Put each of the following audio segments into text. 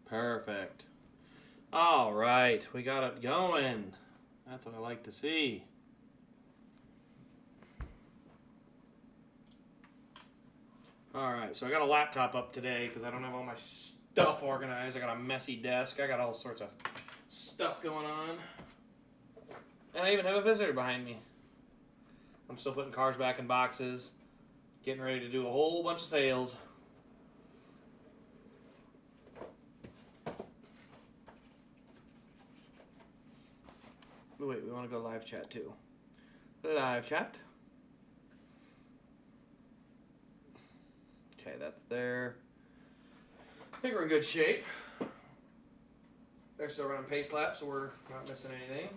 Perfect. All right, we got it going. That's what I like to see. All right, so I got a laptop up today because I don't have all my stuff organized. I got a messy desk. I got all sorts of stuff going on. And I even have a visitor behind me. I'm still putting cars back in boxes, getting ready to do a whole bunch of sales. Wait, we want to go live chat too. Live chat. Okay, that's there. I think we're in good shape. They're still running pace laps, so we're not missing anything.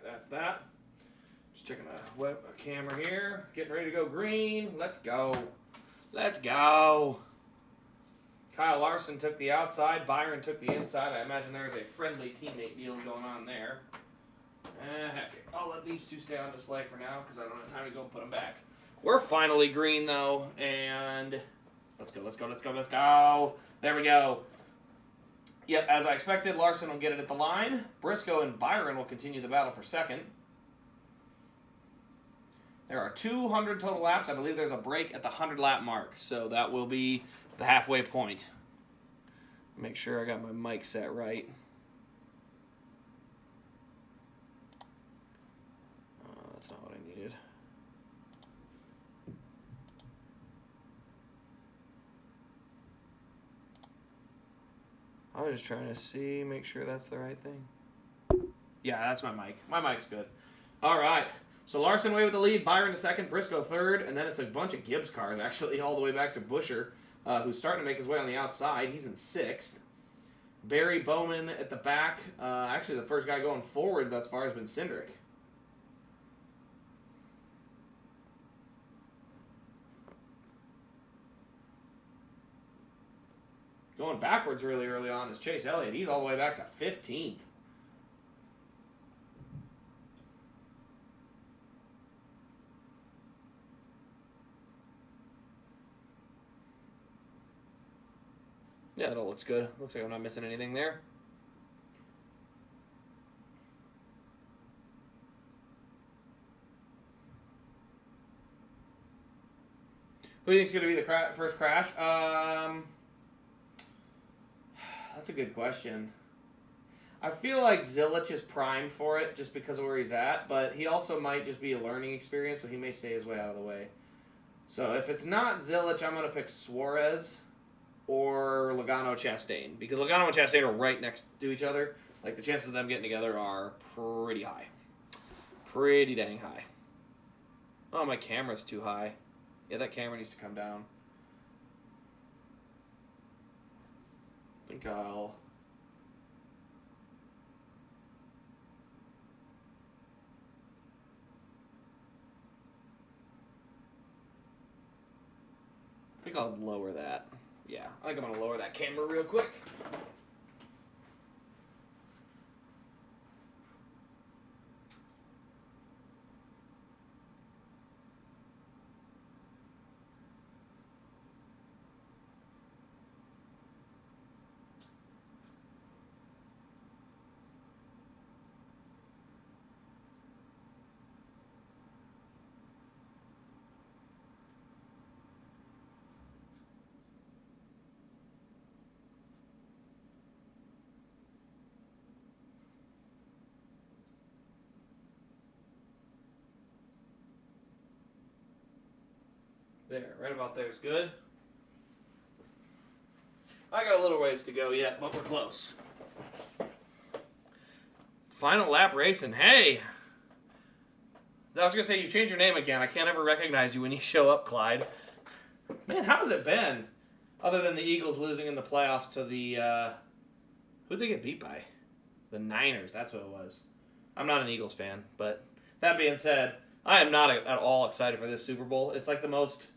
That's that. Just checking a camera here. Getting ready to go green. Let's go. Let's go. Kyle Larson took the outside. Byron took the inside. I imagine there's a friendly teammate deal going on there. Heck, I'll let these two stay on display for now because I don't have time to go put them back. We're finally green though, and let's go, let's go, let's go, let's go. There we go. Yep, as I expected, Larson will get it at the line. Briscoe and Byron will continue the battle for second. There are 200 total laps. I believe there's a break at the 100-lap mark, so that will be the halfway point. Make sure I got my mic set right. That's not what I needed. I was just trying to see, make sure that's the right thing. Yeah, that's my mic. My mic's good. All right. So Larson away with the lead, Byron to second, Briscoe third, and then it's a bunch of Gibbs cars, actually, all the way back to Busher, who's starting to make his way on the outside. He's in sixth. Barry Bowman at the back. Actually, the first guy going forward thus far has been Cindric. Going backwards really early on is Chase Elliott. He's all the way back to 15th. Yeah, that all looks good. Looks like I'm not missing anything there. Who do you think is going to be the first crash? That's a good question. I feel like Zilich is primed for it just because of where he's at, but he also might just be a learning experience, so he may stay his way out of the way. So if it's not Zilich, I'm going to pick Suarez or Logano Chastain, because Logano and Chastain are right next to each other. Like, the chances of them getting together are pretty high. Pretty dang high. Oh, my camera's too high. Yeah, that camera needs to come down. I think I'll... lower that. Yeah, I think I'm going to lower that camera real quick. There, right about there is good. I got a little ways to go yet, but we're close. Final lap racing. Hey! I was going to say, you changed your name again. I can't ever recognize you when you show up, Clyde. Man, how's it been? Other than the Eagles losing in the playoffs to the... who'd they get beat by? The Niners. That's what it was. I'm not an Eagles fan, but that being said, I am not at all excited for this Super Bowl. It's like the most,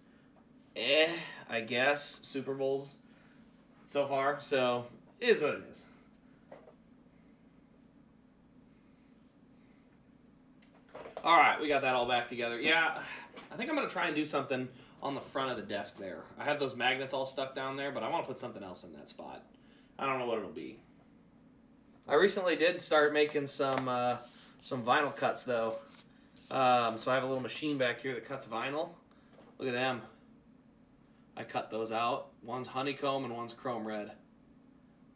I guess, Super Bowls so far. So, it is what it is. All right, we got that all back together. Yeah, I think I'm going to try and do something on the front of the desk there. I have those magnets all stuck down there, but I want to put something else in that spot. I don't know what it'll be. I recently did start making some vinyl cuts, though. So I have a little machine back here that cuts vinyl. Look at them. I cut those out. One's honeycomb and one's chrome red.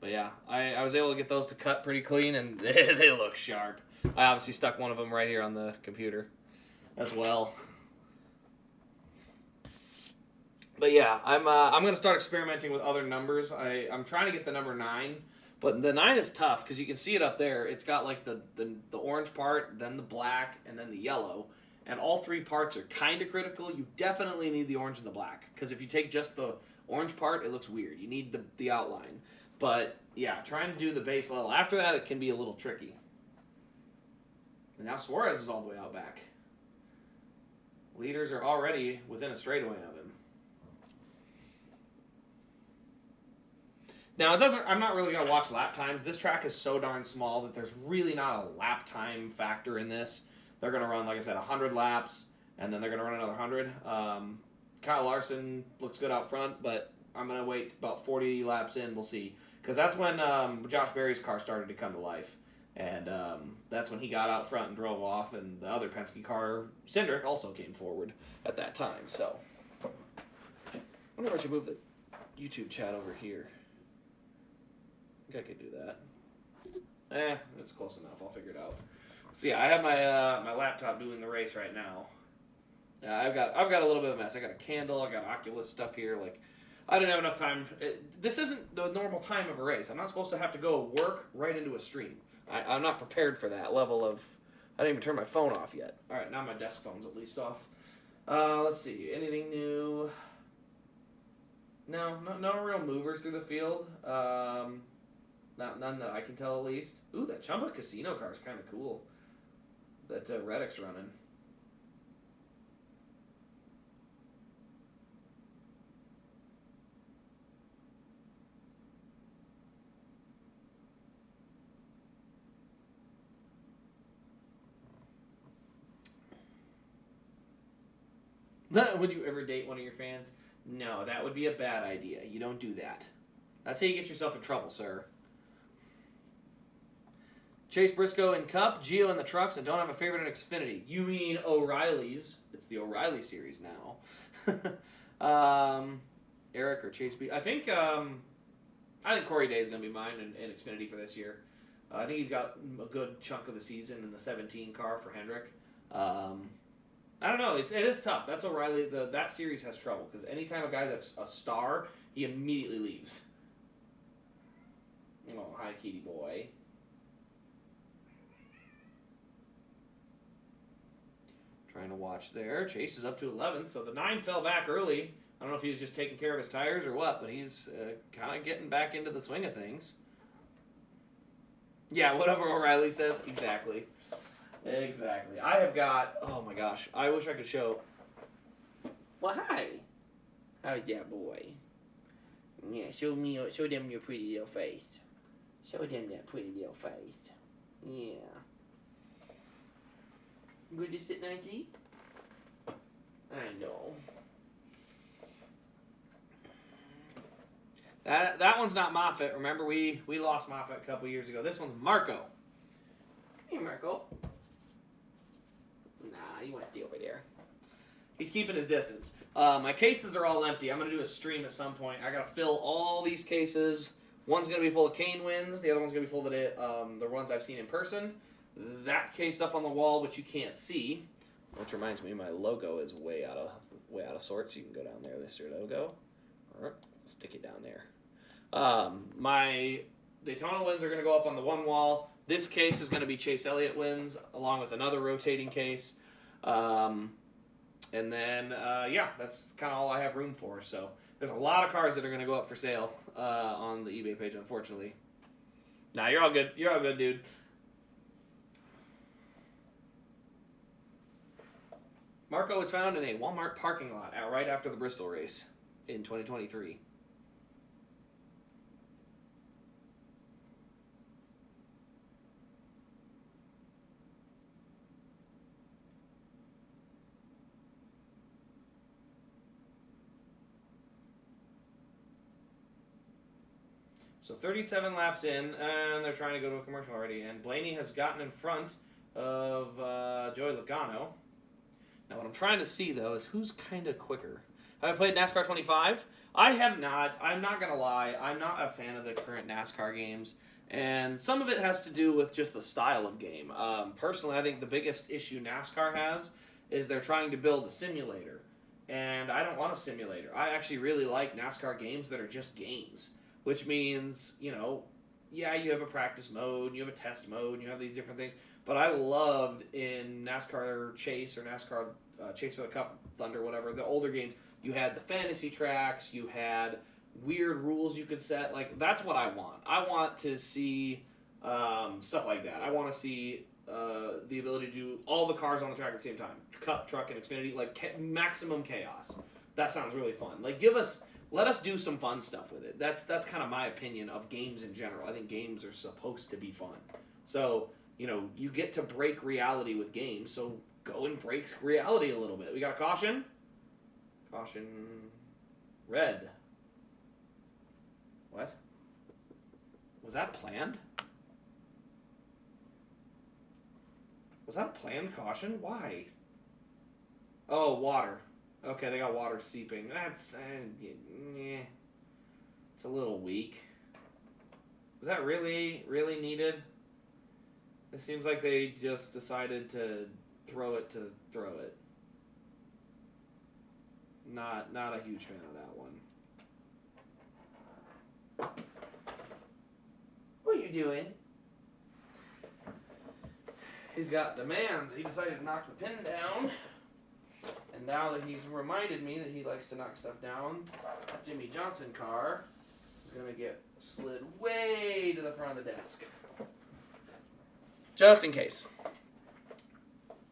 But yeah, I was able to get those to cut pretty clean, and they look sharp. I obviously stuck one of them right here on the computer as well. But yeah, I'm going to start experimenting with other numbers. I'm trying to get the number 9, but the 9 is tough because you can see it up there. It's got like the orange part, then the black, and then the yellow. And all 3 parts are kind of critical. You definitely need the orange and the black because if you take just the orange part, it looks weird. You need the outline. But yeah, trying to do the base level. After that, it can be a little tricky. And now Suarez is all the way out back. Leaders are already within a straightaway of him. Now, I'm not really going to watch lap times. This track is so darn small that there's really not a lap time factor in this. They're going to run, like I said, 100 laps, and then they're going to run another 100. Kyle Larson looks good out front, but I'm going to wait about 40 laps in. We'll see. Because that's when Josh Berry's car started to come to life. And that's when he got out front and drove off, and the other Penske car, Cindric, also came forward at that time. So, I wonder if I should move the YouTube chat over here. I think I could do that. It's close enough. I'll figure it out. So yeah, I have my laptop doing the race right now. I've got a little bit of a mess. I got a candle. I got Oculus stuff here. Like, I didn't have enough time. This isn't the normal time of a race. I'm not supposed to have to go work right into a stream. I'm not prepared for that level of... I didn't even turn my phone off yet. All right, now my desk phone's at least off. Let's see. Anything new? No real movers through the field. None that I can tell, at least. Ooh, that Chumba Casino car is kind of cool. That Reddick's running. Would you ever date one of your fans? No, that would be a bad idea. You don't do that. That's how you get yourself in trouble, sir. Chase Briscoe in Cup, Gio in the trucks, and don't have a favorite in Xfinity. You mean O'Reilly's? It's the O'Reilly series now. Eric or Chase B. I think Corey Day is going to be mine in Xfinity for this year. I think he's got a good chunk of the season in the 17 car for Hendrick. I don't know. It is tough. That's O'Reilly. That series has trouble because anytime a guy's a star, he immediately leaves. Oh, hi, kitty boy. Trying to watch there. Chase is up to 11th, so the 9 fell back early. I don't know if he was just taking care of his tires or what, but he's kind of getting back into the swing of things. Yeah, whatever O'Reilly says. Exactly. Exactly. I have got... Oh, my gosh. I wish I could show... Well, hi. How's that boy? Yeah, show them your pretty little face. Show them that pretty little face. Yeah. Good to sit nice and eat? I know. That one's not Moffitt. Remember, we lost Moffitt a couple years ago. This one's Marco. Hey, Marco. Nah, he wants to stay over there. He's keeping his distance. My cases are all empty. I'm going to do a stream at some point. I got to fill all these cases. One's going to be full of cane wins. The other one's going to be full of the ones I've seen in person. That case up on the wall, which you can't see, which reminds me, my logo is way out of sorts. You can go down there, Mr. Logo. Or stick it down there. My Daytona wins are going to go up on the one wall. This case is going to be Chase Elliott wins, along with another rotating case. And then, that's kind of all I have room for. So there's a lot of cars that are going to go up for sale on the eBay page, unfortunately. Nah, you're all good. You're all good, dude. Marco was found in a Walmart parking lot right after the Bristol race in 2023. So 37 laps in, and they're trying to go to a commercial already. And Blaney has gotten in front of Joey Logano. Now, what I'm trying to see, though, is who's kind of quicker. Have I played NASCAR 25? I have not. I'm not going to lie. I'm not a fan of the current NASCAR games. And some of it has to do with just the style of game. Personally, I think the biggest issue NASCAR has is they're trying to build a simulator. And I don't want a simulator. I actually really like NASCAR games that are just games. Which means, you have a practice mode, you have a test mode, and you have these different things. But I loved in NASCAR Chase or NASCAR Chase for the Cup, Thunder, whatever, the older games, you had the fantasy tracks, you had weird rules you could set. Like, that's what I want. I want to see stuff like that. I want to see the ability to do all the cars on the track at the same time. Cup, Truck, and Xfinity, like maximum chaos. That sounds really fun. Like, let us do some fun stuff with it. That's kind of my opinion of games in general. I think games are supposed to be fun. So, you get to break reality with games, so go and break reality a little bit. We got a caution. Caution. Red. What? Was that planned? Was that a planned caution? Why? Oh, water. Okay, they got water seeping. That's, it's a little weak. Was that really, really needed? It seems like they just decided to throw it. Not a huge fan of that one. What are you doing? He's got demands. He decided to knock the pin down. And now that he's reminded me that he likes to knock stuff down, Jimmy Johnson car is going to get slid way to the front of the desk. Just in case.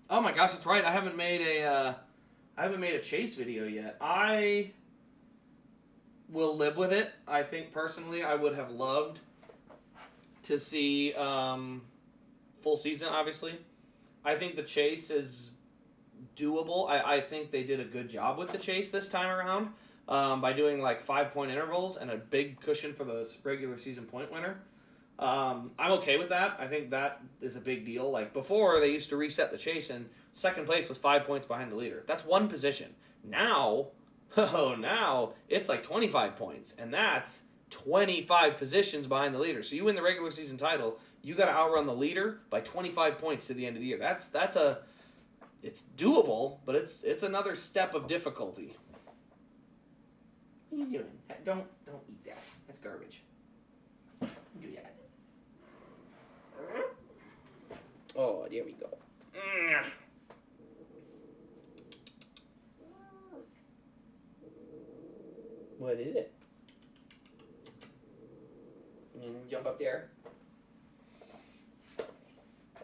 Oh my gosh, that's right. I haven't made a Chase video yet. I will live with it. I think personally I would have loved to see full season, obviously. I think the Chase is doable. I think they did a good job with the Chase this time around by doing like 5-point intervals and a big cushion for the regular season point winner. I'm okay with that. I think that is a big deal. Like before, they used to reset the Chase and second place was 5 points behind the leader. That's one position. Now it's like 25 points, and that's 25 positions behind the leader. So you win the regular season title, you got to outrun the leader by 25 points to the end of the year. It's doable, but it's another step of difficulty. What are you doing? Don't eat that. That's garbage. Don't do that. Oh, there we go. What is it? Jump up there.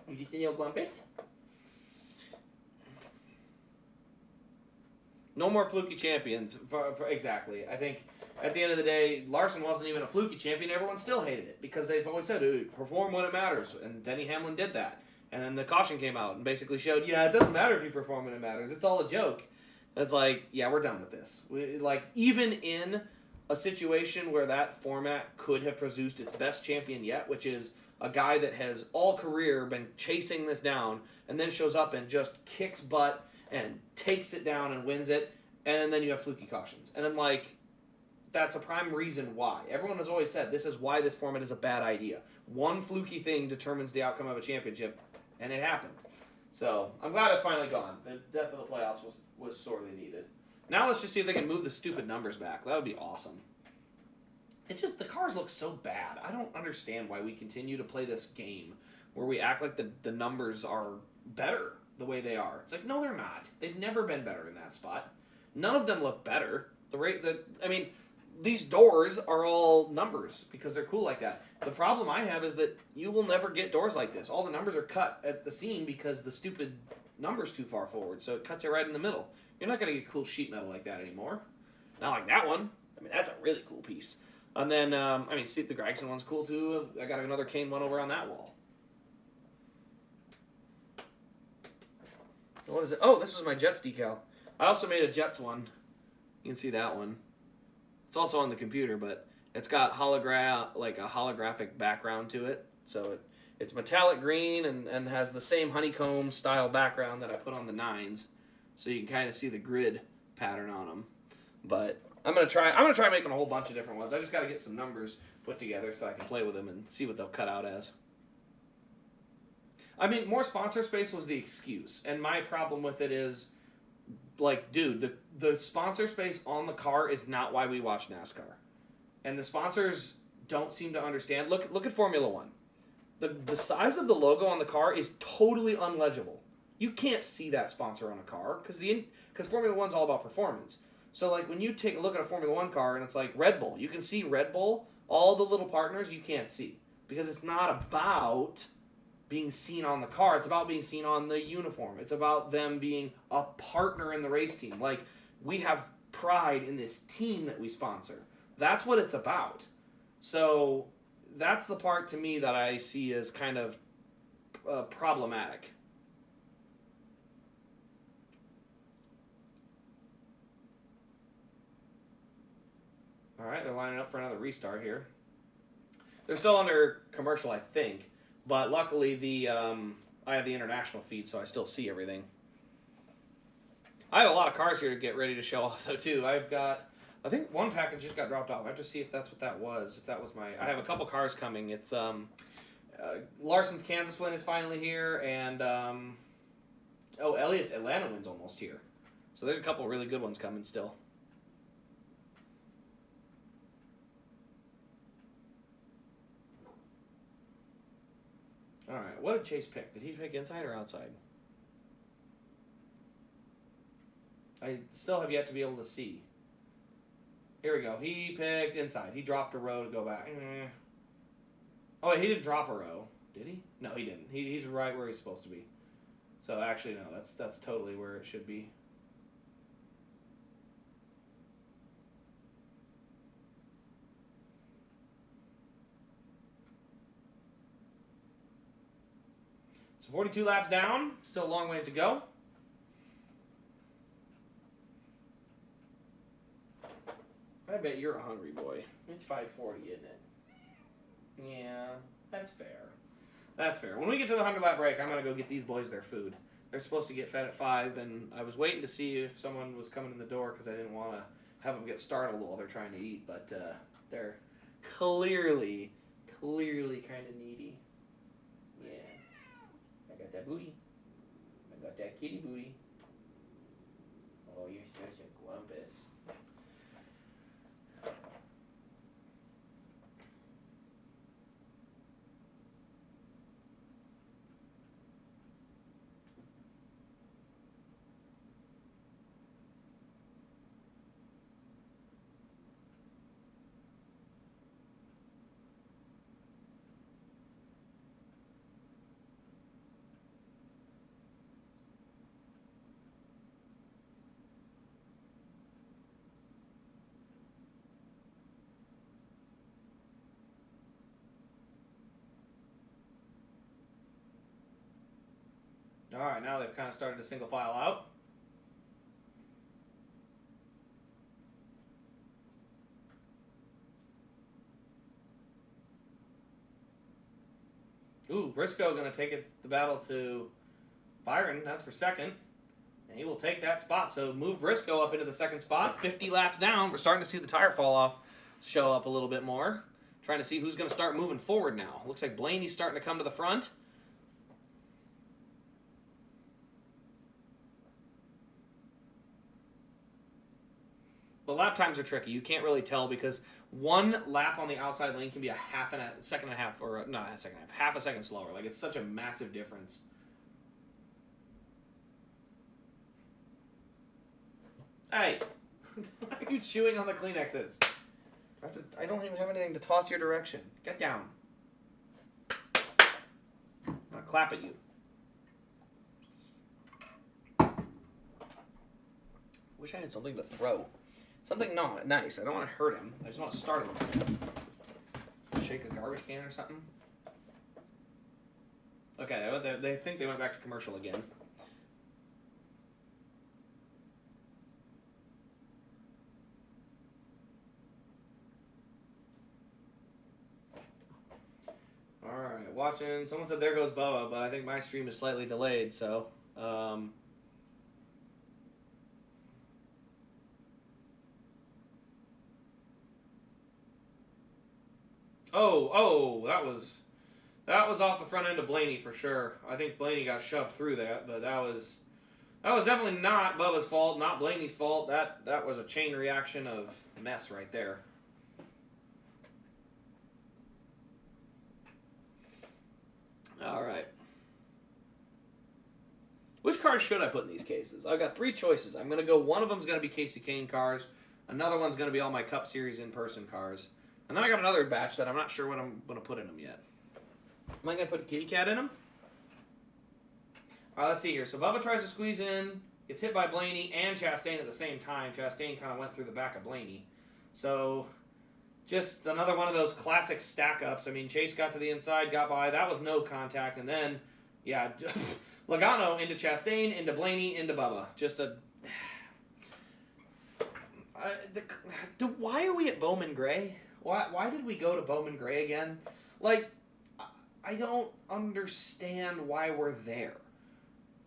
You just a little bumpus? No more fluky champions. Exactly. I think at the end of the day, Larson wasn't even a fluky champion. Everyone still hated it because they've always said, perform when it matters. And Denny Hamlin did that. And then the caution came out and basically showed, it doesn't matter if you perform when it matters. It's all a joke. It's like, we're done with this. Even in a situation where that format could have produced its best champion yet, which is a guy that has all career been chasing this down and then shows up and just kicks butt and takes it down and wins it, and then you have fluky cautions. And I'm like, that's a prime reason why. Everyone has always said this is why this format is a bad idea. One fluky thing determines the outcome of a championship, and it happened. So I'm glad it's finally gone. The death of the playoffs was sorely needed. Now let's just see if they can move the stupid numbers back. That would be awesome. It's just, the cars look so bad. I don't understand why we continue to play this game where we act like the numbers are better the way they are. It's like, no, they're not. They've never been better in that spot. None of them look better. I mean, these doors are all numbers because they're cool like that. The problem I have is that you will never get doors like this. All the numbers are cut at the seam because the stupid number's too far forward, so it cuts it right in the middle. You're not going to get cool sheet metal like that anymore. Not like that one. I mean, that's a really cool piece. And then, I mean, see, the Gregson one's cool too. I got another Kane one over on that wall. What is it? Oh, this was my Jets decal. I also made a Jets one. You can see that one. It's also on the computer, but it's got like a holographic background to it. So it's metallic green and has the same honeycomb style background that I put on the 9s. So you can kind of see the grid pattern on them. But I'm gonna try making a whole bunch of different ones. I just got to get some numbers put together so I can play with them and see what they'll cut out as. I mean, more sponsor space was the excuse, and my problem with it is, like, dude, the sponsor space on the car is not why we watch NASCAR, and the sponsors don't seem to understand. Look at Formula One. The size of the logo on the car is totally unlegible. You can't see that sponsor on a car because Formula One's all about performance. So, like, when you take a look at a Formula One car and it's like Red Bull, you can see Red Bull, all the little partners you can't see because it's not about being seen on the car. It's about being seen on the uniform. It's about them being a partner in the race team. Like, we have pride in this team that we sponsor. That's what it's about. So that's the part to me that I see as kind of problematic. All right, they're lining up for another restart here. They're still under commercial, I think. But luckily, I have the international feed, so I still see everything. I have a lot of cars here to get ready to show off, though, too. I think one package just got dropped off. I have to see if that's what that was. If that was I have a couple cars coming. It's Larson's Kansas win is finally here, and Elliott's Atlanta win's almost here. So there's a couple really good ones coming still. All right, what did Chase pick? Did he pick inside or outside? I still have yet to be able to see. Here we go. He picked inside. He dropped a row to go back. Oh, wait, he didn't drop a row. Did he? No, he didn't. He's right where he's supposed to be. So actually, no, that's totally where it should be. So 42 laps down, still a long ways to go. I bet you're a hungry boy. It's 5:40, isn't it? Yeah, that's fair. That's fair. When we get to the 100-lap break, I'm going to go get these boys their food. They're supposed to get fed at 5, and I was waiting to see if someone was coming in the door because I didn't want to have them get startled while they're trying to eat, but they're clearly kind of needy. Yeah. I got that booty. I got that kitty booty. Oh, you're such a glumpus. All right, now they've kind of started to single file out. Ooh, Briscoe going to take the battle to Byron. That's for second. And he will take that spot. So move Briscoe up into the second spot. 50 laps down. We're starting to see the tire fall off show up a little bit more. Trying to see who's going to start moving forward now. Looks like Blaney's starting to come to the front. The lap times are tricky. You can't really tell because one lap on the outside lane can be a second and a half, or not a second and a half a second slower. Like, it's such a massive difference. Hey, why are you chewing on the Kleenexes? I don't even have anything to toss your direction. Get down. I'm gonna clap at you. Wish I had something to throw. Something not nice. I don't want to hurt him. I just want to start him. Shake a garbage can or something. Okay, they think they went back to commercial again. Alright, watching. Someone said there goes Bubba, but I think my stream is slightly delayed, so... Oh, that was off the front end of Blaney for sure. I think Blaney got shoved through that, but that was definitely not Bubba's fault, not Blaney's fault. That was a chain reaction of mess right there. All right. Which cars should I put in these cases? I've got 3 choices. I'm going to go, one of them's going to be Casey Kane cars. Another one's going to be all my Cup Series in-person cars. And then I got another batch that I'm not sure what I'm going to put in them yet. Am I going to put a kitty cat in them? All right, let's see here. So Bubba tries to squeeze in, gets hit by Blaney and Chastain at the same time. Chastain kind of went through the back of Blaney. So just another one of those classic stack-ups. I mean, Chase got to the inside, got by. That was no contact. And then, yeah, Logano into Chastain, into Blaney, into Bubba. Just a... why are we at Bowman Gray? Why did we go to Bowman Gray again? Like, I don't understand why we're there.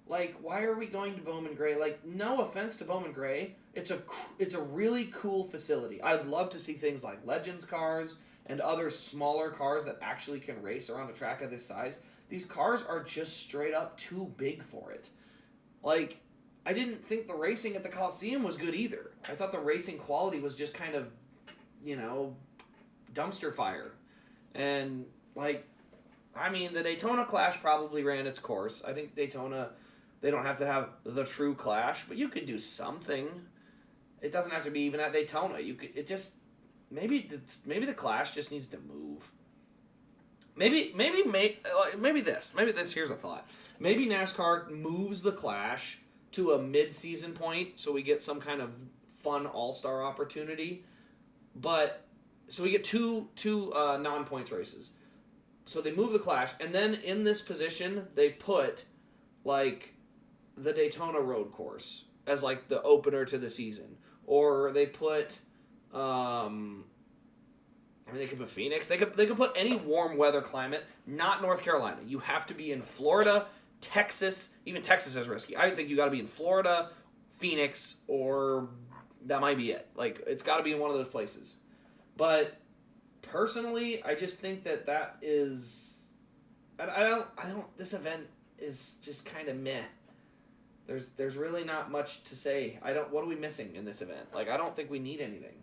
Like, why are we going to Bowman Gray? Like, no offense to Bowman Gray, it's a really cool facility. I'd love to see things like Legends cars and other smaller cars that actually can race around a track of this size. These cars are just straight up too big for it. Like, I didn't think the racing at the Coliseum was good either. I thought the racing quality was just kind of, dumpster fire. And, like, I mean, the Daytona Clash probably ran its course. I think Daytona, they don't have to have the true Clash, but you could do something. It doesn't have to be even at Daytona. Maybe the Clash just needs to move. Maybe this. Here's a thought. Maybe NASCAR moves the Clash to a mid-season point so we get some kind of fun all-star opportunity. But so we get two non-points races. So they move the Clash, and then in this position they put like the Daytona road course as like the opener to the season, or they put they could put Phoenix. They could put any warm weather climate, not North Carolina. You have to be in Florida, Texas. Even Texas is risky. I think you got to be in Florida, Phoenix, or that might be it. Like, it's got to be in one of those places. But personally, I just think that is. I don't. This event is just kind of meh. There's really not much to say. What are we missing in this event? Like, I don't think we need anything.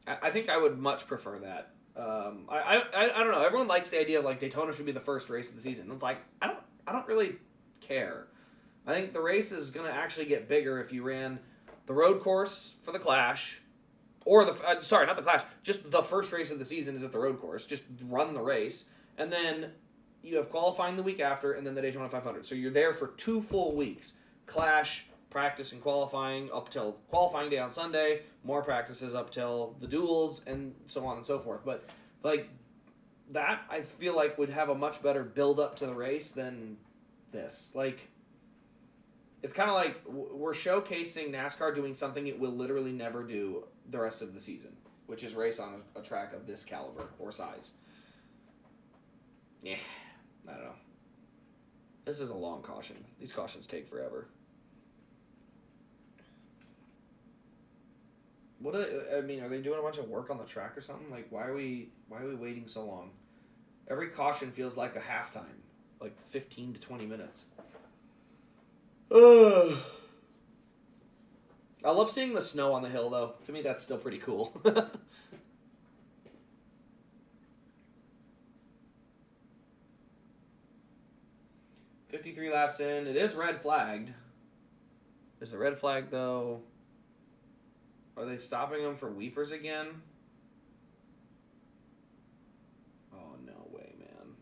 I think I would much prefer that. I don't know. Everyone likes the idea of like Daytona should be the first race of the season. It's like I don't really care. I think the race is going to actually get bigger if you ran the road course for the Clash, or not the Clash. Just the first race of the season is at the road course. Just run the race, and then you have qualifying the week after, and then the Daytona 500. So you're there for 2 full weeks. Clash, practice, and qualifying up till qualifying day on Sunday. More practices up till the duels, and so on and so forth. But like that, I feel like would have a much better build up to the race than this. Like, it's kind of like we're showcasing NASCAR doing something it will literally never do the rest of the season, which is race on a track of this caliber or size. Yeah, I don't know. This is a long caution. These cautions take forever. Are they doing a bunch of work on the track or something? Like, why are we waiting so long? Every caution feels like a halftime, like 15 to 20 minutes. I love seeing the snow on the hill, though. To me, that's still pretty cool. 53 laps in. It is red flagged. Is the red flag, though? Are they stopping them for weepers again? Oh, no way, man.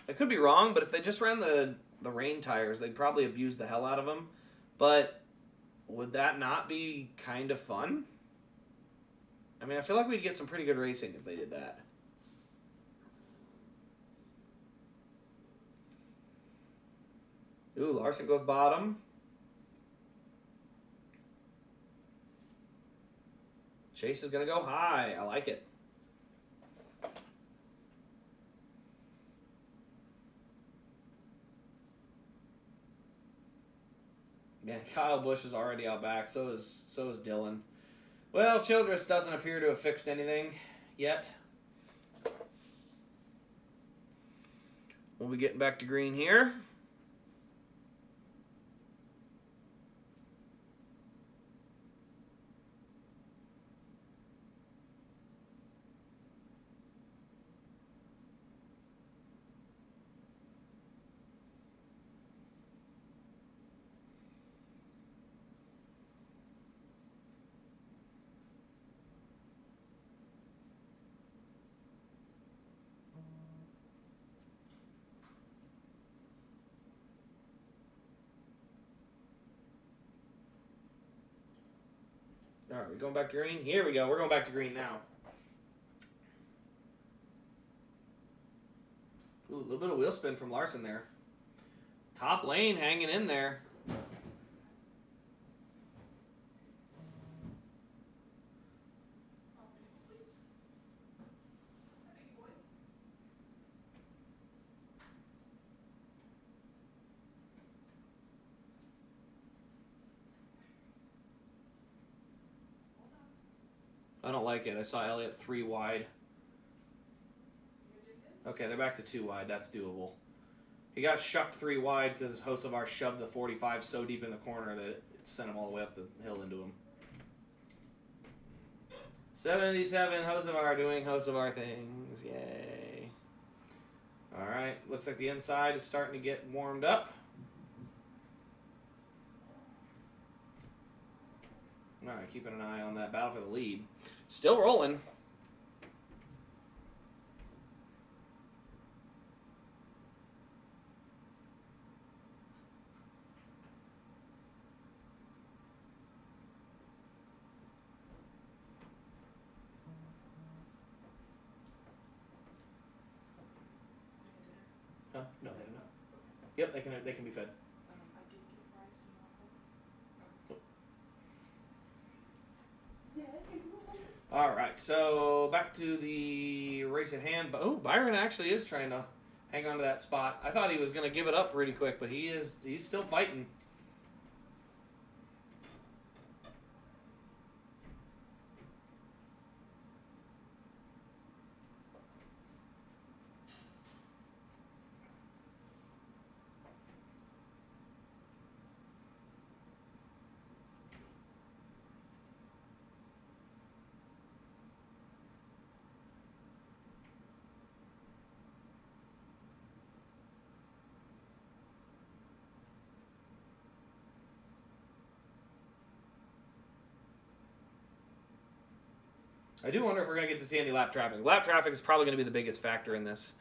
I could be wrong, but if they just ran the rain tires, they'd probably abuse the hell out of them. But would that not be kind of fun? I mean, I feel like we'd get some pretty good racing if they did that. Ooh, Larson goes bottom. Chase is going to go high. I like it. Man, Kyle Busch is already out back. So is Dylan. Well, Childress doesn't appear to have fixed anything yet. We'll be getting back to green here. All right, we're going back to green. Here we go. We're going back to green now. Ooh, a little bit of wheel spin from Larson there. Top lane hanging in there. I don't like it. I saw Elliott 3 wide. Okay, they're back to 2 wide. That's doable. He got shucked 3 wide because Hocevar shoved the 45 so deep in the corner that it sent him all the way up the hill into him. 77, Hocevar doing Hocevar things. Yay. All right, looks like the inside is starting to get warmed up. All right, keeping an eye on that battle for the lead. Still rolling. Huh? No, they do not. Yep, they can be fed. All right, so back to the race at hand. But oh, Byron actually is trying to hang on to that spot. I thought he was going to give it up pretty quick, but he's still fighting. I do wonder if we're going to get to see any lap traffic. Lap traffic is probably going to be the biggest factor in this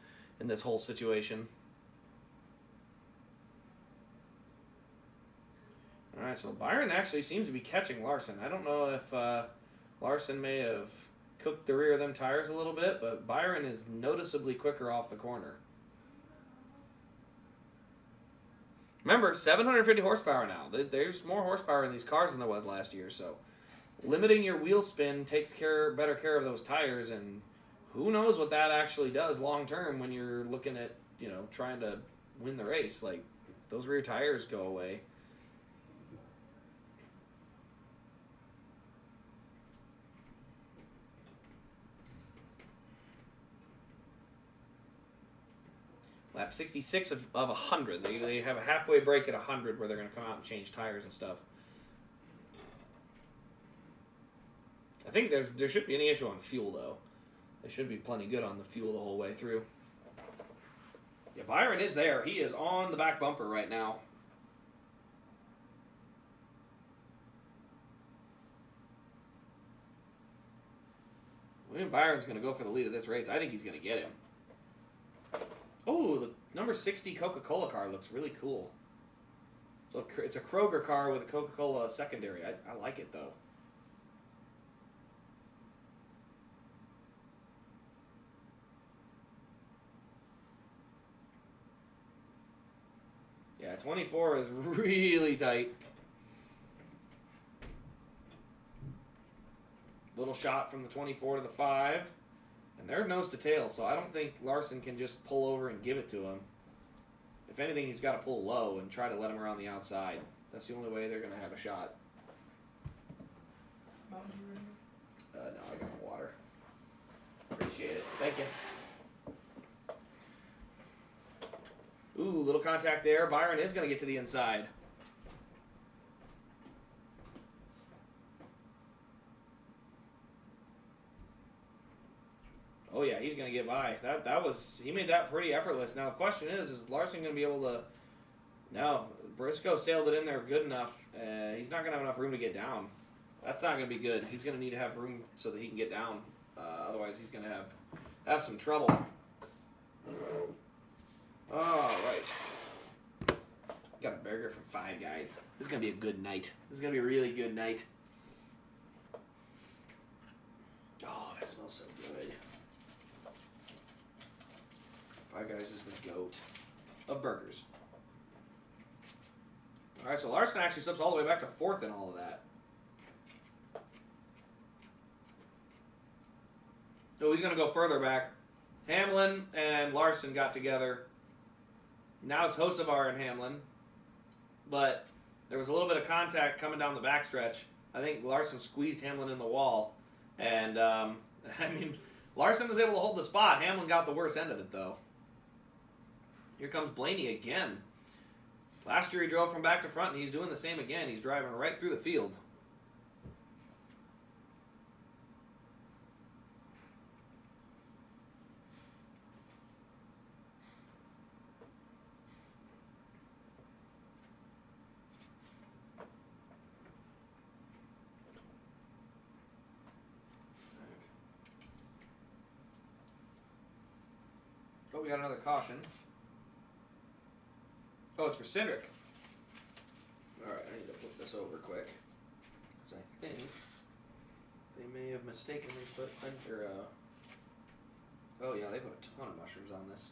whole situation. All right, so Byron actually seems to be catching Larson. I don't know if Larson may have cooked the rear of them tires a little bit, but Byron is noticeably quicker off the corner. Remember, 750 horsepower now. There's more horsepower in these cars than there was last year, so limiting your wheel spin takes better care of those tires, and who knows what that actually does long term when you're looking at, trying to win the race. Like, those rear tires go away. lap 66 of 100. They have a halfway break at 100 where they're going to come out and change tires and stuff. I think there shouldn't be any issue on fuel, though. They should be plenty good on the fuel the whole way through. Yeah, Byron is there. He is on the back bumper right now. William Byron's going to go for the lead of this race. I think he's going to get him. Oh, the number 60 Coca-Cola car looks really cool. So it's a Kroger car with a Coca-Cola secondary. I like it, though. Yeah, 24 is really tight. Little shot from the 24 to the 5. And they're nose to tail, so I don't think Larson can just pull over and give it to him. If anything, he's got to pull low and try to let him around the outside. That's the only way they're going to have a shot. No, I got my water. Appreciate it. Thank you. Ooh, little contact there. Byron is going to get to the inside. Oh yeah, he's going to get by. He made that pretty effortless. Now the question is Larson going to be able to? No, Briscoe sailed it in there good enough. He's not going to have enough room to get down. That's not going to be good. He's going to need to have room so that he can get down. Otherwise, he's going to have some trouble. All right. Got a burger from Five Guys. This is going to be a good night. This is going to be a really good night. Oh, that smells so good. Five Guys is the goat of burgers. All right, so Larson actually slips all the way back to 4th in all of that. So he's going to go further back. Hamlin and Larson got together. Now it's Hocevar and Hamlin. But there was a little bit of contact coming down the backstretch. I think Larson squeezed Hamlin in the wall. And, I mean, Larson was able to hold the spot. Hamlin got the worst end of it, though. Here comes Blaney again. Last year he drove from back to front, and he's doing the same again. He's driving right through the field. Oh, we got another caution. Oh, it's for Cindric. Alright, I need to flip this over quick. Because I think they may have mistakenly put under, oh yeah, they put a ton of mushrooms on this.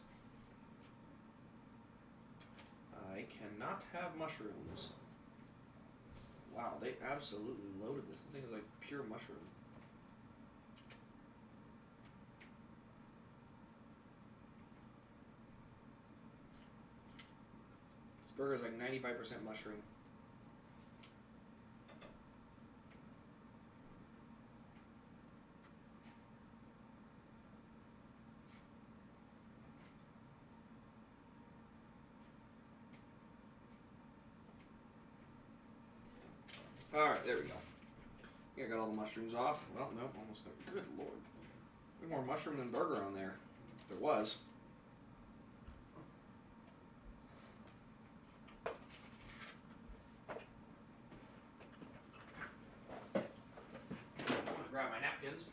I cannot have mushrooms. Wow, they absolutely loaded this. This thing is like pure mushroom. Burger's like 95% mushroom. Alright, there we go. I got all the mushrooms off. Well, nope, almost there. Good lord. There's more mushroom than burger on there. If there was. Grab my napkins.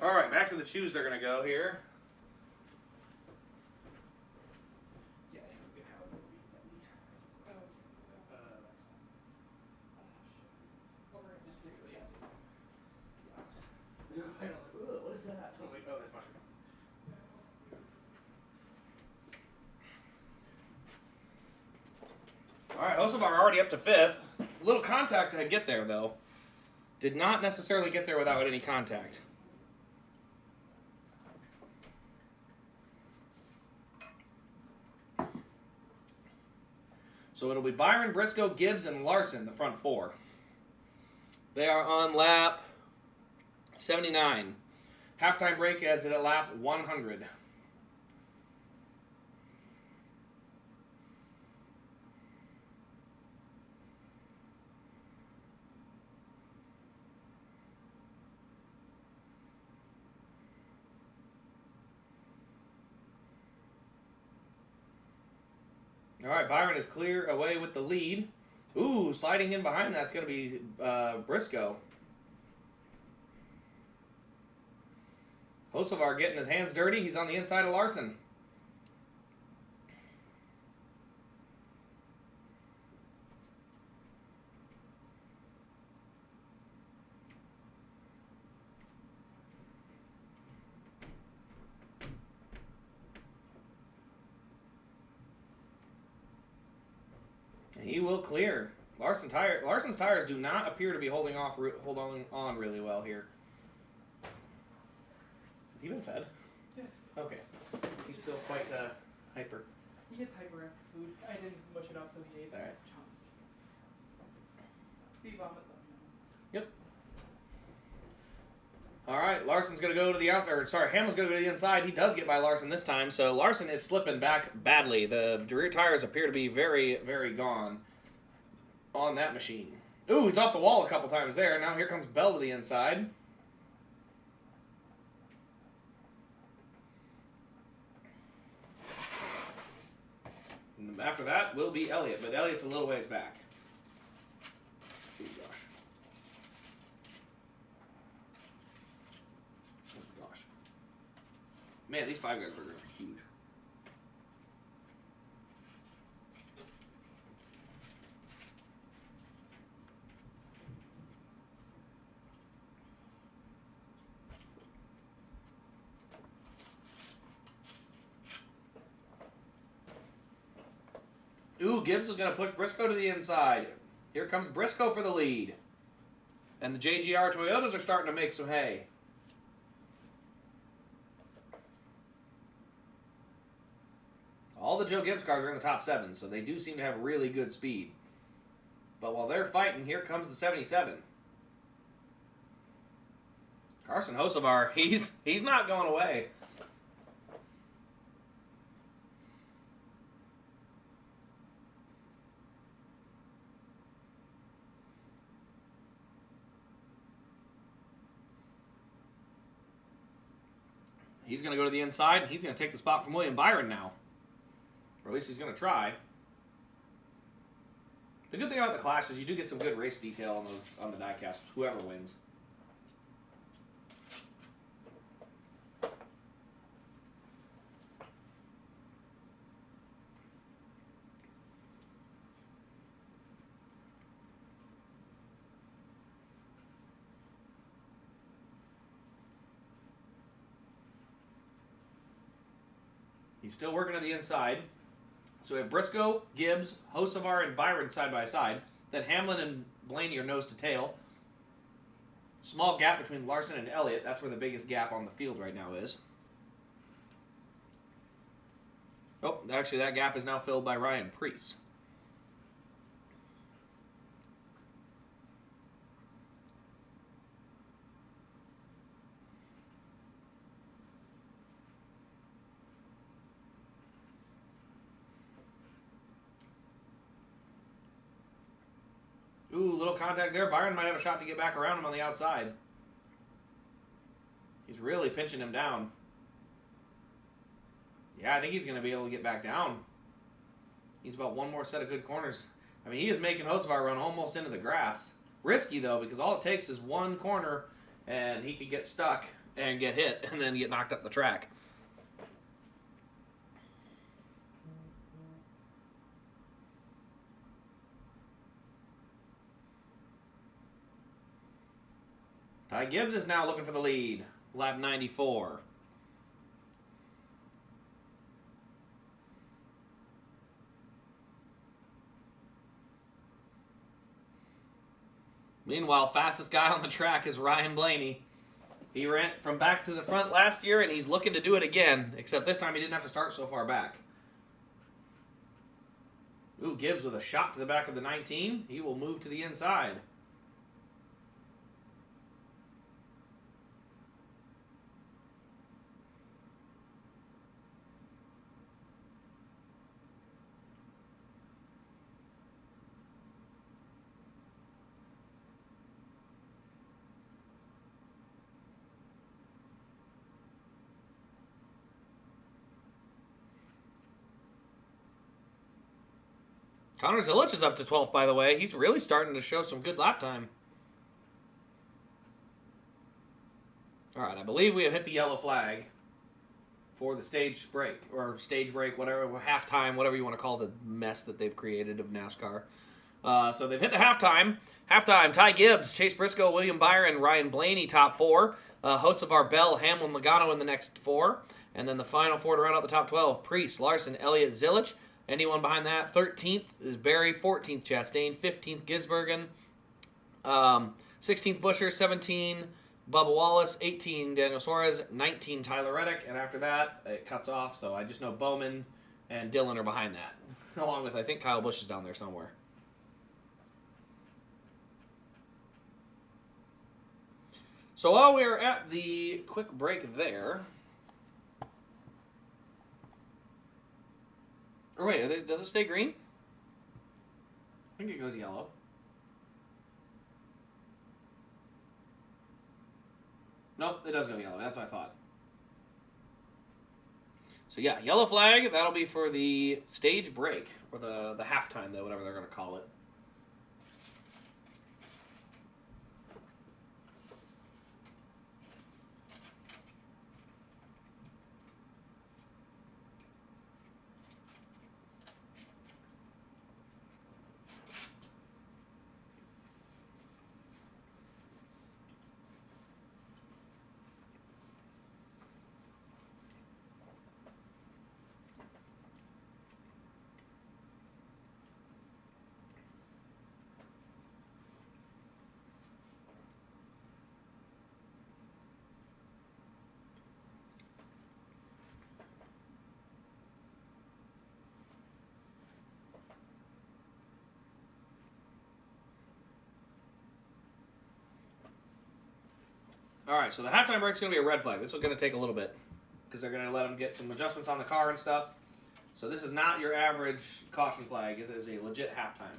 All right, back to the shoes they're going to go here. What is that? Oh, wait, no, that's mine. All right, Hocevar already up to 5th. A little contact to get there, though. Did not necessarily get there without any contact. So it'll be Byron, Briscoe, Gibbs, and Larson, the front 4. They are on lap 79. Halftime break is at lap 100. All right, Byron is clear away with the lead. Ooh, sliding in behind that's going to be Briscoe. Hocevar getting his hands dirty. He's on the inside of Larson. He will clear. Larson's tires do not appear to be holding on really well here. Has he been fed? Yes. Okay. He's still quite hyper. He gets hyper after food. I didn't mush it up, so he ate Alright. chunks. He vomits on him. Yep. All right, Larson's going to go to the outside. Hamlin's going to go to the inside. He does get by Larson this time, so Larson is slipping back badly. The rear tires appear to be very, very gone on that machine. Ooh, he's off the wall a couple times there. Now here comes Bell to the inside. And after that will be Elliott, but Elliott's a little ways back. Oh, gosh. Oh, gosh. Man, these Five Guys burgers are huge. Ooh, Gibbs is going to push Briscoe to the inside. Here comes Briscoe for the lead. And the JGR Toyotas are starting to make some hay. All the Joe Gibbs cars are in the top 7, so they do seem to have really good speed. But while they're fighting, here comes the 77. Carson Hocevar, he's not going away. He's going to go to the inside, and he's going to take the spot from William Byron now. Or at least he's going to try. The good thing about the Clash is you do get some good race detail on the diecast, whoever wins. He's still working on the inside. So we have Briscoe, Gibbs, Hocevar, and Byron side by side. Then Hamlin and Blaney are nose to tail. Small gap between Larson and Elliott. That's where the biggest gap on the field right now is. Oh, actually that gap is now filled by Ryan Preece. Ooh, little contact there. Byron might have a shot to get back around him on the outside. He's really pinching him down. Yeah, I think he's going to be able to get back down. Needs about one more set of good corners. I mean, he is making Hocevar run almost into the grass. Risky, though, because all it takes is one corner, and he could get stuck and get hit and then get knocked up the track. Ty Gibbs is now looking for the lead. Lap 94. Meanwhile, fastest guy on the track is Ryan Blaney. He ran from back to the front last year, and he's looking to do it again, except this time he didn't have to start so far back. Ooh, Gibbs with a shot to the back of the 19. He will move to the inside. Connor Zilich is up to 12th, by the way. He's really starting to show some good lap time. All right, I believe we have hit the yellow flag for the stage break, whatever, halftime, whatever you want to call the mess that they've created of NASCAR. So they've hit the halftime. Halftime, Ty Gibbs, Chase Briscoe, William Byron, Ryan Blaney, top four. Hosts of our Bell, Hamlin, Logano in the next four. And then the final four to round out the top 12, Priest, Larson, Elliott, Zilich. Anyone behind that? 13th is Barry, 14th Chastain, 15th Gisbergen, 16th Buescher, 17 Bubba Wallace, 18 Daniel Suarez, 19 Tyler Reddick, and after that it cuts off. So I just know Bowman and Dillon are behind that, along with I think Kyle Busch is down there somewhere. So while we're at the quick break there. Or wait, does it stay green? I think it goes yellow. Nope, it does go yellow. That's what I thought. So yeah, yellow flag. That'll be for the stage break, or the halftime, though, whatever they're going to call it. All right, so the halftime break is going to be a red flag. This is going to take a little bit because they're going to let them get some adjustments on the car and stuff. So this is not your average caution flag. It is a legit halftime.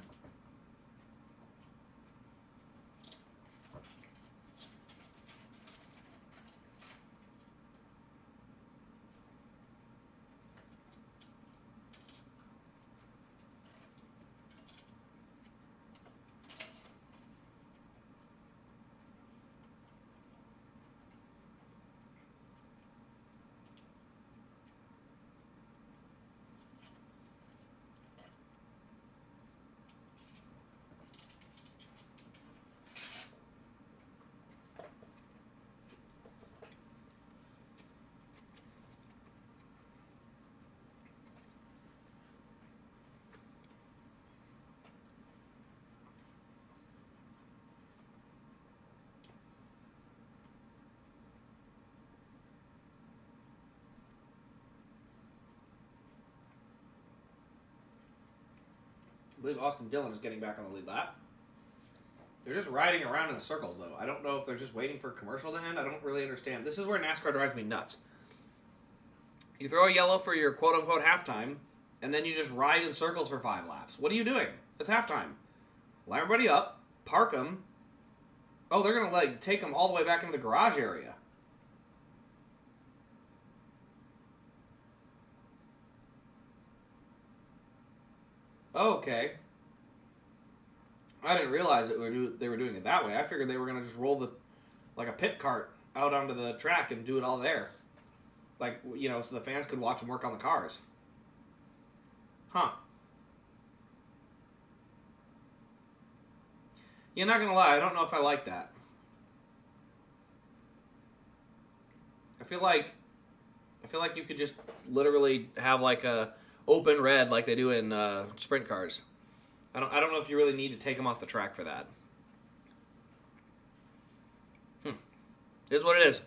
I believe Austin Dillon is getting back on the lead lap. They're just riding around in circles, though. I don't know if they're just waiting for a commercial to end. I don't really understand. This is where NASCAR drives me nuts. You throw a yellow for your quote-unquote halftime, and then you just ride in circles for 5 laps. What are you doing? It's halftime. Line everybody up, park them. Oh, they're going to take them all the way back into the garage area. Okay. I didn't realize that they were doing it that way. I figured they were going to just roll like a pit cart out onto the track and do it all there. Like, you know, so the fans could watch them work on the cars. Huh. You're not gonna lie, I don't know if I like that. I feel like you could just literally have like a open red like they do in sprint cars. I don't know if you really need to take them off the track for that. It is what it is.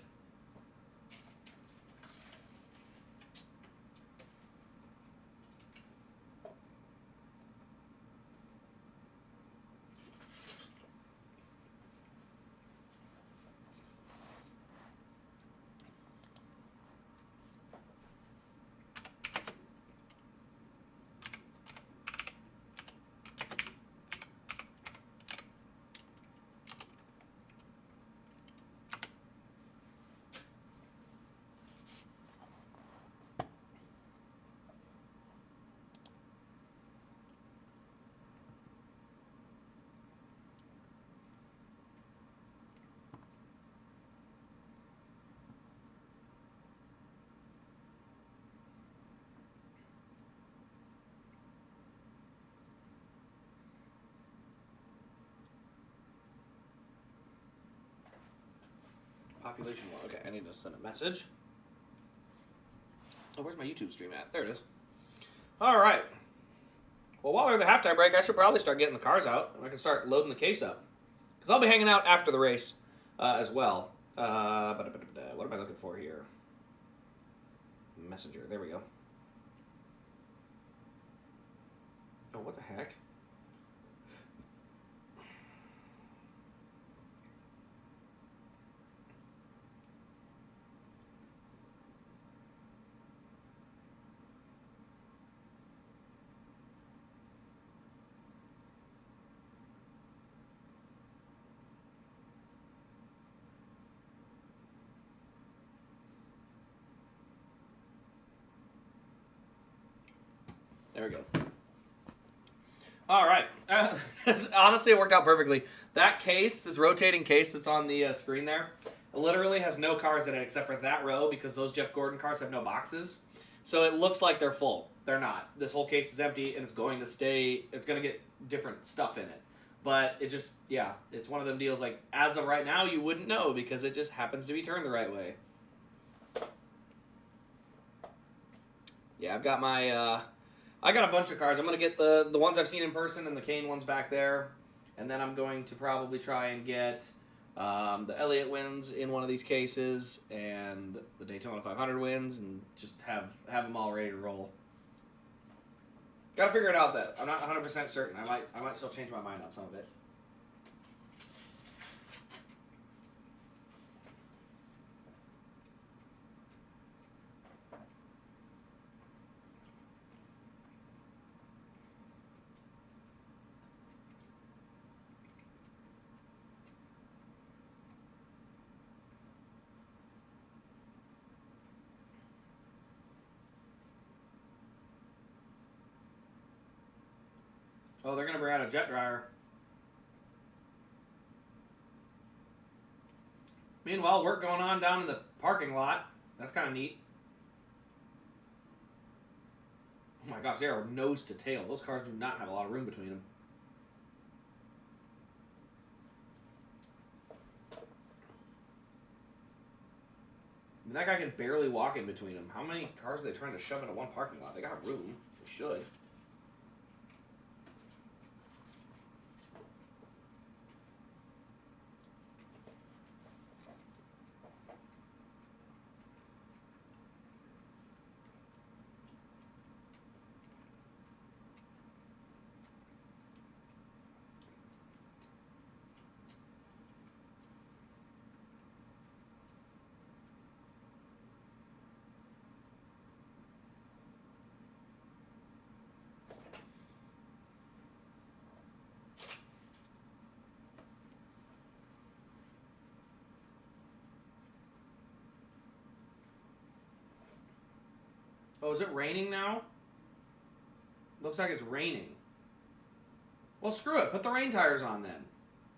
Population 1. Okay, I need to send a message. Oh, where's my YouTube stream at? There it is. All right. Well, while we're in the halftime break, I should probably start getting the cars out, and I can start loading the case up. Because I'll be hanging out after the race as well. What am I looking for here? Messenger. There we go. Oh, what the heck? There we go. All right. Honestly, it worked out perfectly. That case, this rotating case that's on the screen there, literally has no cars in it except for that row because those Jeff Gordon cars have no boxes. So it looks like they're full. They're not. This whole case is empty and it's going to stay, it's going to get different stuff in it. But it just, yeah, it's one of them deals like, as of right now, you wouldn't know because it just happens to be turned the right way. Yeah, I've got my... I got a bunch of cars. I'm going to get the ones I've seen in person and the Kane ones back there. And then I'm going to probably try and get the Elliott wins in one of these cases and the Daytona 500 wins and just have them all ready to roll. Got to figure it out, that. I'm not 100% certain. I might still change my mind on some of it. Oh, they're going to bring out a jet dryer. Meanwhile, work going on down in the parking lot. That's kind of neat. Oh my gosh, they are nose to tail. Those cars do not have a lot of room between them. I mean, that guy can barely walk in between them. How many cars are they trying to shove into one parking lot? They got room. They should. Oh, is it raining now? Looks like it's raining. Well, screw it. Put the rain tires on then.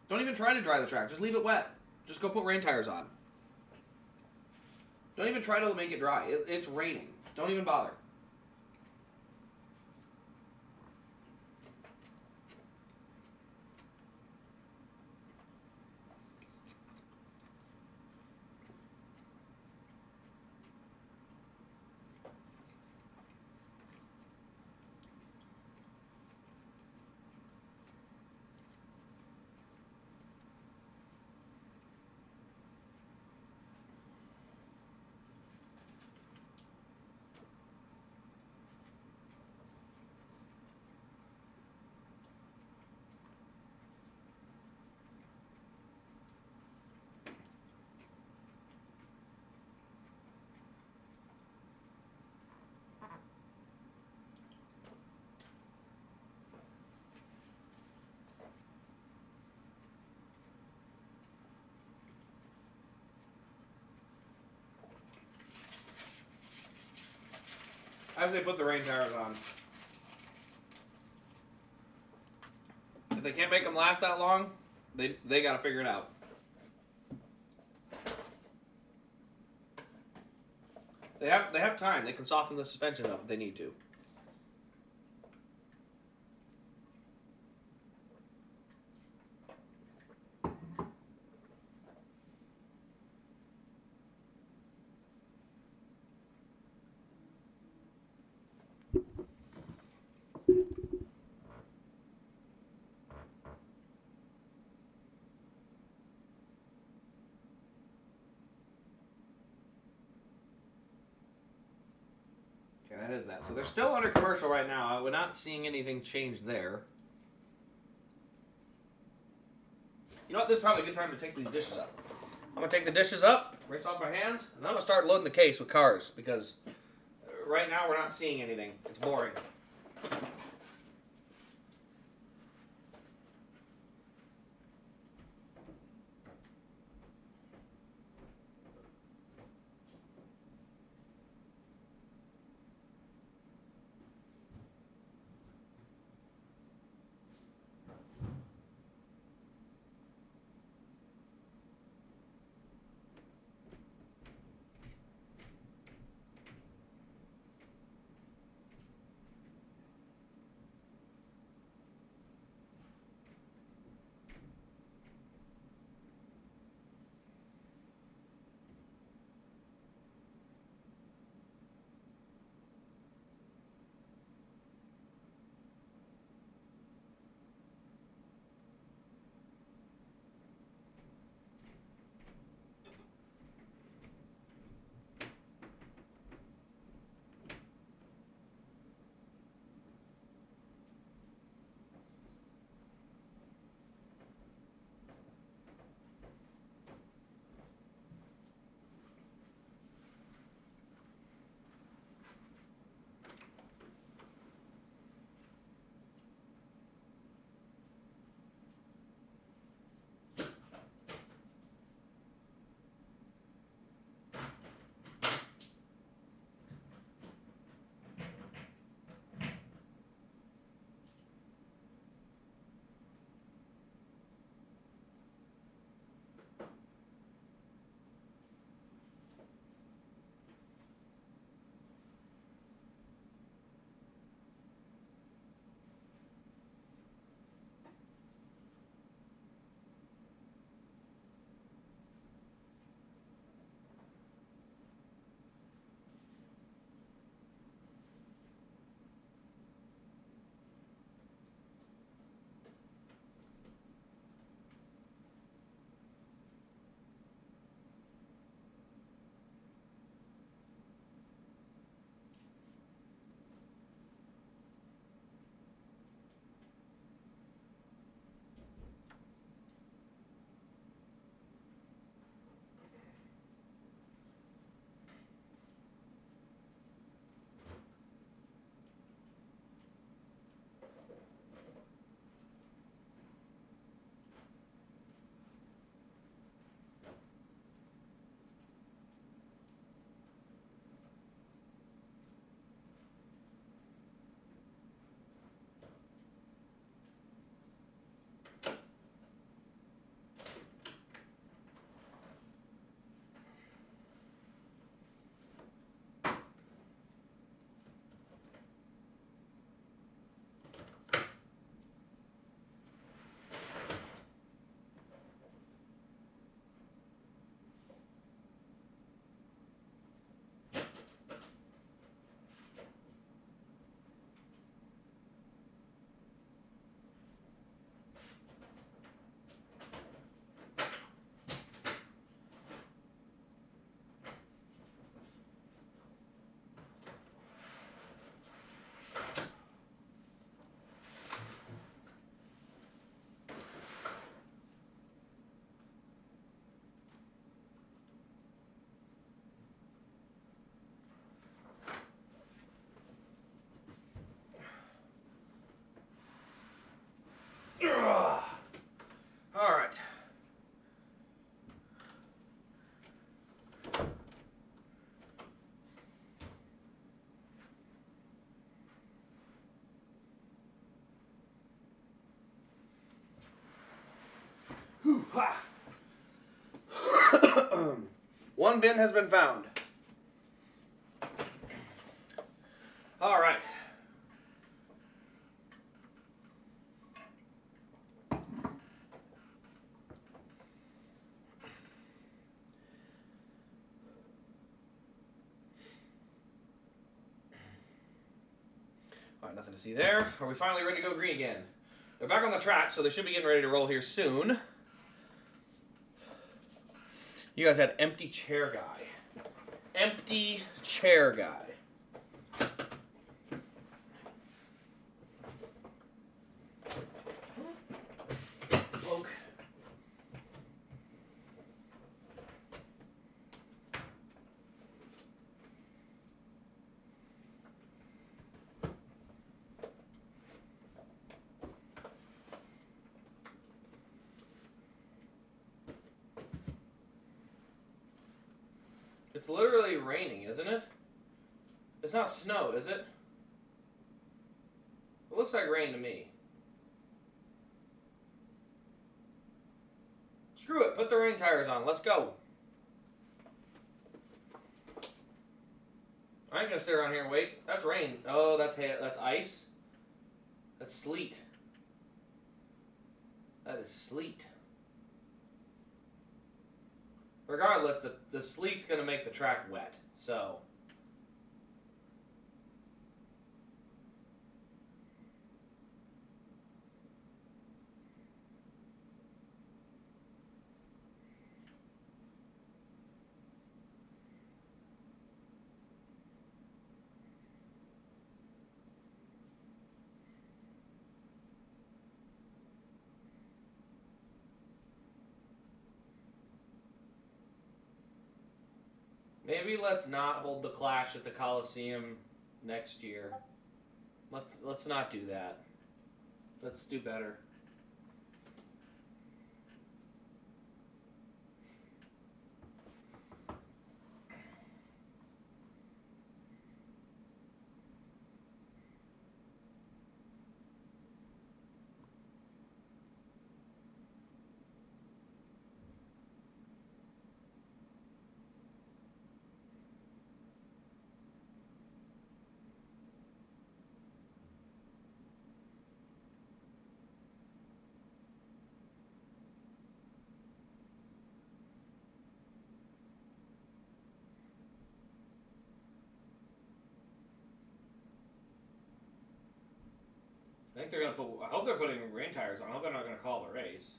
Don't even try to dry the track. Just leave it wet. Just go put rain tires on. Don't even try to make it dry. It's raining. Don't even bother. As they put the rain tires on. If they can't make them last that long, they got to figure it out. They have time. They can soften the suspension up if they need to. Okay, that is that. So they're still under commercial right now. We're not seeing anything change there. You know what? This is probably a good time to take these dishes up. I'm going to take the dishes up, rinse off my hands, and I'm going to start loading the case with cars because right now we're not seeing anything. It's boring. One bin has been found. All right. All right, nothing to see there. Are we finally ready to go green again? They're back on the track, so they should be getting ready to roll here soon. You guys had empty chair guy. Empty chair guy. Cloak. It's literally raining, isn't it? It's not snow, is it? It looks like rain to me. Screw it, put the rain tires on. Let's go. I ain't gonna sit around here and wait. That's rain. Oh, that's ice. That's sleet. That is sleet. Regardless, the sleet's going to make the track wet, so. Maybe let's not hold the Clash at the Coliseum next year. Let's not do that. Let's do better. I think they're gonna put. I hope they're putting rain tires on. I hope they're not gonna call the race.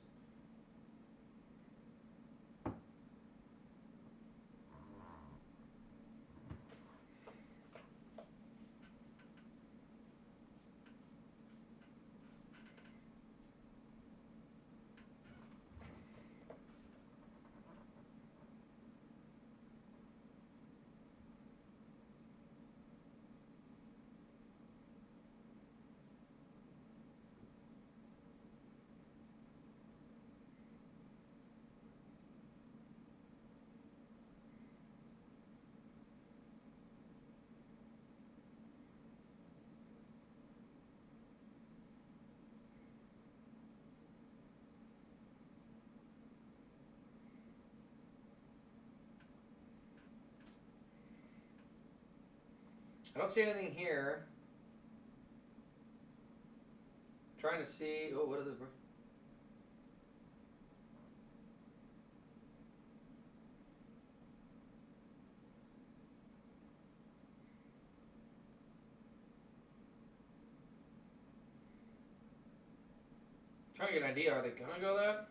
I don't see anything here. I'm trying to see. Oh, what is this? Trying to get an idea. Are they gonna go that?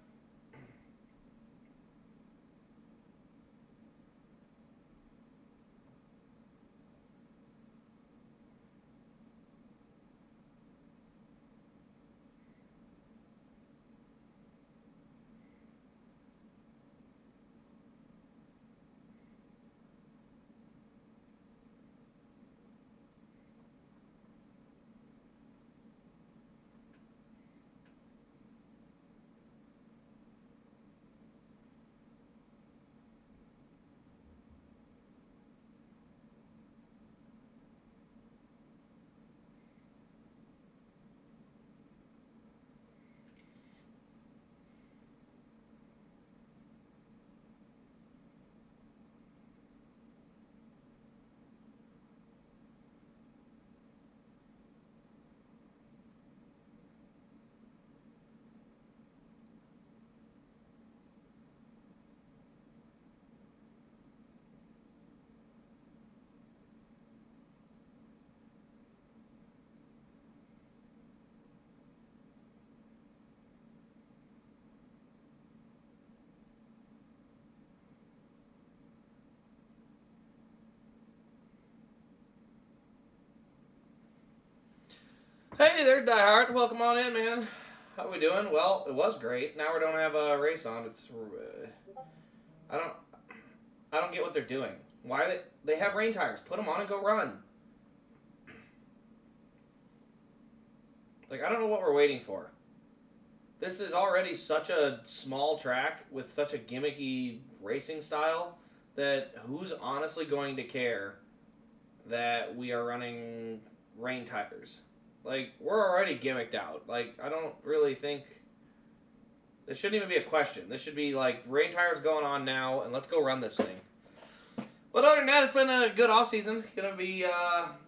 Hey there, Diehard. Welcome on in, man. How we doing? Well, it was great. Now we don't have a race on. It's I don't get what they're doing. Why are they have rain tires? Put them on and go run. Like, I don't know what we're waiting for. This is already such a small track with such a gimmicky racing style that who's honestly going to care that we are running rain tires? Like, we're already gimmicked out. Like, I don't really think this shouldn't even be a question. This should be like rain tires going on now, and let's go run this thing. But other than that, it's been a good off season. Gonna be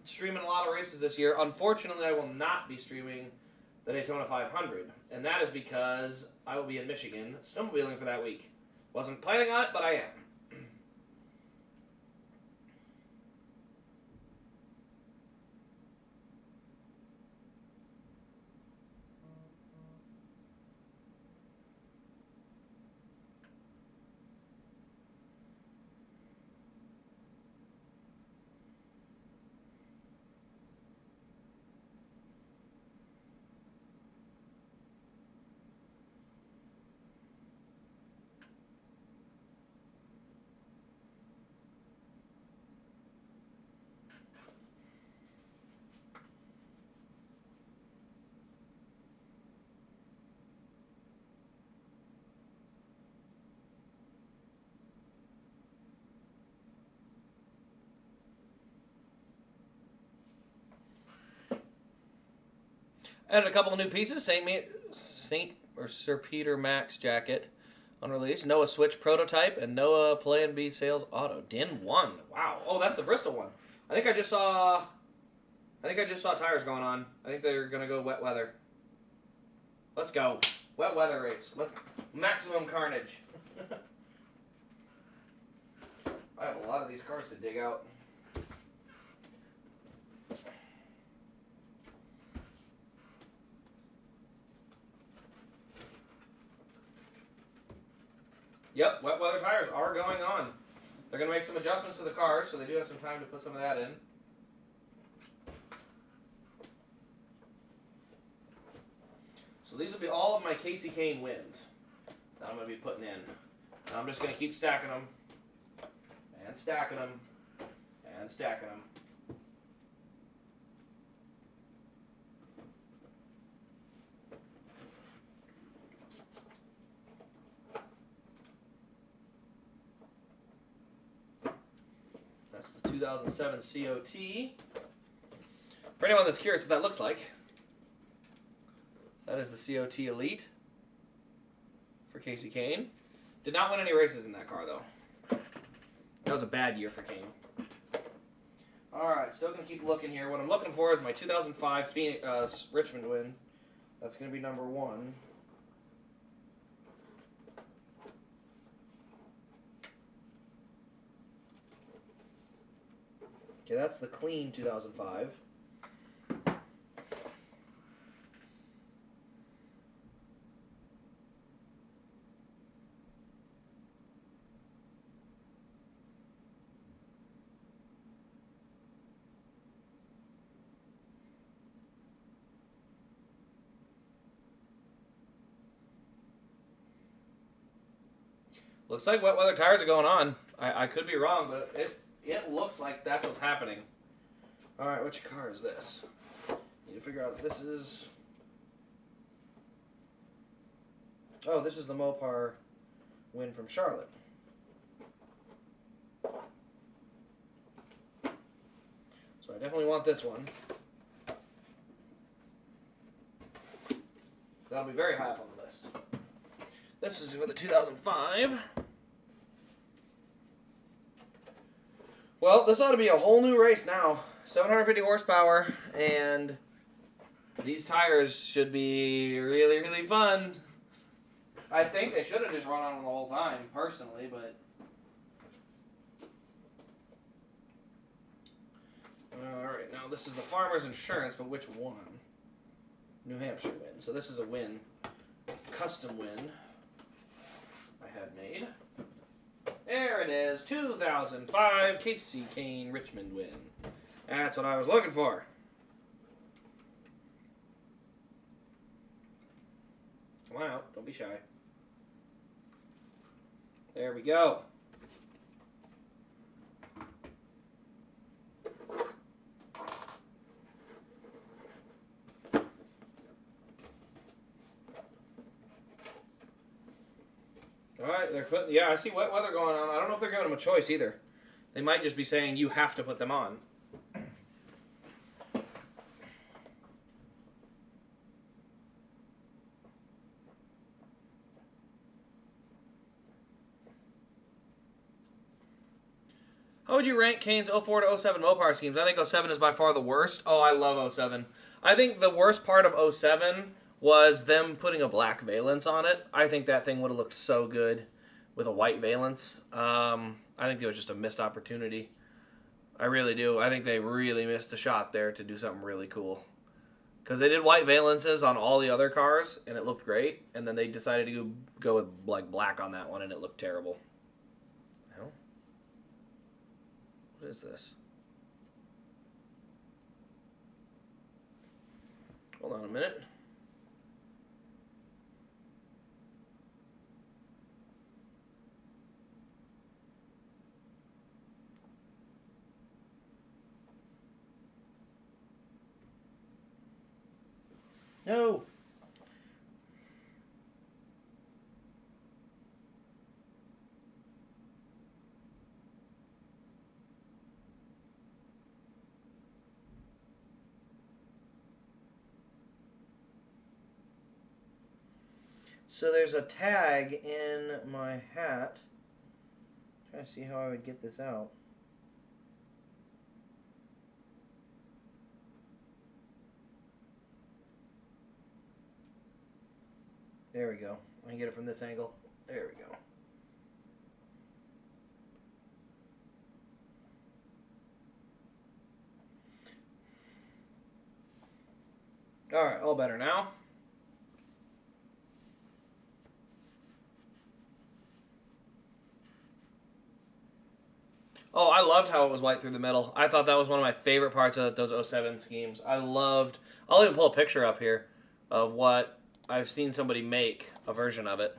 streaming a lot of races this year. Unfortunately, I will not be streaming the Daytona 500, and that is because I will be in Michigan snowmobiling for that week. Wasn't planning on it, but I am. Added a couple of new pieces. Saint or Sir Peter Max jacket on release. Noah Switch prototype and Noah Plan B sales auto. Din 1. Wow. Oh, that's the Bristol one. I think I just saw tires going on. I think they're gonna go wet weather. Let's go. Wet weather race. Maximum carnage. I have a lot of these cars to dig out. Yep, wet weather tires are going on. They're going to make some adjustments to the cars, so they do have some time to put some of that in. So these will be all of my Casey Kane wins that I'm going to be putting in. And I'm just going to keep stacking them, and stacking them, and stacking them. That's the 2007 COT. For anyone that's curious what that looks like, that is the COT Elite for Casey Kane. Did not win any races in that car, though. That was a bad year for Kane. Alright, still going to keep looking here. What I'm looking for is my 2005 Phoenix, Richmond win. That's going to be number 1. Okay, that's the clean 2005. Looks like wet weather tires are going on. I could be wrong, but it looks like that's what's happening. Alright, which car is this? Need to figure out if this is... Oh, this is the Mopar win from Charlotte. So I definitely want this one. That'll be very high up on the list. This is for the 2005. Well, this ought to be a whole new race now. 750 horsepower, and these tires should be really, really fun. I think they should have just run on them the whole time, personally, but... Alright, now this is the Farmer's Insurance, but which one? New Hampshire win. So this is a win. Custom win. I had made. There it is. 2005 Casey Kane Richmond win. That's what I was looking for. Come on out. Don't be shy. There we go. All right, they're putting. Yeah, I see wet weather going on. I don't know if they're giving them a choice either. They might just be saying you have to put them on. How would you rank Kane's 04 to 07 Mopar schemes? I think 07 is by far the worst. Oh, I love 07. I think the worst part of 07 was them putting a black valence on it. I think that thing would have looked so good with a white valence. I think it was just a missed opportunity. I really do. I think they really missed a shot there to do something really cool. Because they did white valences on all the other cars, and it looked great. And then they decided to go with like black on that one, and it looked terrible. Hell? What is this? Hold on a minute. No. So there's a tag in my hat. I'm trying to see how I would get this out. There we go. I can get it from this angle. There we go. All right, all better now. Oh, I loved how it was white through the middle. I thought that was one of my favorite parts of those 07 schemes. I'll even pull a picture up here of what I've seen somebody make a version of it.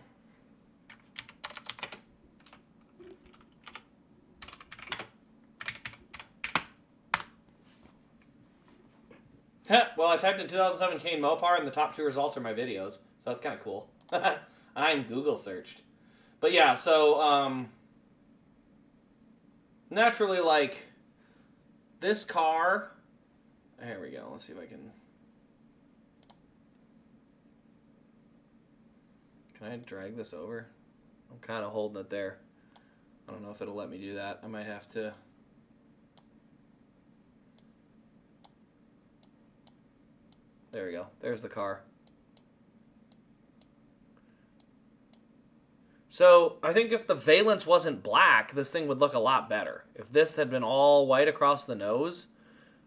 Well, I typed in 2007 Kane Mopar, and the top 2 results are my videos, so that's kind of cool. I'm Google searched. But yeah, so, naturally, like, this car... There we go. Let's see if I can... Can I drag this over? I'm kind of holding it there. I don't know if it'll let me do that. I might have to... There we go. There's the car. So, I think if the valence wasn't black, this thing would look a lot better. If this had been all white across the nose,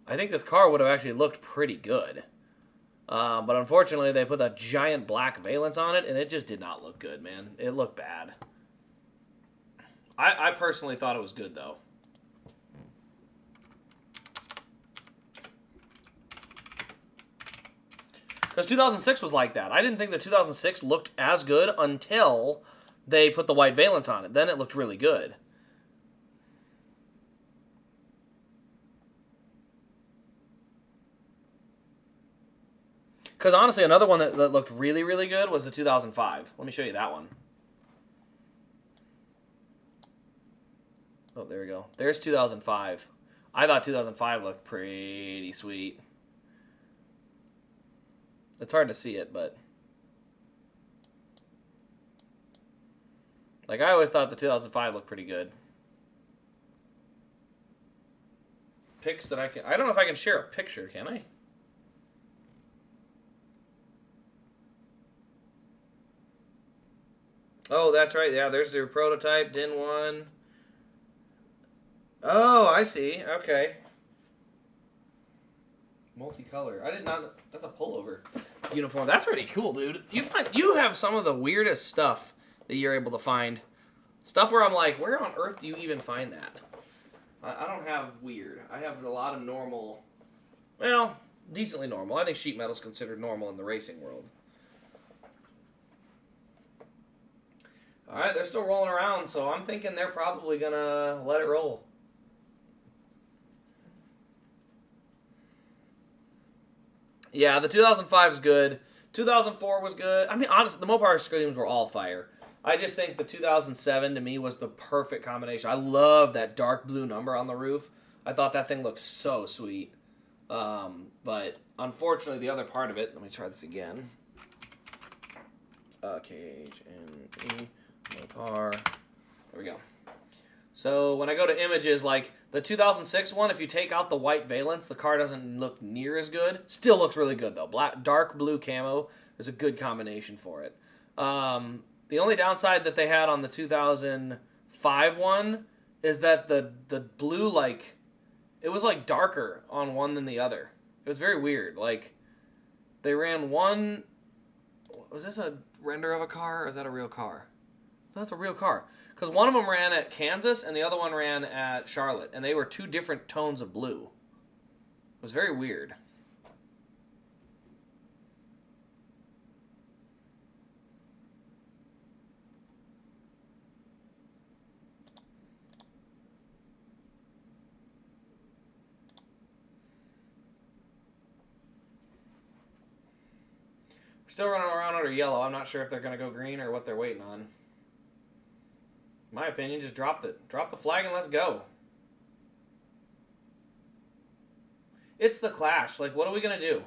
I think this car would have actually looked pretty good. But unfortunately, they put that giant black valence on it, and it just did not look good, man. It looked bad. I personally thought it was good, though. Because 2006 was like that. I didn't think the 2006 looked as good until they put the white valence on it. Then it looked really good. Because honestly, another one that looked really, really good was the 2005. Let me show you that one. Oh, there we go. There's 2005. I thought 2005 looked pretty sweet. It's hard to see it, but... Like, I always thought the 2005 looked pretty good. Pics that I can... I don't know if I can share a picture, can I? Oh, that's right. Yeah, there's their prototype, DIN 1. Oh, I see. Okay. Multicolor. I did not... That's a pullover uniform. That's pretty cool, dude. You have some of the weirdest stuff that you're able to find. Stuff where I'm like, where on earth do you even find that? I don't have weird. I have a lot of normal... Well, decently normal. I think sheet metal is considered normal in the racing world. All right, they're still rolling around, so I'm thinking they're probably going to let it roll. Yeah, the 2005 is good. 2004 was good. I mean, honestly, the Mopar Screams were all fire. I just think the 2007 to me was the perfect combination. I love that dark blue number on the roof. I thought that thing looked so sweet. But unfortunately, the other part of it, let me try this again. KHNE, Mopar. There we go. So when I go to images, like the 2006 one, if you take out the white valence, the car doesn't look near as good. Still looks really good though. Dark blue camo is a good combination for it. The only downside that they had on the 2005 one is that the blue, like, it was like darker on one than the other. It was very weird. Like, they ran one. Was this a render of a car, or is that a real car? That's a real car. Because one of them ran at Kansas and the other one ran at Charlotte. And they were two different tones of blue. It was very weird. Still running around under yellow. I'm not sure if they're going to go green or what they're waiting on. In my opinion, just drop it. Drop the flag and let's go. It's the Clash. Like, what are we going to do?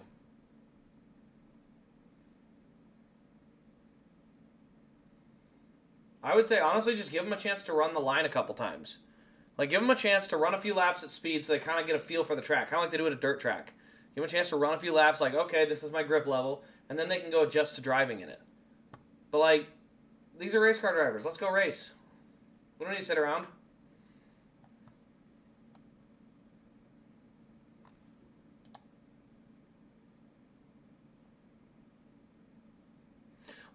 I would say, honestly, just give them a chance to run the line a couple times. Like, give them a chance to run a few laps at speed so they kind of get a feel for the track. Kind of like they do at a dirt track. Give them a chance to run a few laps like, okay, this is my grip level. And then they can go adjust to driving in it. But, like, these are race car drivers. Let's go race. We don't need to sit around.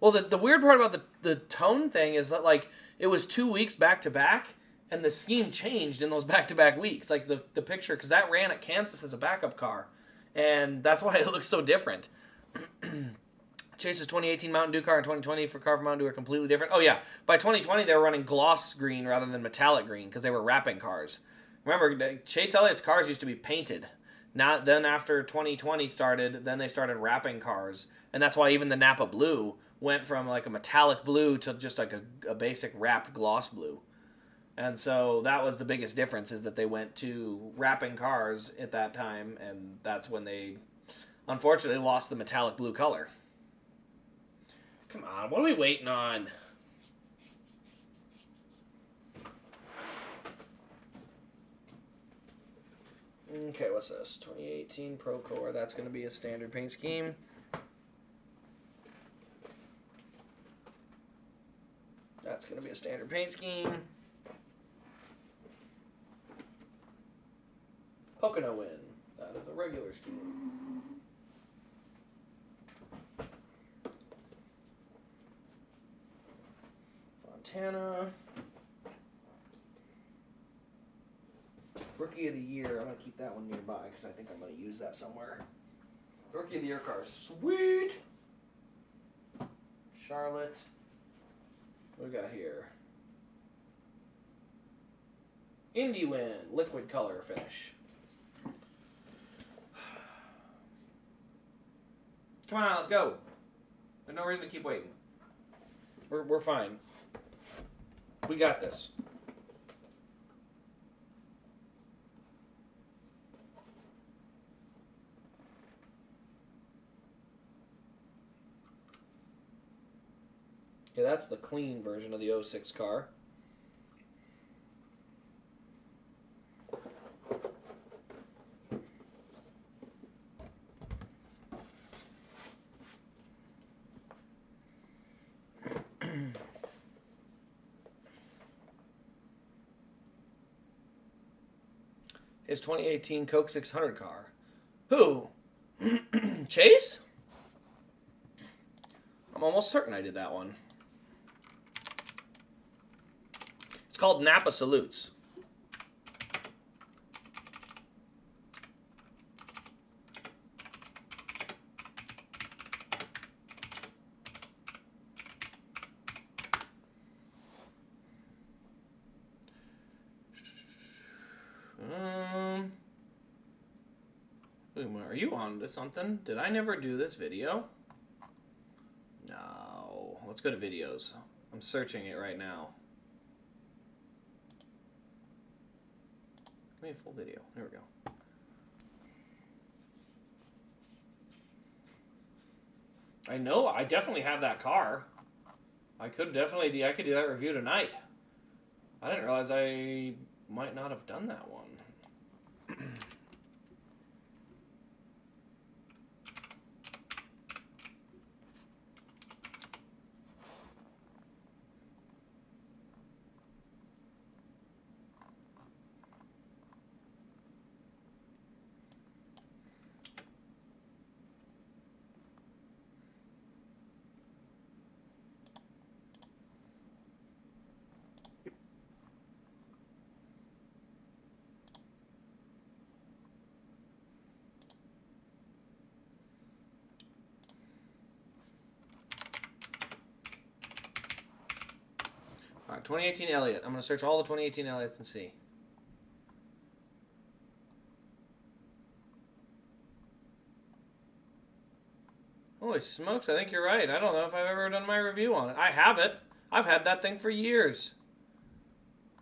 Well, the weird part about the tone thing is that, like, it was 2 weeks back-to-back, and the scheme changed in those back-to-back weeks. Like, the picture, because that ran at Kansas as a backup car. And that's why it looks so different. Chase's 2018 Mountain Dew car and 2020 for car from Mountain Dew are completely different. Oh, yeah. By 2020, they were running gloss green rather than metallic green because they were wrapping cars. Remember, Chase Elliott's cars used to be painted. Then after 2020 started, then they started wrapping cars. And that's why even the Napa Blue went from like a metallic blue to just like a basic wrapped gloss blue. And so that was the biggest difference, is that they went to wrapping cars at that time, and that's when they unfortunately lost the metallic blue color. Come on, what are we waiting on? Okay, what's this? 2018 Procore. That's going to be a standard paint scheme. That's going to be a standard paint scheme. Pocono win. That is a regular scheme. Montana. Rookie of the Year. I'm going to keep that one nearby because I think I'm going to use that somewhere. Rookie of the Year car. Sweet! Charlotte. What we got here? Indy win. Liquid color finish. Come on, let's go. There's no reason to keep waiting. We're fine. We got this. Yeah, that's the clean version of the 06 car. His 2018 Coke 600 car. Who? Chase? I'm almost certain I did that one. It's called Napa Salutes. Are you on to something? Did I never do this video? No. Let's go to videos. I'm searching it right now. Give me a full video. There we go. I know. I definitely have that car. I could do that review tonight. I didn't realize I might not have done that one. All right, 2018 Elliott. I'm going to search all the 2018 Elliots and see. Holy smokes, I think you're right. I don't know if I've ever done my review on it. I have it. I've had that thing for years.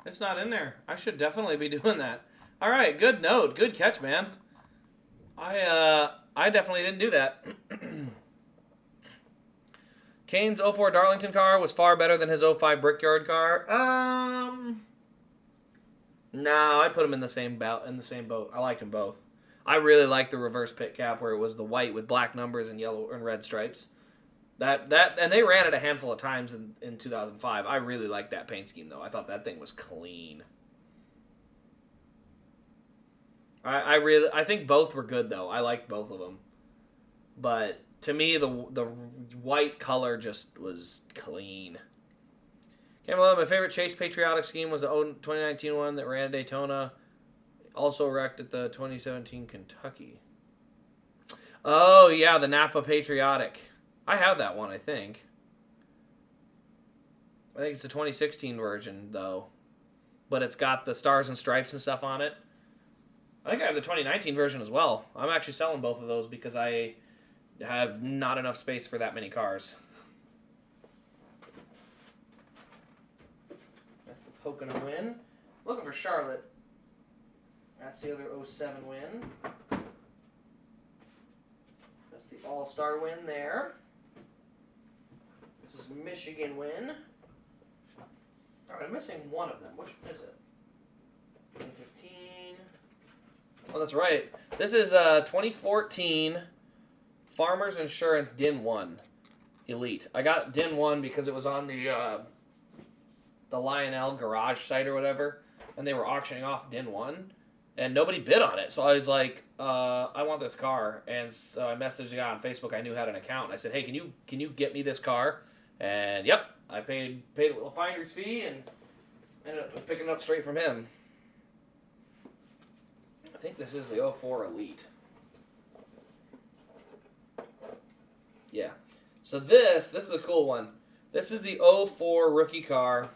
It's not in there. I should definitely be doing that. All right, good note. Good catch, man. I definitely didn't do that. Kane's 04 Darlington car was far better than his 05 Brickyard car. No, I'd put him in the same boat. I liked them both. I really liked the reverse pit cap where it was the white with black numbers and yellow and red stripes. And they ran it a handful of times in 2005. I really liked that paint scheme though. I thought that thing was clean. I think both were good though. I liked both of them. But to me, the white color just was clean. Camelot, my favorite Chase Patriotic scheme was the 2019 one that ran at Daytona. Also wrecked at the 2017 Kentucky. Oh, yeah, the Napa Patriotic. I have that one, I think. I think it's the 2016 version, though. But it's got the stars and stripes and stuff on it. I think I have the 2019 version as well. I'm actually selling both of those because I have not enough space for that many cars. That's the Pocono win. Looking for Charlotte. That's the other 07 win. That's the All-Star win there. This is Michigan win. Alright, I'm missing one of them. Which one is it? 2015. Oh, that's right. This is 2014 Farmers Insurance DIN 1 Elite. I got DIN 1 because it was on the Lionel garage site or whatever, and they were auctioning off DIN 1. And nobody bid on it. So I was like, I want this car. And so I messaged the guy on Facebook I knew had an account. And I said, hey, can you get me this car? And yep, I paid a little finder's fee and ended up picking it up straight from him. I think this is the 04 Elite. Yeah. So this is a cool one. This is the 04 rookie car.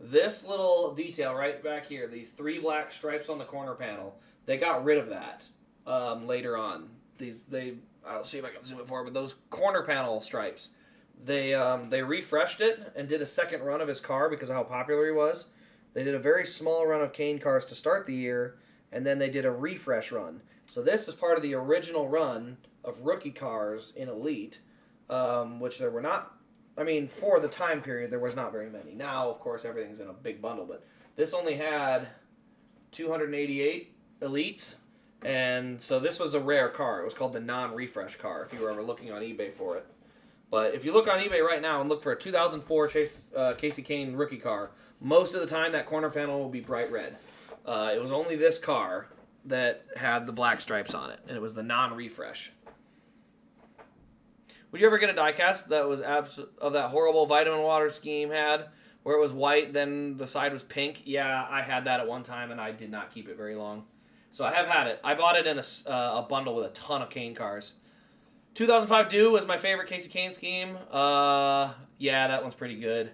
This little detail right back here, these 3 black stripes on the corner panel, they got rid of that later on. I'll see if I can zoom it forward, but those corner panel stripes, they refreshed it and did a second run of his car because of how popular he was. They did a very small run of Kane cars to start the year, and then they did a refresh run. So this is part of the original run of rookie cars in Elite, which there were not. I mean, for the time period, there was not very many. Now, of course, everything's in a big bundle, but this only had 288 Elites, and so this was a rare car. It was called the non-refresh car, if you were ever looking on eBay for it. But if you look on eBay right now and look for a 2004 Kasey Kahne rookie car, most of the time that corner panel will be bright red. It was only this car that had the black stripes on it, and it was the non-refresh. Would you ever get a diecast that was of that horrible vitamin water scheme had, where it was white, then the side was pink? Yeah, I had that at one time, and I did not keep it very long. So I have had it. I bought it in a bundle with a ton of Kane cars. 2005 Dew was my favorite Kasey Kahne scheme. Yeah, that one's pretty good.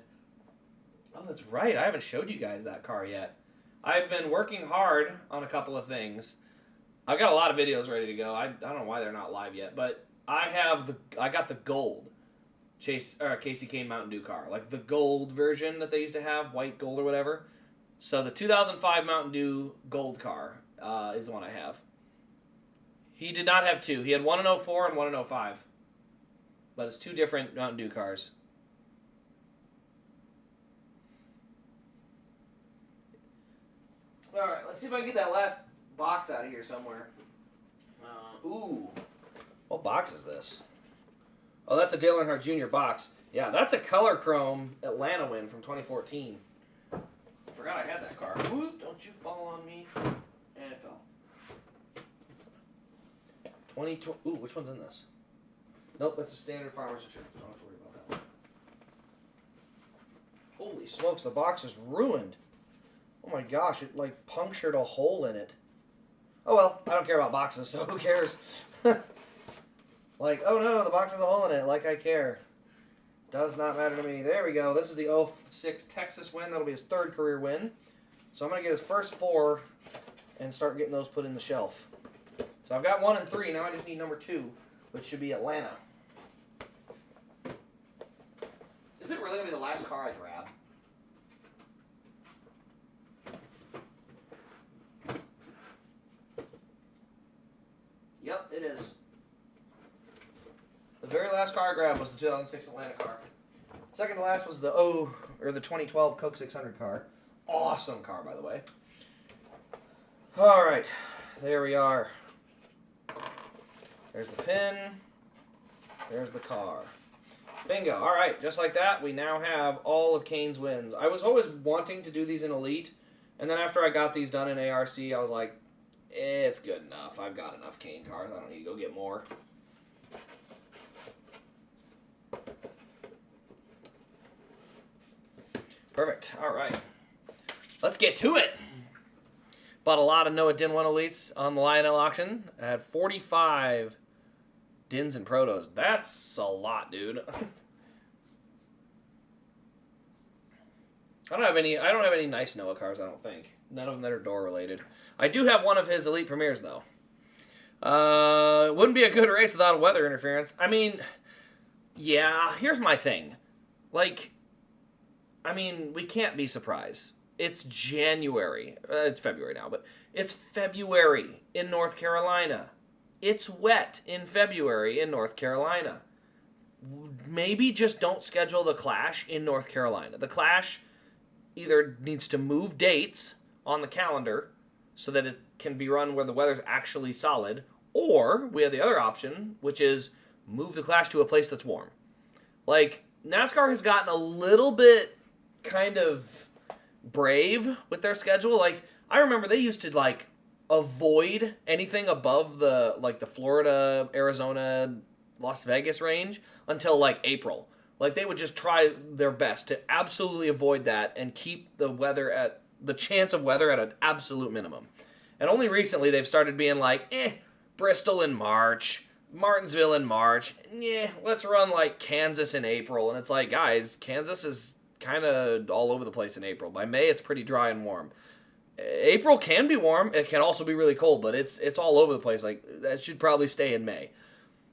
Oh, that's right. I haven't showed you guys that car yet. I've been working hard on a couple of things. I've got a lot of videos ready to go. I don't know why they're not live yet, but I got the gold Casey Kane Mountain Dew car, like the gold version that they used to have, white gold or whatever. So the 2005 Mountain Dew gold car is the one I have. He did not have two. He had one in 04 and one in 05. But it's two different Mountain Dew cars. All right, let's see if I can get that last box out of here somewhere. Ooh. What box is this? Oh, that's a Dale Earnhardt Jr. box. Yeah, that's a color chrome Atlanta win from 2014. I forgot I had that car. Whoop, don't you fall on me. And it fell. 2020. Ooh, which one's in this? Nope, that's a standard Farmer's Insurance. Don't have to worry about that one. Holy smokes, the box is ruined. Oh my gosh, it like punctured a hole in it. Oh well, I don't care about boxes, so who cares? Like, oh no, the box has a hole in it, like I care. Does not matter to me. There we go. This is the 06 Texas win. That'll be his third career win. So I'm going to get his first four and start getting those put in the shelf. So I've got 1 and 3. Now I just need number 2, which should be Atlanta. Is it really going to be the last car I grab? Yep, it is. The very last car I grabbed was the 2006 Atlanta car. Second to last was the 2012 Coke 600 car. Awesome car, by the way. All right, there we are. There's the pin. There's the car. Bingo. All right, just like that, we now have all of Kane's wins. I was always wanting to do these in Elite, and then after I got these done in ARC, I was like, it's good enough. I've got enough Kane cars. I don't need to go get more. Perfect. All right. Let's get to it. Bought a lot of Noah Din 1 Elites on the Lionel auction. I had 45 Dins and Protos. That's a lot, dude. I don't have any nice Noah cars, I don't think. None of them that are door related. I do have one of his Elite Premiers though. It wouldn't be a good race without weather interference. I mean, yeah, here's my thing. Like, I mean, we can't be surprised. It's January. It's February now, but it's February in North Carolina. It's wet in February in North Carolina. Maybe just don't schedule the Clash in North Carolina. The Clash either needs to move dates on the calendar so that it can be run where the weather's actually solid, or we have the other option, which is move the Clash to a place that's warm. Like, NASCAR has gotten a little bit kind of brave with their schedule. Like, I remember they used to like avoid anything above the Florida, Arizona, Las Vegas range until like April. Like, they would just try their best to absolutely avoid that and keep the chance of weather at an absolute minimum. And only recently they've started being like, Bristol in March, Martinsville in March, let's run like Kansas in April. And it's like, guys, Kansas is kind of all over the place in April. By May, it's pretty dry and warm. April can be warm. It can also be really cold, but it's all over the place. Like, that should probably stay in May.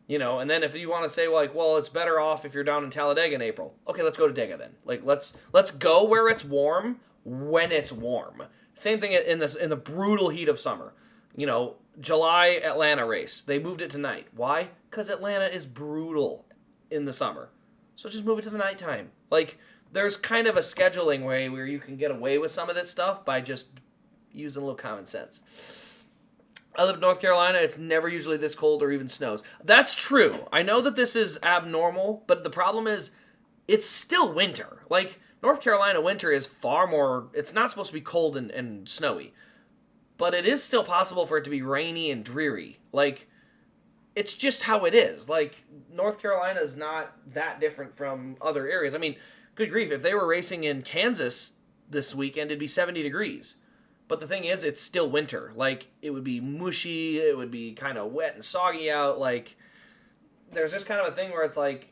You know, and then if you want to say, like, well, it's better off if you're down in Talladega in April. Okay, let's go to Dega then. Like, let's go where it's warm when it's warm. Same thing in the brutal heat of summer. You know, July Atlanta race. They moved it to night. Why? Because Atlanta is brutal in the summer. So just move it to the nighttime. Like, there's kind of a scheduling way where you can get away with some of this stuff by just using a little common sense. I live in North Carolina. It's never usually this cold or even snows. That's true. I know that this is abnormal, but the problem is it's still winter. Like, North Carolina winter is far more... It's not supposed to be cold and snowy. But it is still possible for it to be rainy and dreary. Like, it's just how it is. Like, North Carolina is not that different from other areas. I mean, good grief, if they were racing in Kansas this weekend, it'd be 70 degrees. But the thing is, it's still winter. Like, it would be mushy, it would be kind of wet and soggy out. Like, there's just kind of a thing where it's like,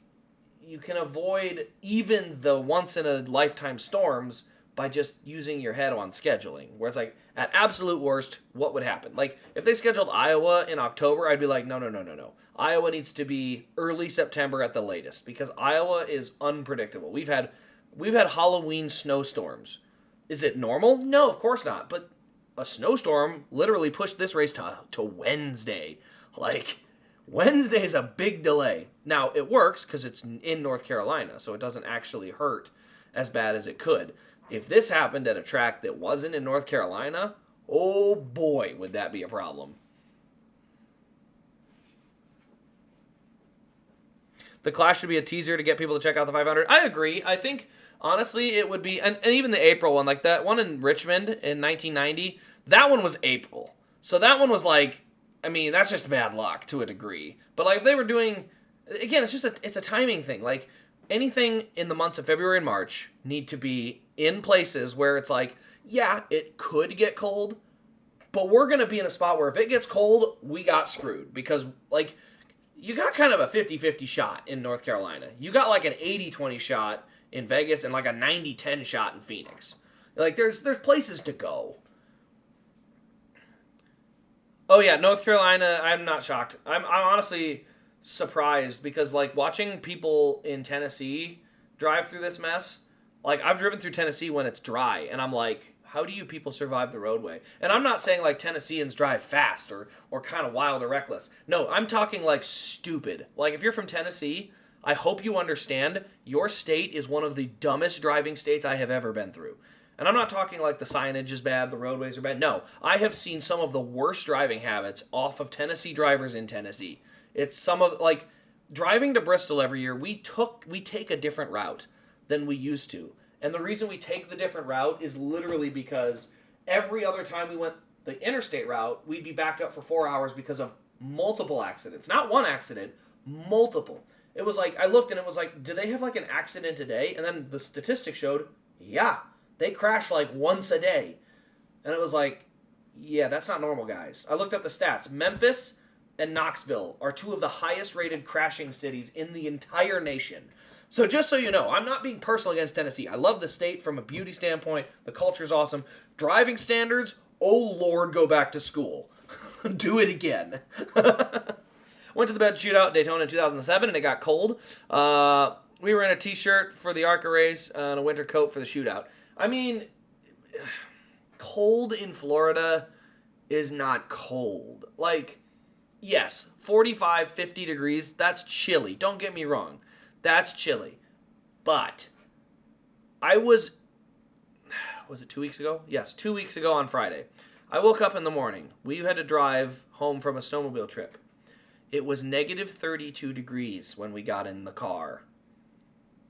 you can avoid even the once-in-a-lifetime storms by just using your head on scheduling. Where it's like, at absolute worst, what would happen? Like, if they scheduled Iowa in October, I'd be like, no. Iowa needs to be early September at the latest because Iowa is unpredictable. We've had Halloween snowstorms. Is it normal? No, of course not. But a snowstorm literally pushed this race to Wednesday. Like, Wednesday's a big delay. Now, it works because it's in North Carolina, so it doesn't actually hurt as bad as it could. If this happened at a track that wasn't in North Carolina, oh boy, would that be a problem. The Clash should be a teaser to get people to check out the 500. I agree. I think, honestly, it would be, and even the April one, like that one in Richmond in 1990, that one was April. So that one was like, I mean, that's just bad luck to a degree. But like if they were doing, again, it's a timing thing. Like anything in the months of February and March need to be in places where it's like, yeah, it could get cold, but we're going to be in a spot where if it gets cold, we got screwed. Because like you got kind of a 50-50 shot in North Carolina. You got like an 80-20 shot in Vegas and like a 90-10 shot in Phoenix. Like there's places to go. Oh yeah, North Carolina, I'm not shocked. I'm honestly surprised because like watching people in Tennessee drive through this mess, like I've driven through Tennessee when it's dry and I'm like, how do you people survive the roadway? And I'm not saying like Tennesseans drive fast or kind of wild or reckless. No, I'm talking like stupid. Like if you're from Tennessee, I hope you understand your state is one of the dumbest driving states I have ever been through. And I'm not talking like the signage is bad, the roadways are bad. No, I have seen some of the worst driving habits off of Tennessee drivers in Tennessee. It's some of, like, driving to Bristol every year, we take a different route than we used to. And the reason we take the different route is literally because every other time we went the interstate route, we'd be backed up for 4 hours because of multiple accidents. Not one accident, multiple. It was like, I looked and it was like, do they have like an accident a day? And then the statistics showed, yeah. They crash like once a day. And it was like, yeah, that's not normal, guys. I looked up the stats. Memphis and Knoxville are two of the highest rated crashing cities in the entire nation. So just so you know, I'm not being personal against Tennessee. I love the state from a beauty standpoint. The culture's awesome. Driving standards, oh Lord, go back to school. Do it again. Went to the bed shootout at Daytona in 2007 and it got cold. We were in a t-shirt for the ARCA race and a winter coat for the shootout. I mean, cold in Florida is not cold. Like, yes, 45, 50 degrees, that's chilly. Don't get me wrong. That's chilly. But was it 2 weeks ago? Yes, 2 weeks ago on Friday. I woke up in the morning. We had to drive home from a snowmobile trip. It was negative 32 degrees when we got in the car.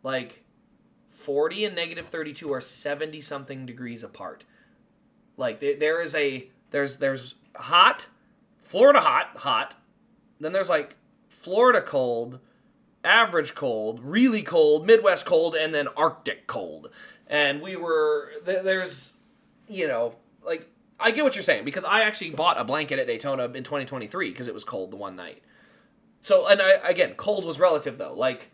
Like, 40 and negative 32 are 70-something degrees apart. Like, there's hot, Florida hot. Then there's, like, Florida cold, average cold, really cold, Midwest cold, and then Arctic cold. And there's, you know, like, I get what you're saying, because I actually bought a blanket at Daytona in 2023 because it was cold the one night. So, and again, cold was relative, though. Like,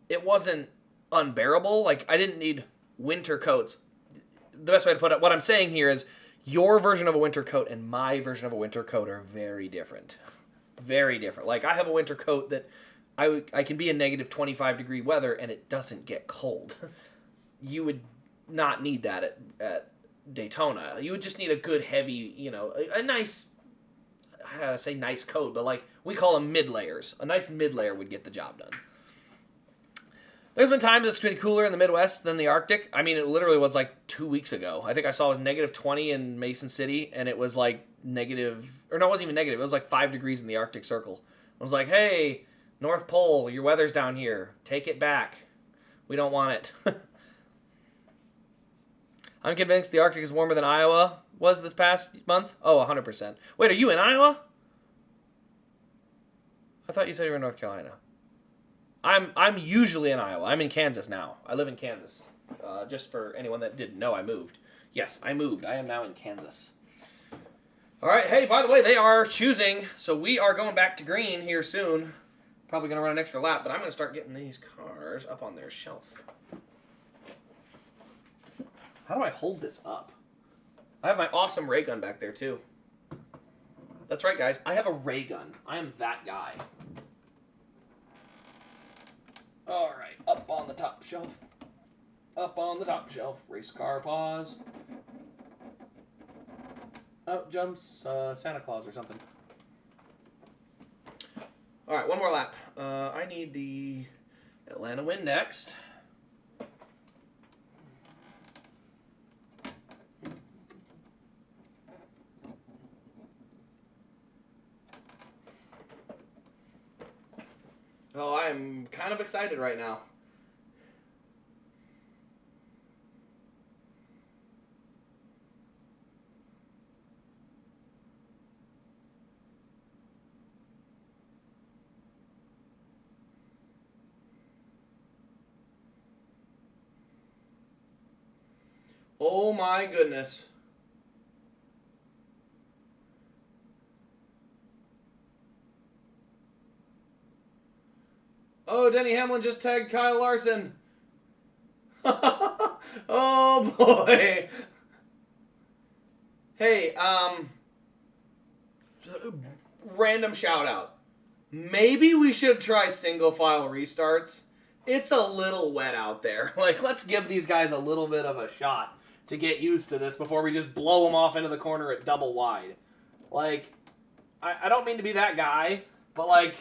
it wasn't unbearable. Like, I didn't need winter coats. The best way to put it, what I'm saying here is your version of a winter coat and my version of a winter coat are very different. Very different. Like, I have a winter coat that I can be in negative 25 degree weather and it doesn't get cold. You would not need that at Daytona. You would just need a good heavy, you know, a nice, I gotta say nice coat, but like, we call them mid-layers. A nice mid-layer would get the job done. There's been times it's been cooler in the Midwest than the Arctic. I mean, it literally was like 2 weeks ago. I think I saw it was negative 20 in Mason City, and it was like negative, or no, it wasn't even negative. It was like 5 degrees in the Arctic Circle. I was like, hey, North Pole, your weather's down here. Take it back. We don't want it. I'm convinced the Arctic is warmer than Iowa was this past month. Oh, 100%. Wait, are you in Iowa? I thought you said you were in North Carolina. I'm usually in Iowa. I'm in Kansas now. I live in Kansas. Just for anyone that didn't know, I moved. Yes, I moved. I am now in Kansas. All right. Hey, by the way, they are choosing. So we are going back to green here soon. Probably going to run an extra lap, but I'm going to start getting these cars up on their shelf. How do I hold this up? I have my awesome ray gun back there, too. That's right, guys. I have a ray gun. I am that guy. All right, up on the top shelf. Up on the top shelf. Race car pause. Out jumps Santa Claus or something. All right, one more lap. I need the Atlanta win next. Oh, I'm kind of excited right now. Oh my goodness. Oh, Denny Hamlin just tagged Kyle Larson. Oh boy. Hey, random shout out. Maybe we should try single file restarts. It's a little wet out there. Like, let's give these guys a little bit of a shot to get used to this before we just blow them off into the corner at double wide. Like, I don't mean to be that guy, but like,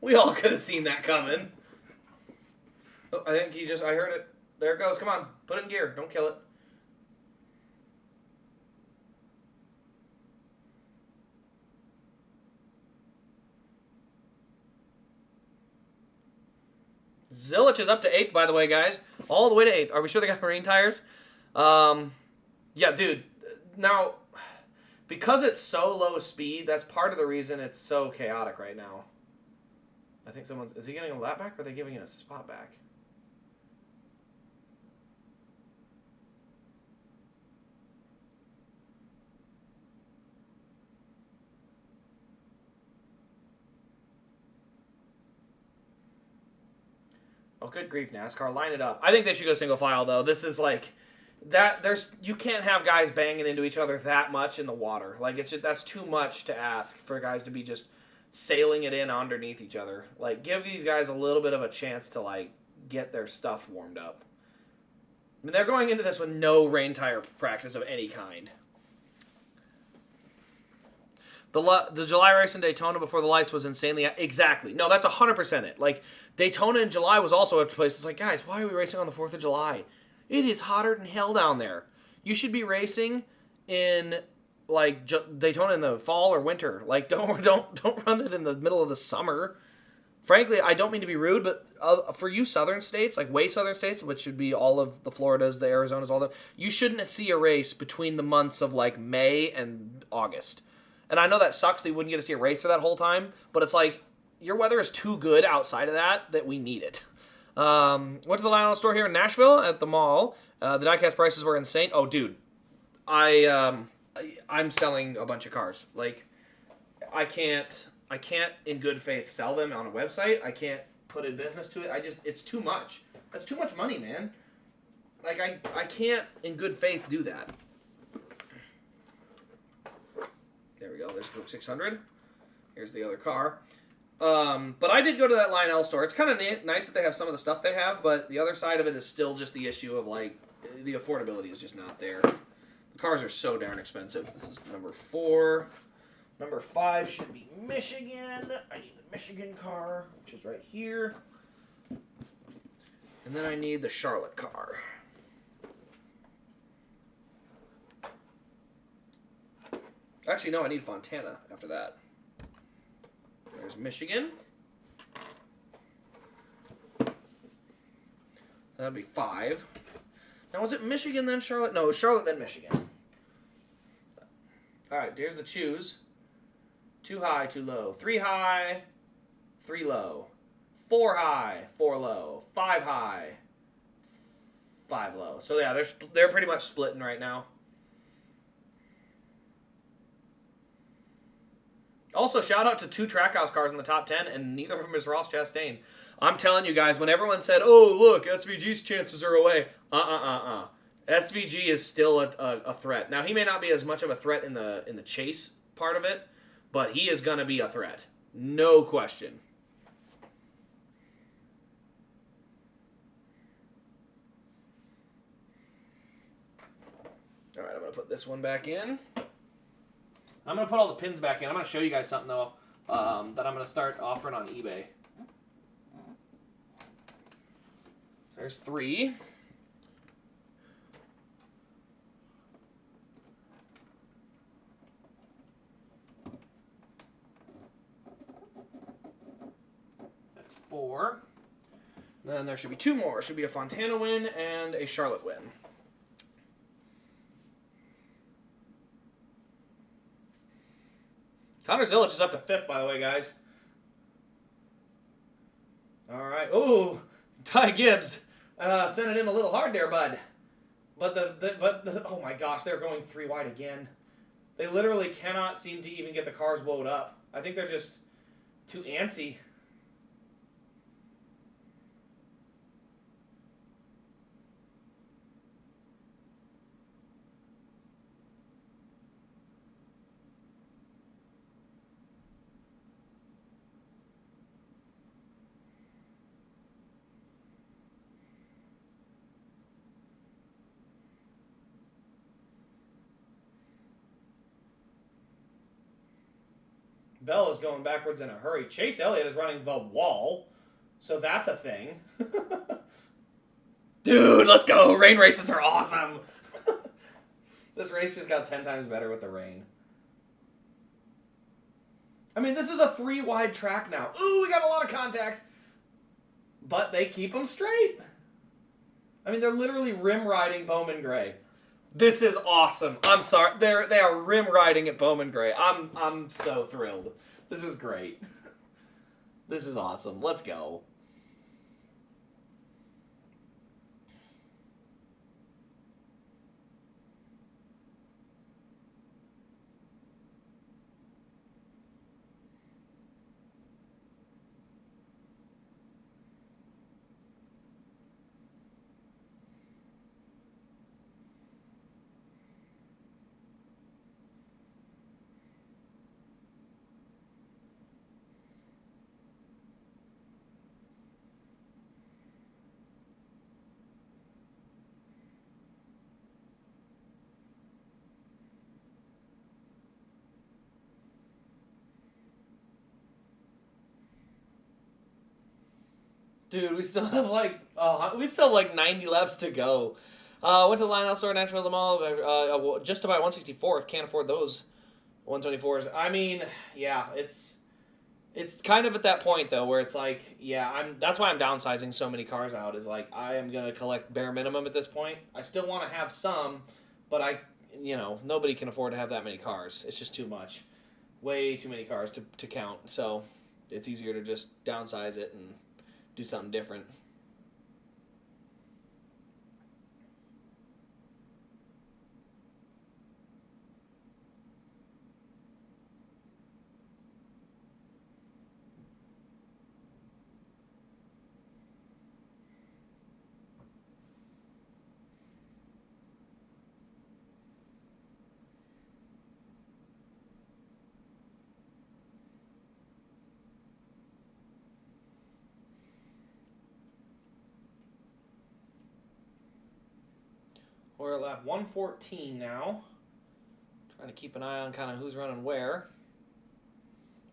we all could have seen that coming. Oh, I think I heard it. There it goes. Come on. Put it in gear. Don't kill it. Zilich is up to 8th, by the way, guys. All the way to 8th. Are we sure they got marine tires? Yeah, dude. Now, because it's so low speed, that's part of the reason it's so chaotic right now. I think is he getting a lap back or are they giving it a spot back? Oh, good grief, NASCAR. Line it up. I think they should go single file, though. This is like that. You can't have guys banging into each other that much in the water. Like, that's too much to ask for guys to be just sailing it in underneath each other. Like, give these guys a little bit of a chance to, like, get their stuff warmed up. I mean, they're going into this with no rain tire practice of any kind. The July race in Daytona before the lights was insanely... Exactly. No, that's 100% it. Like, Daytona in July was also a place. It's like, guys, why are we racing on the 4th of July? It is hotter than hell down there. You should be racing in... like Daytona in the fall or winter. Like, don't run it in the middle of the summer. Frankly, I don't mean to be rude, but for you southern states, like way southern states, which should be all of the Floridas, the Arizonas, all them, you shouldn't see a race between the months of like May and August. And I know that sucks that you wouldn't get to see a race for that whole time, but it's like your weather is too good outside of that we need it. Went to the Lionel store here in Nashville at the mall. The diecast prices were insane. Oh, dude, I'm selling a bunch of cars. Like, I can't in good faith sell them on a website. I can't put in business to it. it's too much. That's too much money, man. Like, I can't in good faith do that. There we go. There's Coke 600. Here's the other car. But I did go to that Lionel store. It's kind of nice that they have some of the stuff they have, but the other side of it is still just the issue of, like, the affordability is just not there. The cars are so darn expensive. This is number 4. Number 5 should be Michigan. I need the Michigan car, which is right here. And then I need the Charlotte car. Actually, no, I need Fontana after that. There's Michigan. That'd be 5. Now, was it Michigan then Charlotte? No, it was Charlotte then Michigan. All right, here's the choose. 2 high, 2 low. 3 high, 3 low. 4 high, 4 low. 5 high, 5 low. So, yeah, they're pretty much splitting right now. Also, shout out to 2 Trackhouse cars in the top 10, and neither of them is Ross Chastain. I'm telling you guys, when everyone said, oh, look, SVG's chances are away, SVG is still a threat. Now, he may not be as much of a threat in the chase part of it, but he is going to be a threat. No question. All right, I'm going to put this one back in. I'm going to put all the pins back in. I'm going to show you guys something, though, that I'm going to start offering on eBay. So there's 3. That's 4. Then there should be 2 more. Should be a Fontana win and a Charlotte win. Connor Zilic is up to 5th, by the way, guys. All right. Ooh, Ty Gibbs sent it in a little hard there, bud. But oh my gosh, they're going 3 wide again. They literally cannot seem to even get the cars woed up. I think they're just too antsy. Bell is going backwards in a hurry. Chase Elliott is running the wall, so that's a thing. Dude, let's go. Rain races are awesome. This race just got 10 times better with the rain. I mean, this is a 3 wide track now. Ooh, we got a lot of contact. But they keep them straight. I mean, they're literally rim riding Bowman Gray. This is awesome. I'm sorry. They are rim riding at Bowman Gray. I'm so thrilled. This is great. This is awesome. Let's go. Dude, we still have like 90 laps to go. Went to the Lionel store, Nashville, the mall. Just about 164th. Can't afford those 124s. I mean, yeah, it's kind of at that point though where it's like, yeah, that's why I'm downsizing so many cars out. Is like I am gonna collect bare minimum at this point. I still want to have some, but nobody can afford to have that many cars. It's just too much, way too many cars to count. So it's easier to just downsize it and do something different. We're at lap 114 now. Trying to keep an eye on kind of who's running where.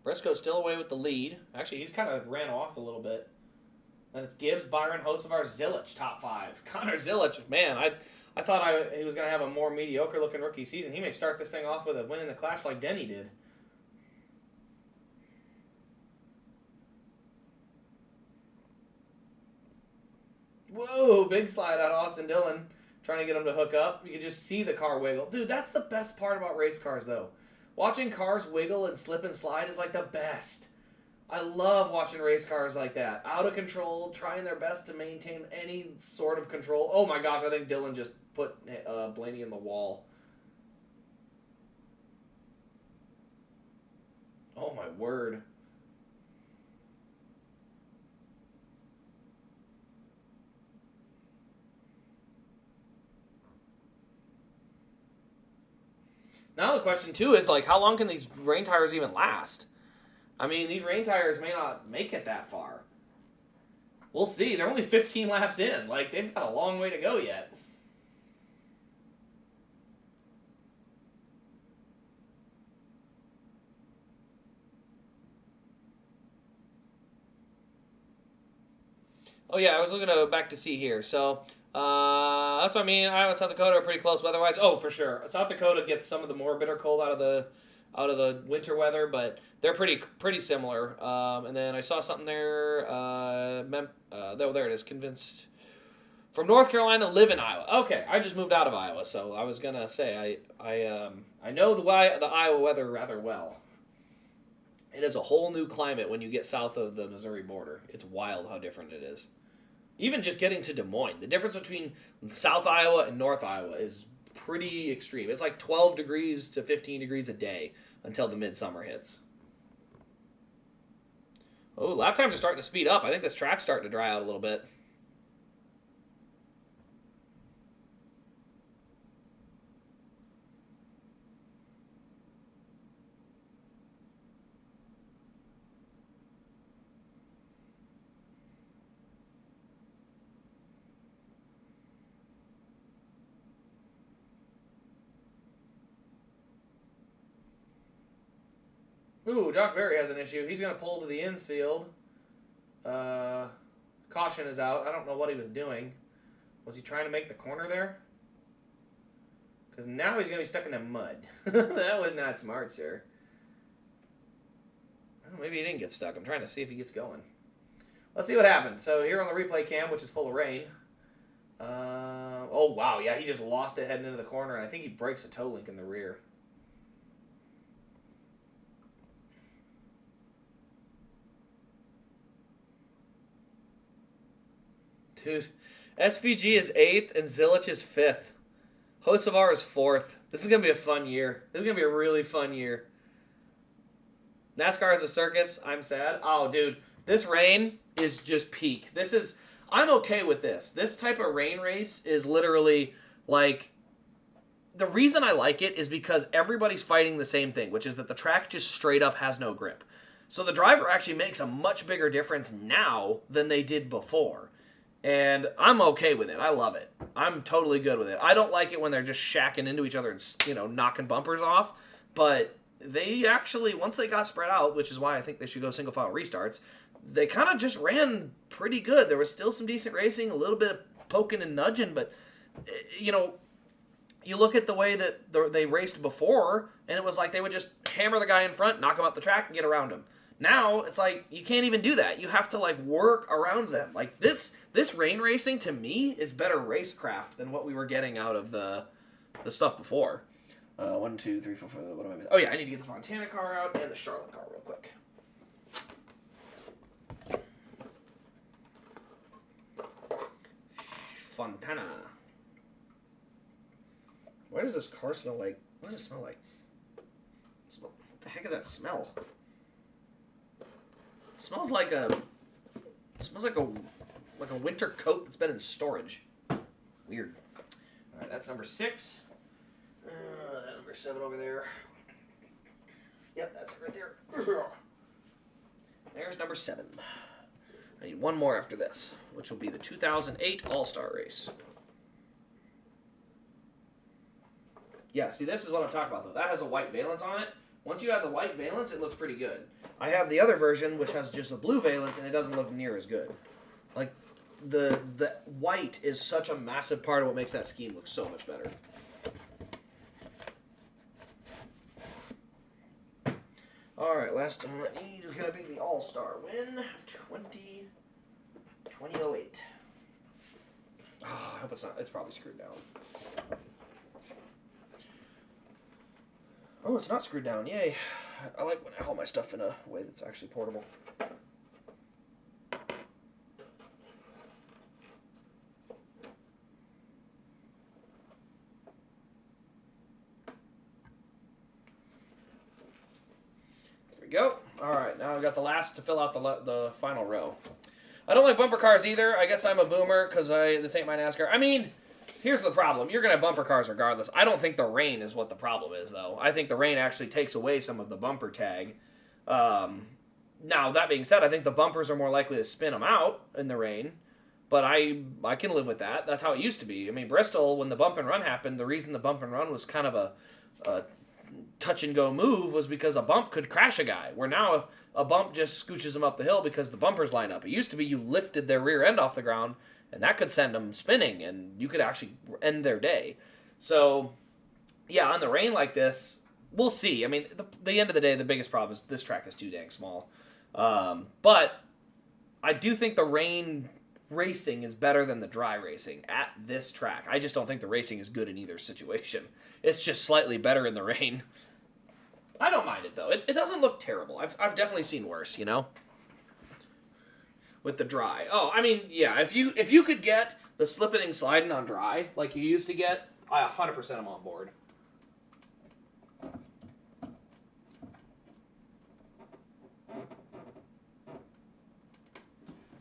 Briscoe's still away with the lead. Actually, he's kind of ran off a little bit. Then it's Gibbs, Byron, Hocevar, Zilic, top 5. Connor Zilic, man, I thought he was going to have a more mediocre-looking rookie season. He may start this thing off with a win in the Clash like Denny did. Whoa, big slide out of Austin Dillon. Trying to get him to hook up. You can just see the car wiggle. Dude, that's the best part about race cars, though. Watching cars wiggle and slip and slide is like the best. I love watching race cars like that. Out of control, trying their best to maintain any sort of control. Oh my gosh, I think Dillon just put Blaney in the wall. Oh my word. Now the question too is like, how long can these rain tires even last? I mean, these rain tires may not make it that far. We'll see. They're only 15 laps in. Like, they've got a long way to go yet. Oh yeah, I was looking back to see here. So that's what I mean. Iowa and South Dakota are pretty close weather-wise. Oh, for sure. South Dakota gets some of the more bitter cold out of the winter weather, but they're pretty similar. And then I saw something there. There it is. Convinced from North Carolina, live in Iowa. Okay, I just moved out of Iowa, so I was gonna say I know the Iowa weather rather well. It is a whole new climate when you get south of the Missouri border. It's wild how different it is. Even just getting to Des Moines, the difference between South Iowa and North Iowa is pretty extreme. It's like 12 degrees to 15 degrees a day until the midsummer hits. Oh, lap times are starting to speed up. I think this track's starting to dry out a little bit. Ooh, Josh Berry has an issue. He's going to pull to the infield. Caution is out. I don't know what he was doing. Was he trying to make the corner there? Because now he's going to be stuck in the mud. That was not smart, sir. Well, maybe he didn't get stuck. I'm trying to see if he gets going. Let's see what happened. So here on the replay cam, which is full of rain. Oh, wow. Yeah, he just lost it heading into the corner, and I think he breaks a toe link in the rear. Dude, SVG is 8th and Zilich is 5th. Hocevar is 4th. This is going to be a fun year. This is going to be a really fun year. NASCAR is a circus. I'm sad. Oh, dude, this rain is just peak. I'm okay with this. This type of rain race is literally like, the reason I like it is because everybody's fighting the same thing, which is that the track just straight up has no grip. So the driver actually makes a much bigger difference now than they did before. And I'm okay with it. I love it. I'm totally good with it. I don't like it when they're just shacking into each other and, knocking bumpers off. But they actually, once they got spread out, which is why I think they should go single file restarts, they kind of just ran pretty good. There was still some decent racing, a little bit of poking and nudging. But, you look at the way that they raced before, and it was like they would just hammer the guy in front, knock him up the track, and get around him. Now, it's like, you can't even do that. You have to, work around them. Like, this rain racing, to me, is better racecraft than what we were getting out of the stuff before. 1, 2, 3, 4, 5, what am I missing? Oh, yeah, I need to get the Fontana car out and the Charlotte car real quick. Fontana. Why does this car smell like? What does it smell like? What the heck is that smell? It smells like a winter coat that's been in storage. Weird. All right, that's number 6. That number 7 over there. Yep, that's it right there. There's number 7. I need one more after this, which will be the 2008 All-Star Race. Yeah, see, this is what I'm talking about, though. That has a white valence on it. Once you have the white valence, it looks pretty good. I have the other version, which has just a blue valence, and it doesn't look near as good. Like, the white is such a massive part of what makes that scheme look so much better. All right, last one I need is going to be the All-Star win, 2008. Oh, I hope it's not. It's probably screwed down. Oh, it's not screwed down. Yay. I like when I hold my stuff in a way that's actually portable. There we go. All right, now I've got the last to fill out the final row. I don't like bumper cars either. I guess I'm a boomer because this ain't my NASCAR. I mean, Here's the problem. You're going to have bumper cars regardless. I don't think the rain is what the problem is, though. I think the rain actually takes away some of the bumper tag. Now, that being said, I think the bumpers are more likely to spin them out in the rain. But I can live with that. That's how it used to be. I mean, Bristol, when the bump and run happened, the reason the bump and run was kind of a touch-and-go move was because a bump could crash a guy, where now a bump just scooches them up the hill because the bumpers line up. It used to be you lifted their rear end off the ground, and that could send them spinning, and you could actually end their day. So, yeah, on the rain like this, we'll see. I mean, the end of the day, the biggest problem is this track is too dang small. But I do think the rain racing is better than the dry racing at this track. I just don't think the racing is good in either situation. It's just slightly better in the rain. I don't mind it, though. It doesn't look terrible. I've definitely seen worse, you know? With the dry. Oh, I mean, yeah, if you could get the slipping and sliding on dry, like you used to get, I 100% am on board.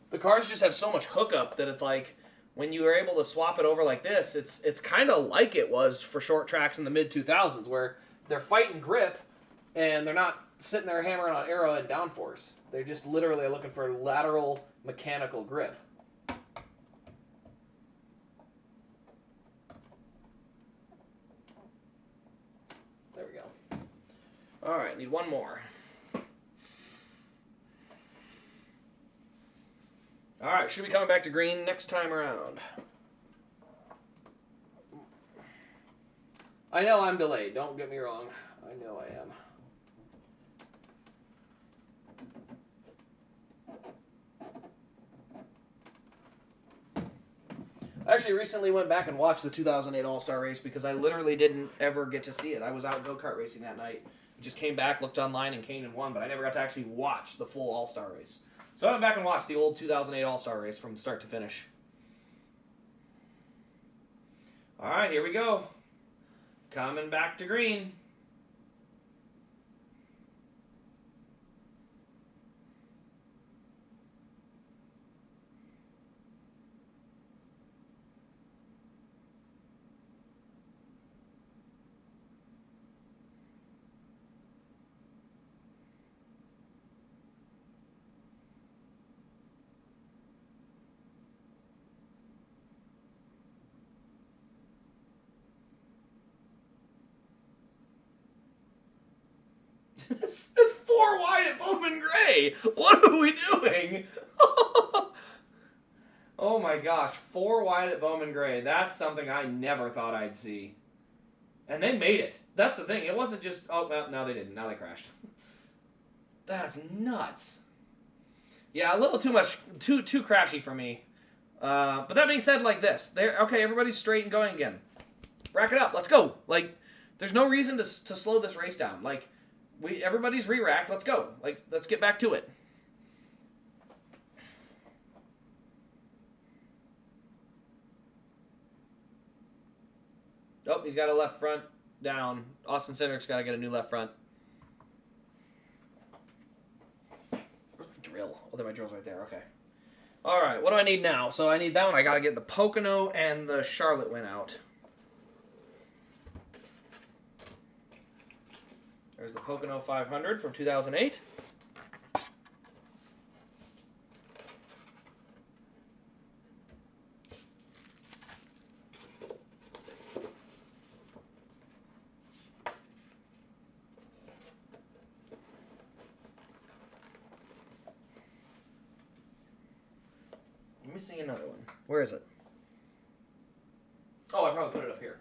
The cars just have so much hookup that it's like, when you were able to swap it over like this, it's kind of like it was for short tracks in the mid-2000s, where they're fighting grip, and they're not sitting there hammering on arrowhead downforce. They just literally are looking for lateral mechanical grip. There we go. All right, need one more. All right, should be coming back to green next time around. I know I'm delayed. Don't get me wrong. I know I am. I actually recently went back and watched the 2008 All-Star race because I literally didn't ever get to see it. I was out go-kart racing that night. Just came back, looked online, and Kanan won, but I never got to actually watch the full All-Star race. So I went back and watched the old 2008 All-Star race from start to finish. All right, here we go. Coming back to green. It's 4 wide at Bowman Gray. What are we doing? Oh my gosh, 4 wide at Bowman Gray. That's something I never thought I'd see. And they made it. That's the thing. It wasn't just, oh, well, no, they didn't. Now they crashed. That's nuts. Yeah, a little too much, too crashy for me. But that being said, like this. Okay, everybody's straight and going again. Rack it up. Let's go. Like, there's no reason to slow this race down. Like, everybody's re-racked. Let's go. Like, let's get back to it. Oh, he's got a left front down. Austin Cindric's got to get a new left front. Where's my drill? Oh, there, my drill's right there. Okay. All right, what do I need now? So I need that one. I got to get the Pocono and the Charlotte win out. There's the Pocono 500 from 2008. I'm missing another one. Where is it? Oh, I probably put it up here.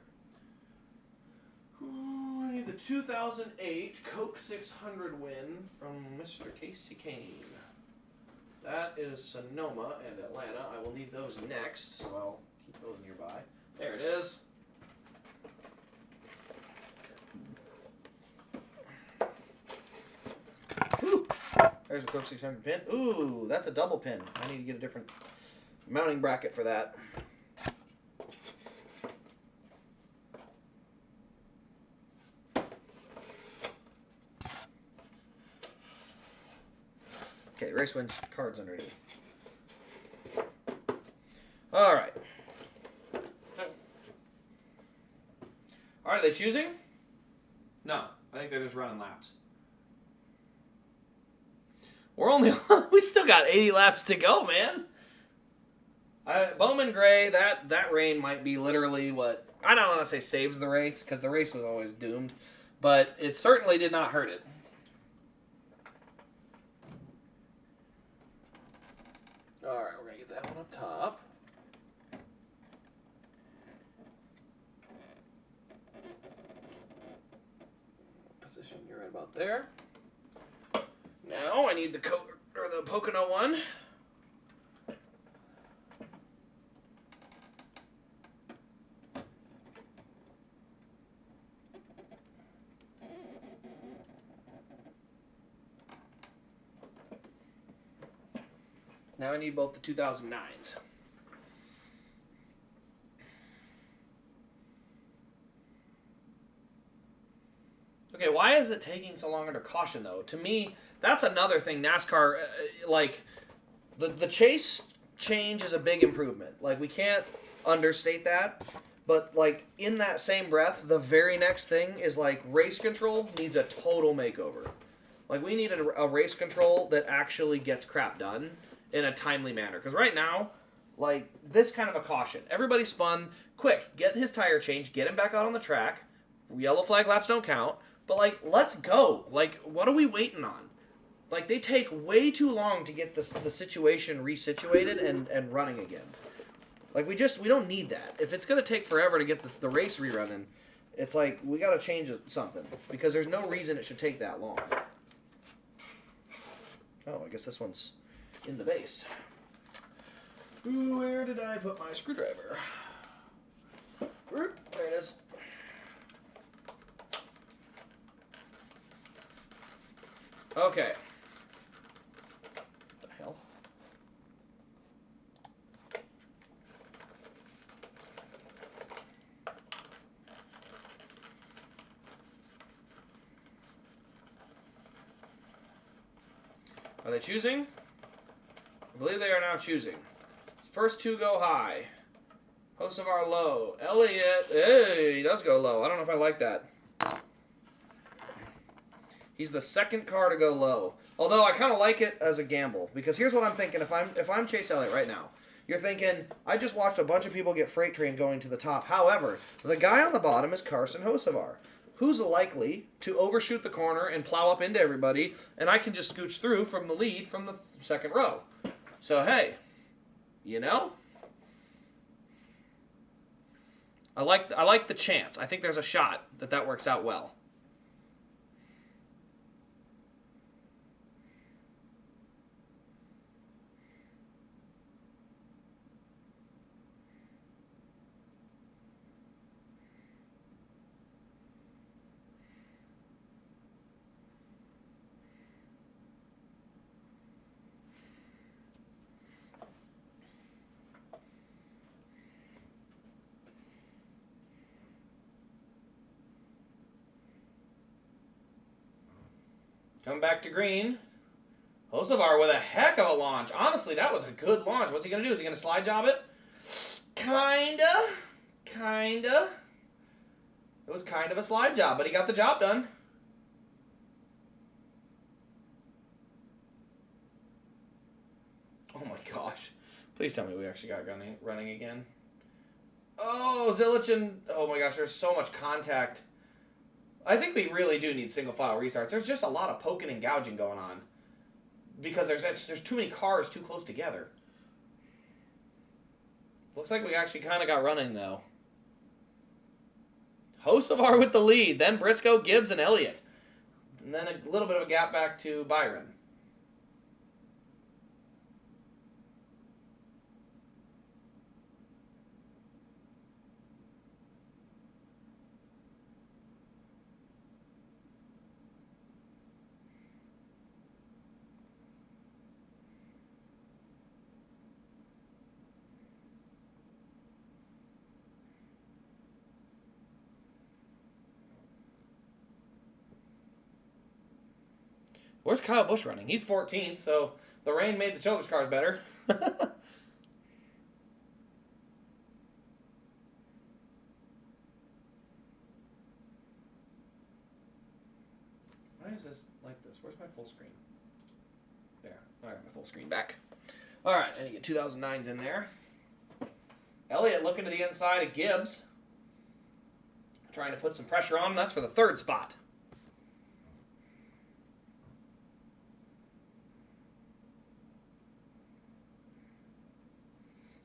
I need the 2008 Coke 600 win from Mr. Casey Kane. That is Sonoma and Atlanta. I will need those next, so I'll keep those nearby. There it is. Ooh. There's the Coke 600 pin. Ooh, that's a double pin. I need to get a different mounting bracket for that. Okay, race wins cards underneath. All right. Are they choosing? No. I think they're just running laps. We still got 80 laps to go, man. Bowman Gray, that rain might be literally what, I don't want to say saves the race, because the race was always doomed, but it certainly did not hurt it. All right, we're going to get that one up top. Position you right about there. Now I need the Pocono one. Now I need both the 2009s. Okay, why is it taking so long under caution, though? To me, that's another thing NASCAR, like, the chase change is a big improvement. Like, we can't understate that. But, like, in that same breath, the very next thing is, like, race control needs a total makeover. Like, we need a race control that actually gets crap done in a timely manner. Because right now, like, this kind of a caution. Everybody spun. Quick, get his tire changed. Get him back out on the track. Yellow flag laps don't count. But, like, let's go. Like, what are we waiting on? Like, they take way too long to get the situation resituated and running again. Like, we don't need that. If it's going to take forever to get the race rerunning, it's like, we got to change something. Because there's no reason it should take that long. Oh, I guess this one's in the base. Ooh, where did I put my screwdriver? There it is. Okay. What the hell? Are they choosing? I believe they are now choosing. First two go high. Hocevar low. Elliott, hey, he does go low. I don't know if I like that. He's the second car to go low. Although I kind of like it as a gamble, because here's what I'm thinking. If I'm Chase Elliott right now, you're thinking, I just watched a bunch of people get freight train going to the top. However, the guy on the bottom is Carson Hocevar, who's likely to overshoot the corner and plow up into everybody, and I can just scooch through from the lead from the second row. So hey, you know, I like the chance. I think there's a shot that works out well. Coming back to green. Hocevar with a heck of a launch. Honestly, that was a good launch. What's he going to do? Is he going to slide job it? Kinda. It was kind of a slide job, but he got the job done. Oh my gosh. Please tell me we actually got running again. Oh, Zilich and... Oh my gosh, there's so much contact. I think we really do need single file restarts. There's just a lot of poking and gouging going on. Because there's too many cars too close together. Looks like we actually kind of got running, though. Hocevar with the lead. Then Briscoe, Gibbs, and Elliott. And then a little bit of a gap back to Byron. Where's Kyle Busch running? He's 14th, so the rain made the Childress cars better. is this like this? Where's my full screen? There. I got my full screen back. All right, and you get 2009s in there. Elliott looking to the inside of Gibbs. Trying to put some pressure on him. That's for the third spot.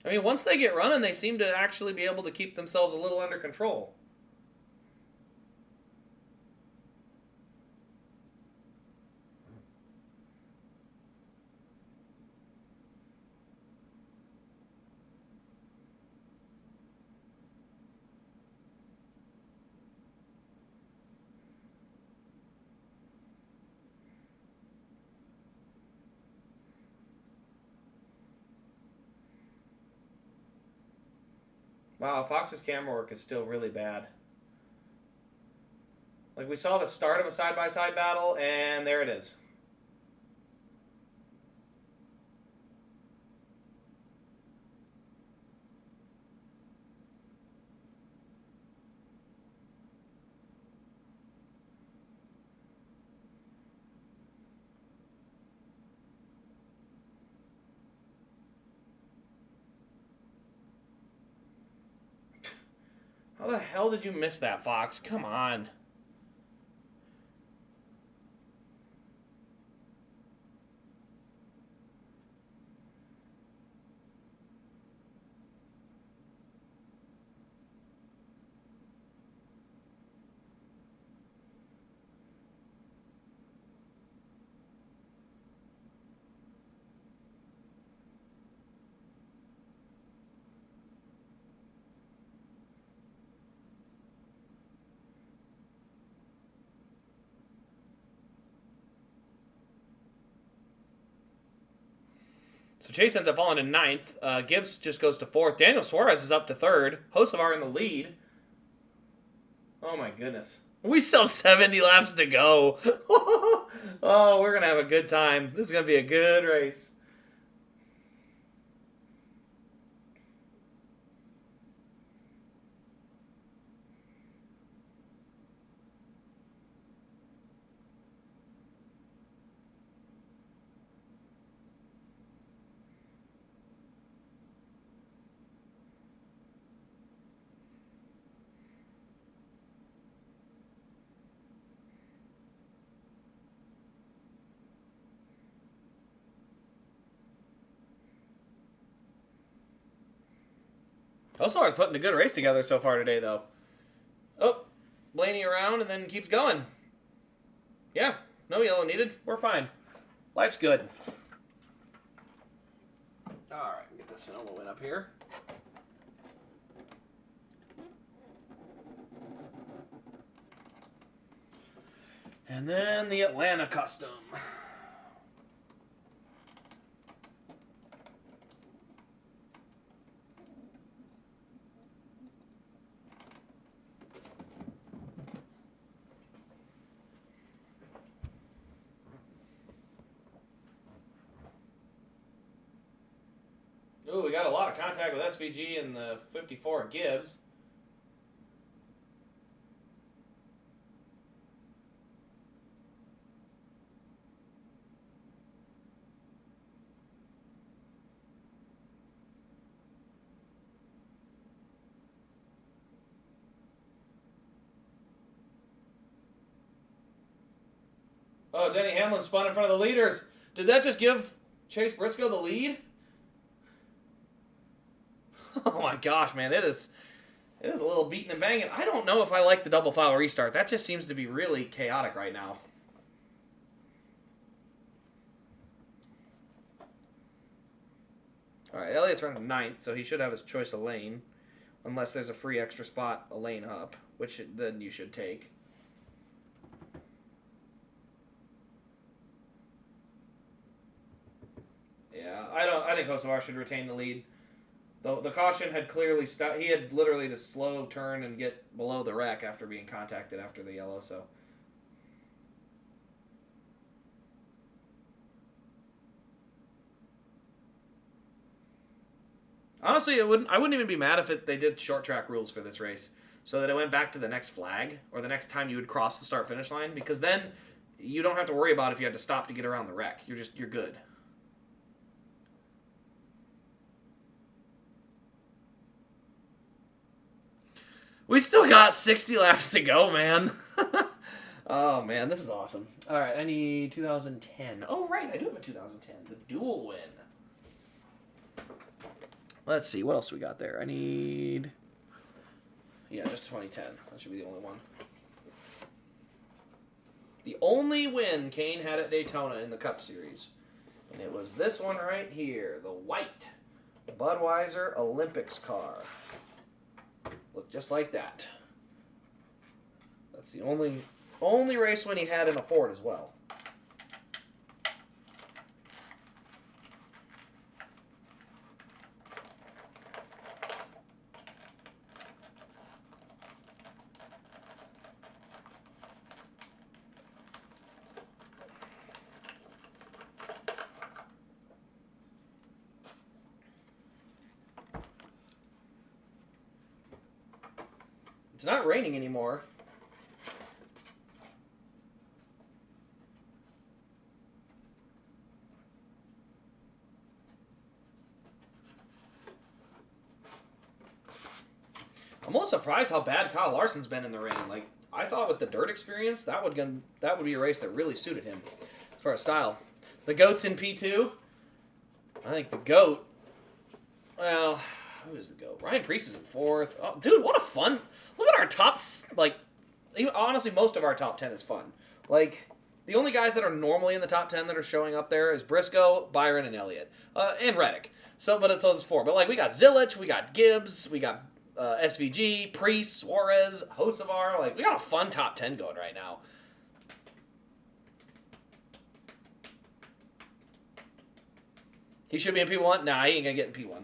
I mean, once they get running, they seem to actually be able to keep themselves a little under control. Wow, Fox's camera work is still really bad. Like, we saw the start of a side-by-side battle, and there it is. How the hell did you miss that, Fox? Come on. So Chase ends up falling to ninth. Gibbs just goes to fourth. Daniel Suarez is up to third. Hocevar in the lead. Oh my goodness. We still have 70 laps to go. Oh, we're going to have a good time. This is going to be a good race. Hocevar's putting a good race together so far today, though. Oh, Blaney around and then keeps going. Yeah, no yellow needed. We're fine. Life's good. All right, get this Sonoma win up here. And then the Atlanta Custom. Ooh, we got a lot of contact with SVG and the 54 Gibbs. Oh, Denny Hamlin spun in front of the leaders. Did that just give Chase Briscoe the lead? Oh my gosh, man, it is a little beating and banging. I don't know if I like the double file restart. That just seems to be really chaotic right now. All right, Elliott's running ninth, so he should have his choice of lane, unless there's a free extra spot a lane up, which then you should take. Yeah, I think Hocevar should retain the lead. The caution had clearly stopped. He had literally to slow turn and get below the wreck after being contacted after the yellow. So honestly, I wouldn't even be mad if they did short track rules for this race, so that it went back to the next flag or the next time you would cross the start finish line, because then you don't have to worry about if you had to stop to get around the wreck. You're good. We still got 60 laps to go, man. Oh, man, this is awesome. All right, I need 2010. Oh, right, I do have a 2010. The dual win. Let's see, what else do we got there? I need... Yeah, just 2010. That should be the only one. The only win Kane had at Daytona in the Cup Series. And it was this one right here, the white Budweiser Olympics car. Looked just like that. That's the only race win he had in a Ford as well. It's not raining anymore. I'm almost surprised how bad Kyle Larson's been in the rain. Like, I thought with the dirt experience, that would be a race that really suited him as far as style. The GOAT's in P2. I think the GOAT, well, who is the GOAT? Ryan Preece is in 4th. Oh, dude, what a fun... Look at our tops, like, honestly, most of our top 10 is fun. Like, the only guys that are normally in the top 10 that are showing up there is Briscoe, Byron, and Elliott. And Reddick. So it's 4. But, like, we got Zilich, we got Gibbs, we got SVG, Preece, Suarez, Hocevar. Like, we got a fun top 10 going right now. He should be in P1? Nah, he ain't going to get in P1.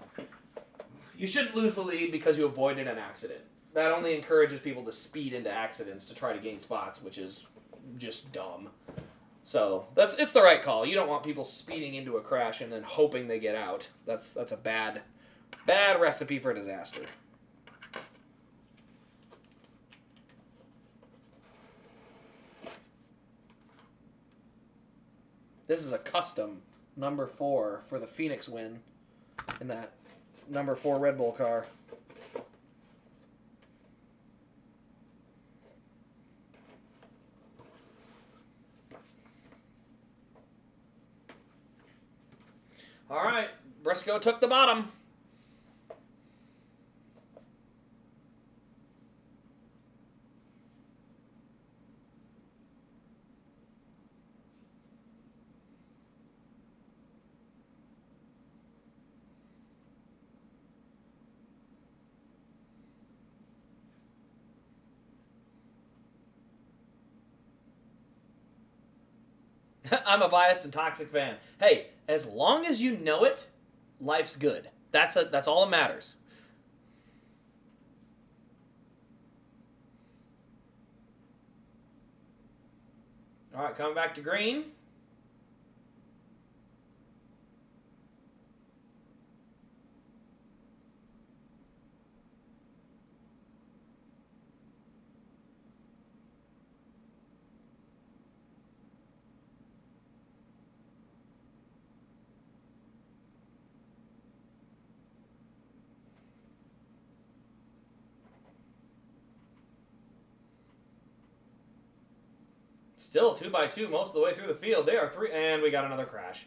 You shouldn't lose the lead because you avoided an accident. That only encourages people to speed into accidents to try to gain spots, which is just dumb. So it's the right call. You don't want people speeding into a crash and then hoping they get out. That's a bad recipe for disaster. This is a custom number 4 for the Phoenix win in that number 4 Red Bull car. All right, Briscoe took the bottom. I'm a biased and toxic fan. Hey, as long as you know it, life's good. That's all that matters. All right, coming back to green. Still 2x2 most of the way through the field. They are 3, and we got another crash.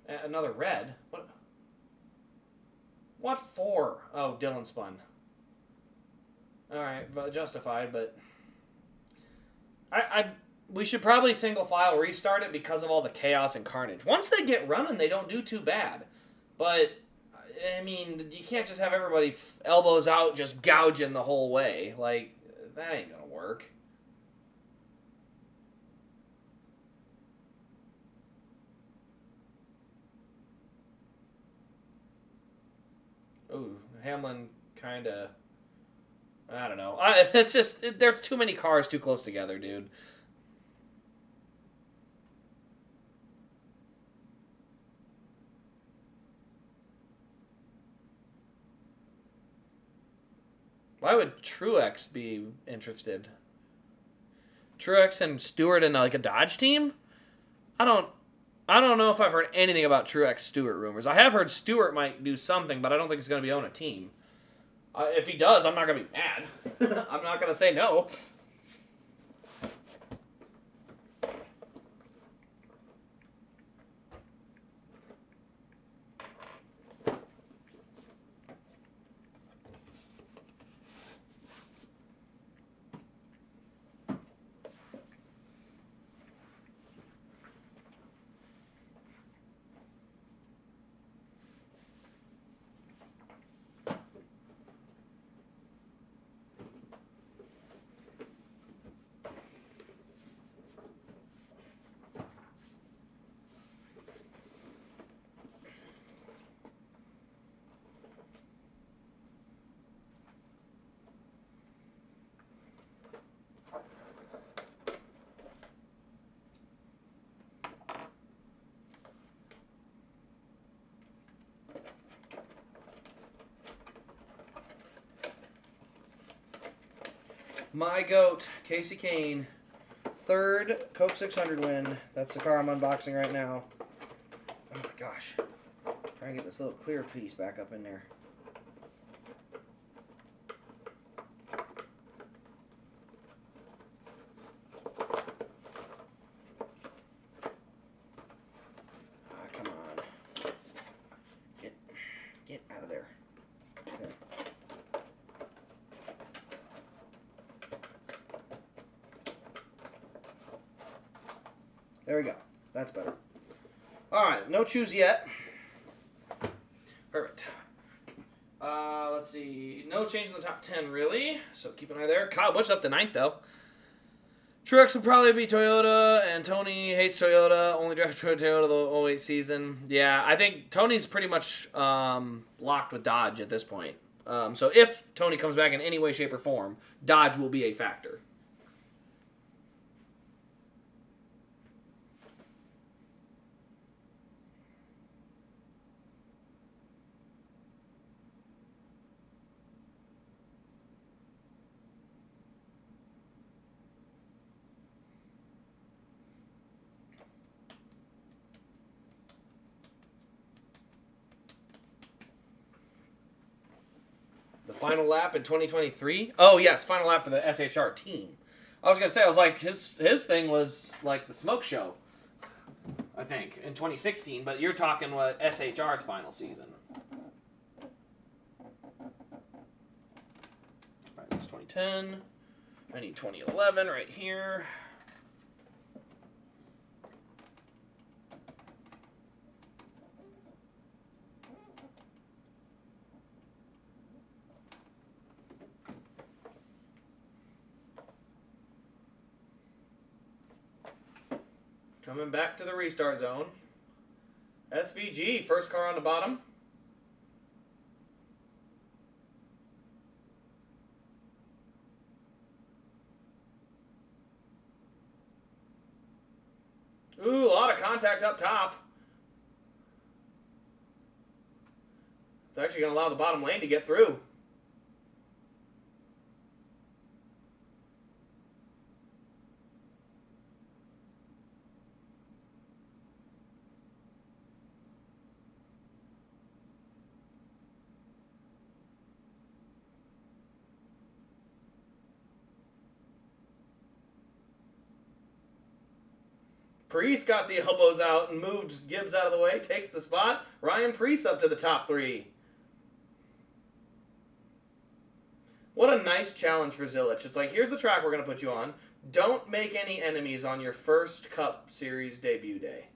Another red. What for? Oh, Dylan spun. All right, justified, but we should probably single file restart it because of all the chaos and carnage. Once they get running, they don't do too bad, but I mean, you can't just have everybody elbows out just gouging the whole way. Like, that ain't gonna work. Ooh, Hamlin kind of... I don't know. It's just... there's too many cars too close together, dude. Why would Truex be interested? Truex and Stewart in like a Dodge team? I don't know if I've heard anything about Truex Stewart rumors. I have heard Stewart might do something, but I don't think he's going to be on a team. If he does, I'm not going to be mad. I'm not going to say no. My GOAT, Casey Kane. 3rd Coke 600 win. That's the car I'm unboxing right now. Oh my gosh. Trying to get this little clear piece back up in there. Come on. Get out of there. There. There we go. That's better. All right, no chews yet. Perfect. Let's see. No change in the top 10, really. So keep an eye there. Kyle Busch up to 9th, though. Truex will probably be Toyota, and Tony hates Toyota. Only drives Toyota the 08 season. Yeah, I think Tony's pretty much locked with Dodge at this point. So if Tony comes back in any way, shape, or form, Dodge will be a factor. The final lap in 2023? Oh, yes, final lap for the SHR team. I was going to say, I was like, his thing was like the smoke show, I think, in 2016, but you're talking what SHR's final season. Right, that's 2010. I need 2011 right here. Coming back to the restart zone. SVG, first car on the bottom. Ooh, a lot of contact up top. It's actually going to allow the bottom lane to get through. Priest got the elbows out and moved Gibbs out of the way, takes the spot. Ryan Priest up to the top 3. What a nice challenge for Zilich. It's like, here's the track we're going to put you on. Don't make any enemies on your first Cup Series debut day.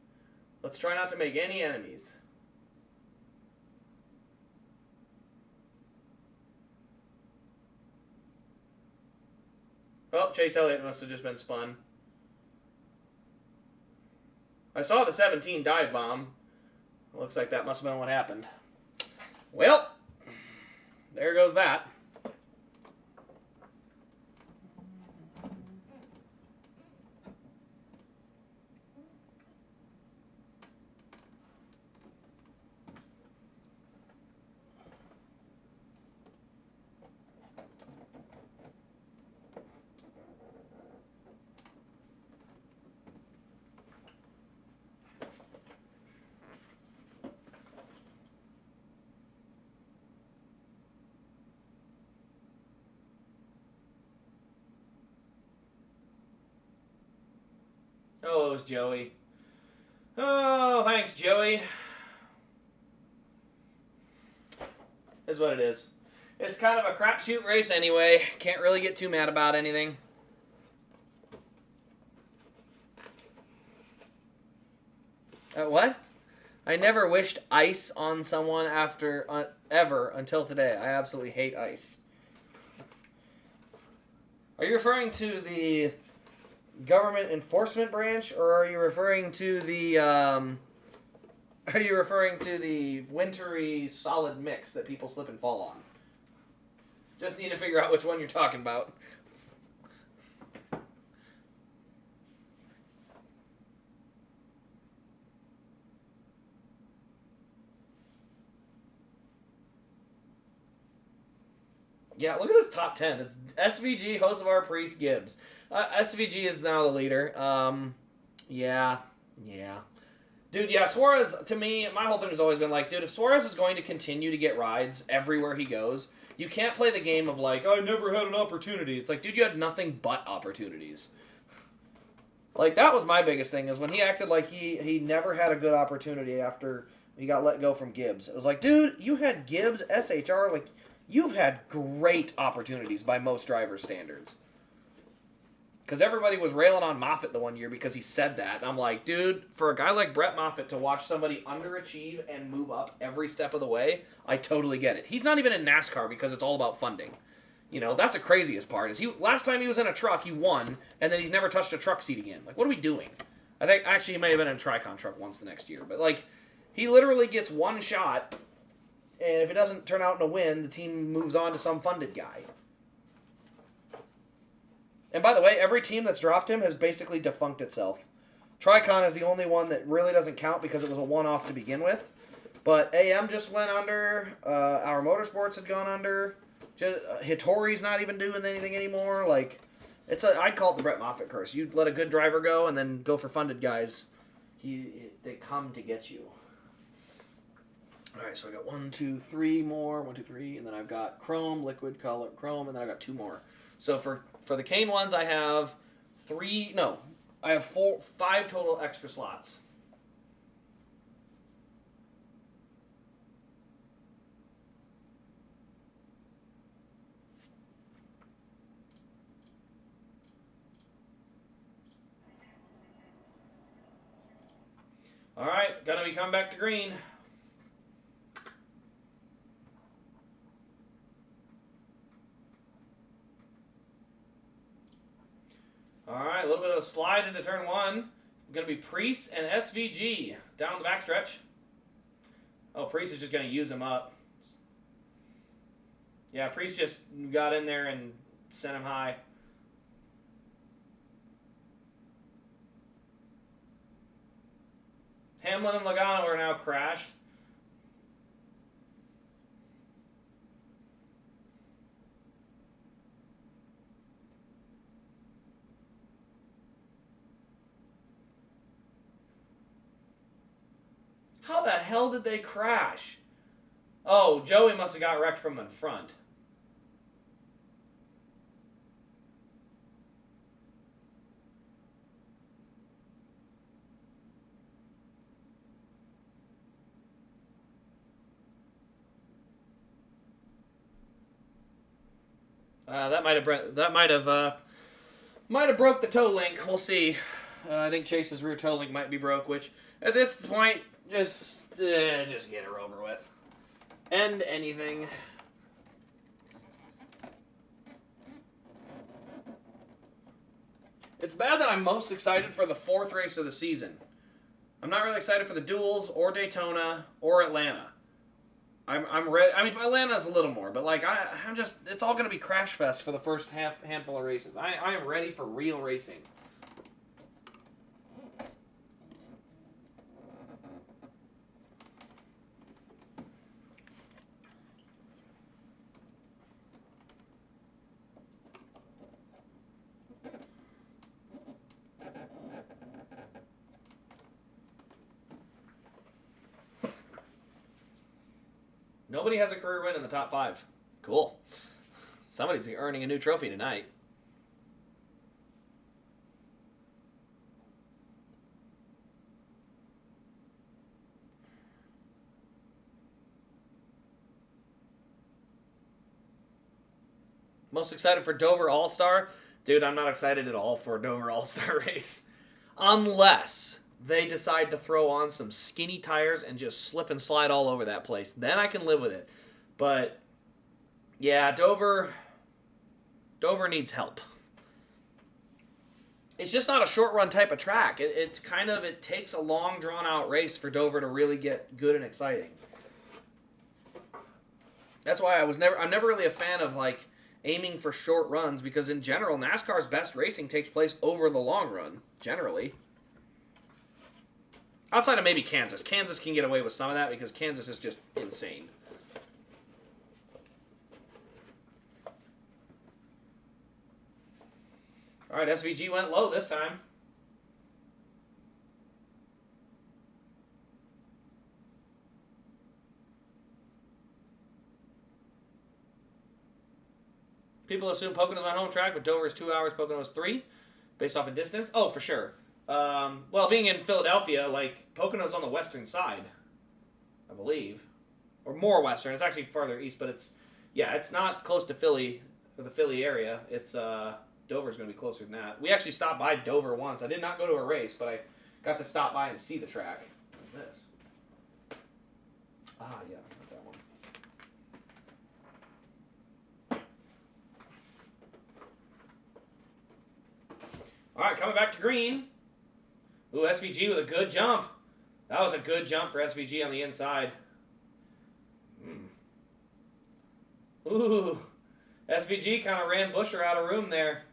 Let's try not to make any enemies. Oh, Chase Elliott must have just been spun. I saw the 17 dive bomb. Looks like that must have been what happened. Well, there goes that. Oh, it was Joey. Oh, thanks, Joey. Is what it is. It's kind of a crapshoot race anyway. Can't really get too mad about anything. What? I never wished ice on someone ever until today. I absolutely hate ice. Are you referring to the government enforcement branch, or are you referring to the wintry solid mix that people slip and fall on? Just need to figure out which one you're talking about. Yeah, look at this top 10. It's SVG, Hocevar, Priest, Gibbs. SVG is now the leader. Yeah. Dude, yeah, Suarez, to me, my whole thing has always been like, dude, if Suarez is going to continue to get rides everywhere he goes, you can't play the game of like, I never had an opportunity. It's like, dude, you had nothing but opportunities. Like, that was my biggest thing, is when he acted like he never had a good opportunity after he got let go from Gibbs. It was like, dude, you had Gibbs, SHR, like, you've had great opportunities by most drivers' standards. Because everybody was railing on Moffitt the one year because he said that. And I'm like, dude, for a guy like Brett Moffitt to watch somebody underachieve and move up every step of the way, I totally get it. He's not even in NASCAR because it's all about funding. You know, that's the craziest part. Is last time he was in a truck, he won, and then he's never touched a truck seat again. Like, what are we doing? I think, actually, he may have been in a Tricon truck once the next year. But, like, he literally gets one shot, and if it doesn't turn out in a win, the team moves on to some funded guy. And by the way, every team that's dropped him has basically defunct itself. Tricon is the only one that really doesn't count because it was a one-off to begin with. But AM just went under. Our Motorsports had gone under. Hittori's not even doing anything anymore. Like, I'd call it the Brett Moffitt curse. You let a good driver go and then go for funded guys. They come to get you. All right, so I got 1, 2, 3 more. 1, 2, 3, and then I've got chrome, liquid color, chrome, and then I've got 2 more. So for the Kane ones, I have 5 total extra slots. All right, gonna be coming back to green. All right, a little bit of a slide into turn 1. Going to be Priest and SVG down the backstretch. Oh, Priest is just going to use him up. Yeah, Priest just got in there and sent him high. Hamlin and Logano are now crashed. How the hell did they crash? Oh, Joey must have got wrecked from in front. That might have broke the toe link. We'll see. I think Chase's rear toe link might be broke, which at this point, just get her over with. End anything. It's bad that I'm most excited for the 4th race of the season. I'm not really excited for the duels or Daytona or Atlanta. I'm ready. I mean, Atlanta's a little more, but like I'm just, it's all going to be crash fest for the first handful of races. I am ready for real racing. Nobody has a career win in the top 5. Cool. Somebody's earning a new trophy tonight. Most excited for Dover All-Star? Dude, I'm not excited at all for a Dover All-Star race. Unless they decide to throw on some skinny tires and just slip and slide all over that place. Then I can live with it. But, yeah, Dover needs help. It's just not a short run type of track. It takes a long drawn out race for Dover to really get good and exciting. That's why I'm never really a fan of like aiming for short runs, because in general NASCAR's best racing takes place over the long run generally. Outside of maybe Kansas. Kansas can get away with some of that because Kansas is just insane. All right, SVG went low this time. People assume Pocono's my home track, but Dover is 2 hours, Pocono's 3, based off of distance. Oh, for sure. Well, being in Philadelphia, like, Pocono's on the western side, I believe. Or more western. It's actually farther east, but it's not close to Philly, or the Philly area. It's, Dover's going to be closer than that. We actually stopped by Dover once. I did not go to a race, but I got to stop by and see the track. What's this? Ah, yeah, got that one. All right, coming back to green. Ooh, SVG with a good jump. That was a good jump for SVG on the inside. Ooh, SVG kind of ran Buescher out of room there.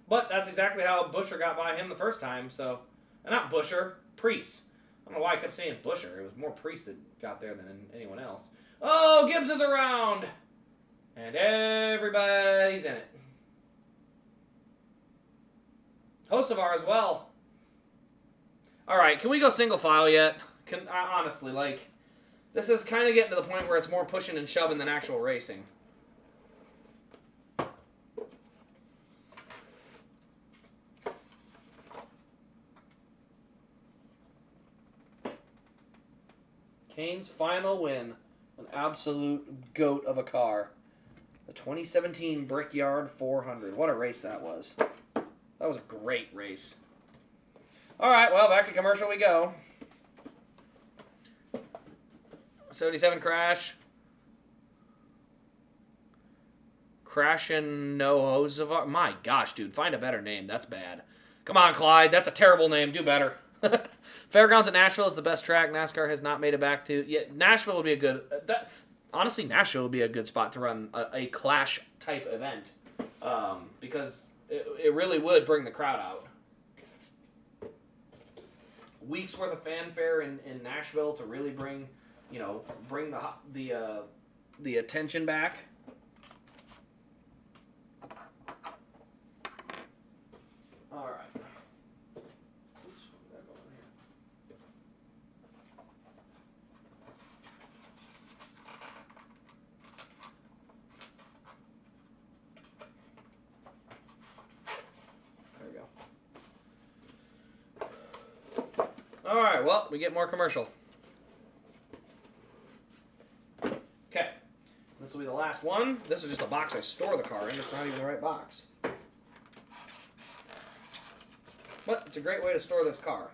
But that's exactly how Buescher got by him the first time. So, not Buescher, Priest. I don't know why I kept saying Buescher. It was more Priest that got there than anyone else. Oh, Gibbs is around. And everybody's in it. Hocevar as well. All right, can we go single file yet? Honestly, like, this is kind of getting to the point where it's more pushing and shoving than actual racing. Kane's final win. An absolute goat of a car. The 2017 Brickyard 400. What a race that was. That was a great race. All right, well, back to commercial we go. 77 crash. Crashin' no Hocevar. My gosh, dude, find a better name. That's bad. Come on, Clyde. That's a terrible name. Do better. Fairgrounds at Nashville is the best track NASCAR has not made it back to. Yeah, Nashville would be a good. Honestly, Nashville would be a good spot to run a clash type event, because it really would bring the crowd out. Weeks worth of fanfare in Nashville to really bring the attention back. All right. All right, well, we get more commercial. Okay, this will be the last one. This is just a box I store the car in. It's not even the right box. But it's a great way to store this car.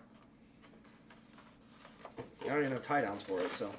I don't even have tie downs for it, so.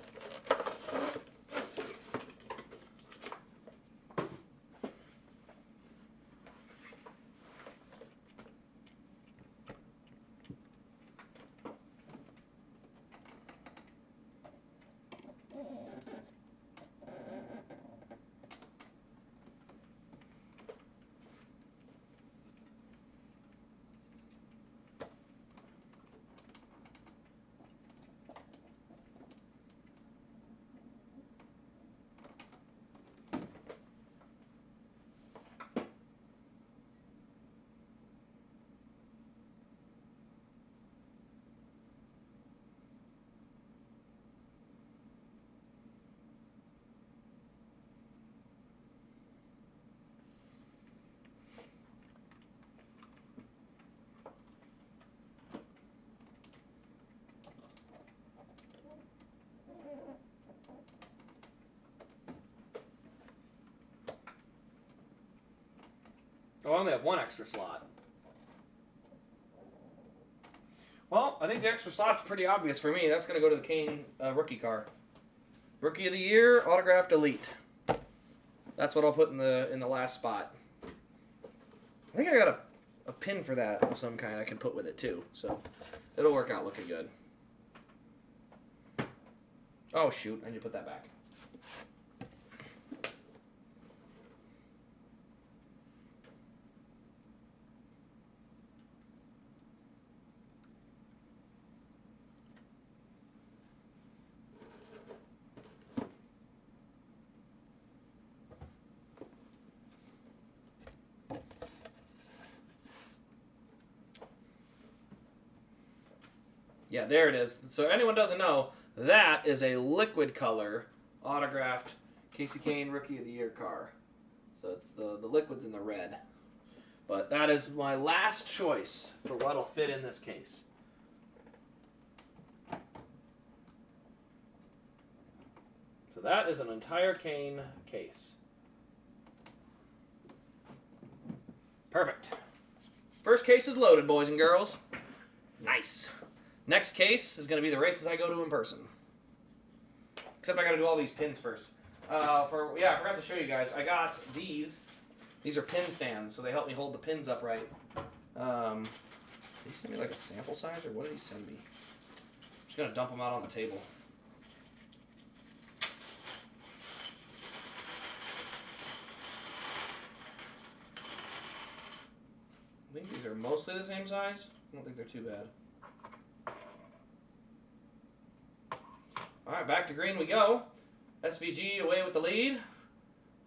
Oh, I only have one extra slot. Well, I think the extra slot's pretty obvious for me. That's going to go to the Kane rookie car. Rookie of the Year, autographed elite. That's what I'll put in the last spot. I think I got a pin for that of some kind I can put with it too. So it'll work out looking good. Oh, shoot. I need to put that back. Yeah, there it is. So anyone doesn't know, that is a liquid color autographed Casey Kane Rookie of the Year car. So it's the liquid's in the red. But that is my last choice for what'll fit in this case. So that is an entire Kane case. Perfect. First case is loaded, boys and girls. Nice. Next case is going to be the races I go to in person. Except I got to do all these pins first. I forgot to show you guys. I got these. These are pin stands, so they help me hold the pins upright. Did he send me like a sample size, or what did he send me? I'm just going to dump them out on the table. I think these are mostly the same size. I don't think they're too bad. All right, back to green we go. SVG away with the lead.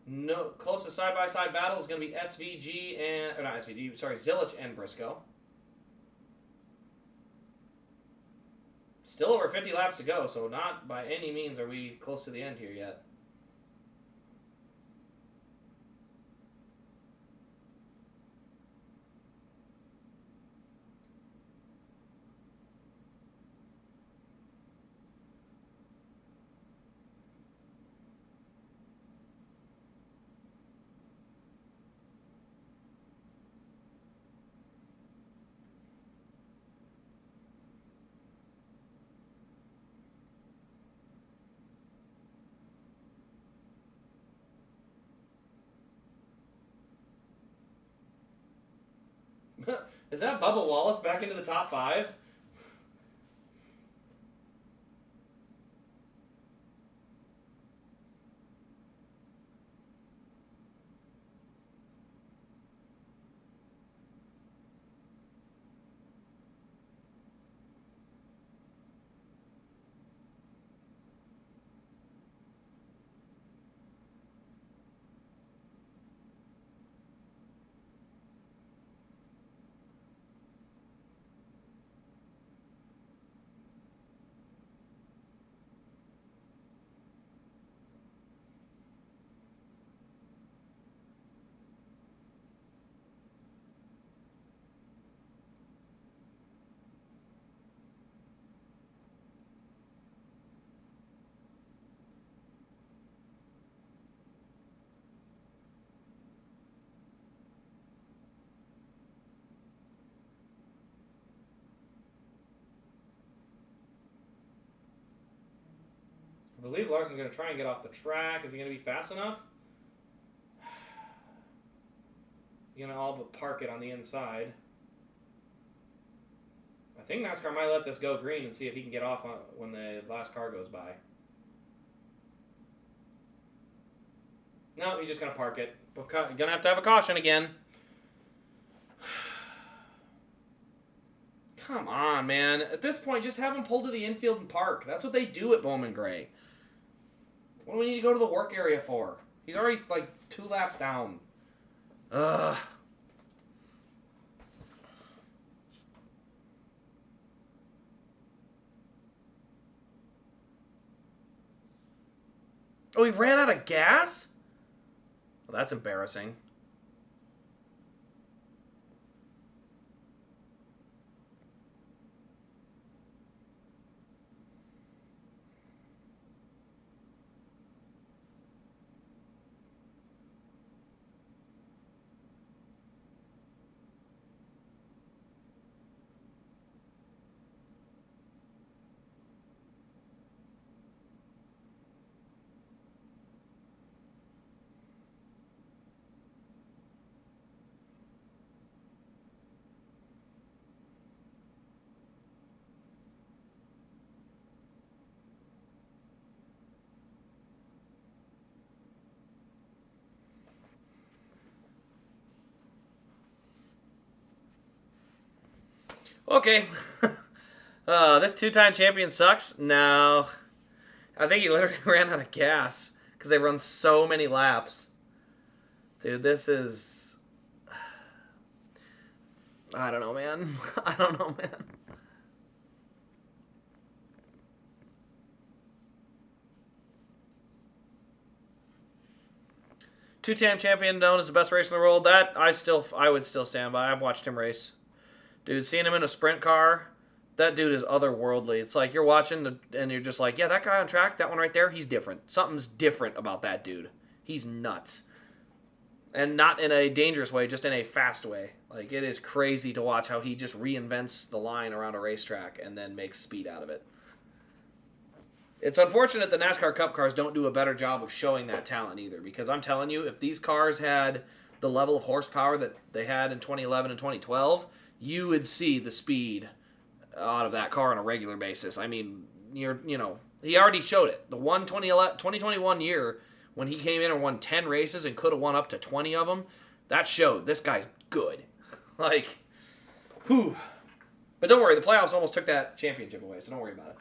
No, closest side-by-side battle is going to be SVG and, or not SVG, sorry, Zilich and Briscoe. Still over 50 laps to go, so not by any means are we close to the end here yet. Is that Bubba Wallace back into the top 5? I believe Larson's going to try and get off the track. Is he going to be fast enough? He's going to all but park it on the inside. I think NASCAR might let this go green and see if he can get off when the last car goes by. No, he's just going to park it. You're going to have a caution again. Come on, man. At this point, just have him pull to the infield and park. That's what they do at Bowman Gray. What do we need to go to the work area for? He's already, like, 2 laps down. Ugh. Oh, he ran out of gas? Well, that's embarrassing. Okay. This two-time champion sucks? No. I think he literally ran out of gas because they run so many laps. Dude, this is... I don't know, man. I don't know, man. Two-time champion known as the best racer in the world. That I would still stand by. I've watched him race. Dude, seeing him in a sprint car, that dude is otherworldly. It's like you're watching and you're just like, yeah, that guy on track, that one right there, he's different. Something's different about that dude. He's nuts. And not in a dangerous way, just in a fast way. Like, it is crazy to watch how he just reinvents the line around a racetrack and then makes speed out of it. It's unfortunate the NASCAR Cup cars don't do a better job of showing that talent either, because I'm telling you, if these cars had the level of horsepower that they had in 2011 and 2012, you would see the speed out of that car on a regular basis. I mean, he already showed it. The 2021 year, when he came in and won 10 races and could have won up to 20 of them, that showed this guy's good. Like, whew. But don't worry, the playoffs almost took that championship away, so don't worry about it.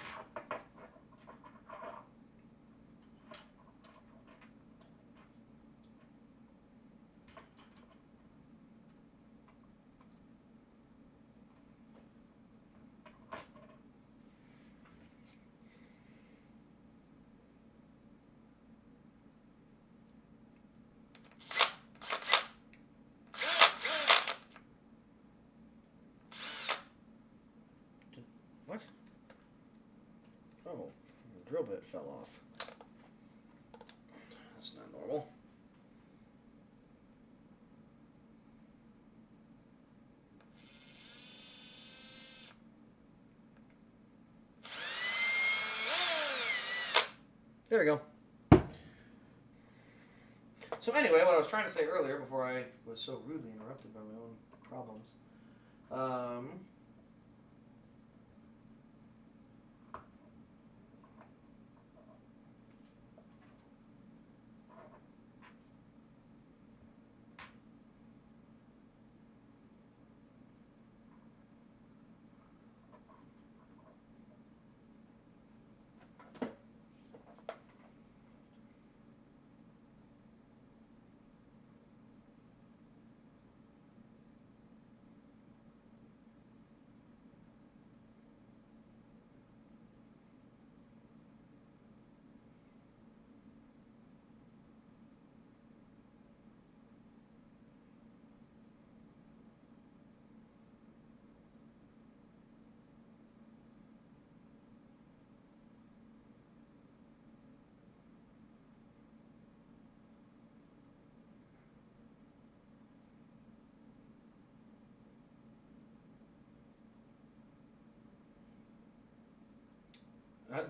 What? Oh, the drill bit fell off. That's not normal. There we go. So anyway, what I was trying to say earlier before I was so rudely interrupted by my own problems.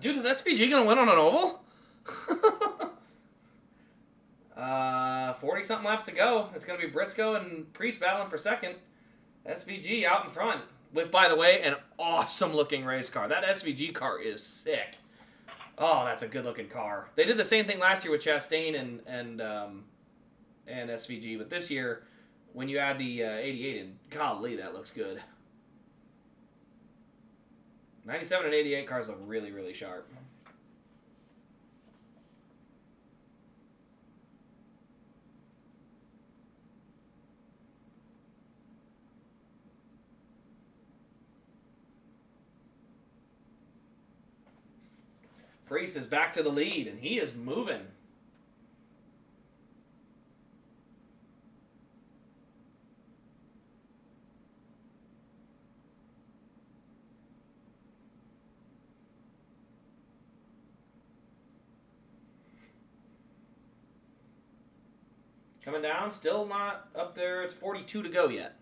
Dude, is SVG gonna win on an oval? 40-something laps to go. It's gonna be Briscoe and Priest battling for second. SVG out in front with, by the way, an awesome-looking race car. That SVG car is sick. Oh, that's a good-looking car. They did the same thing last year with Chastain and SVG, but this year, when you add the 88 in, golly, that looks good. 97 and 88 cars look really, really sharp. Priest is back to the lead, and he is moving. Coming down, still not up there. It's 42 to go yet.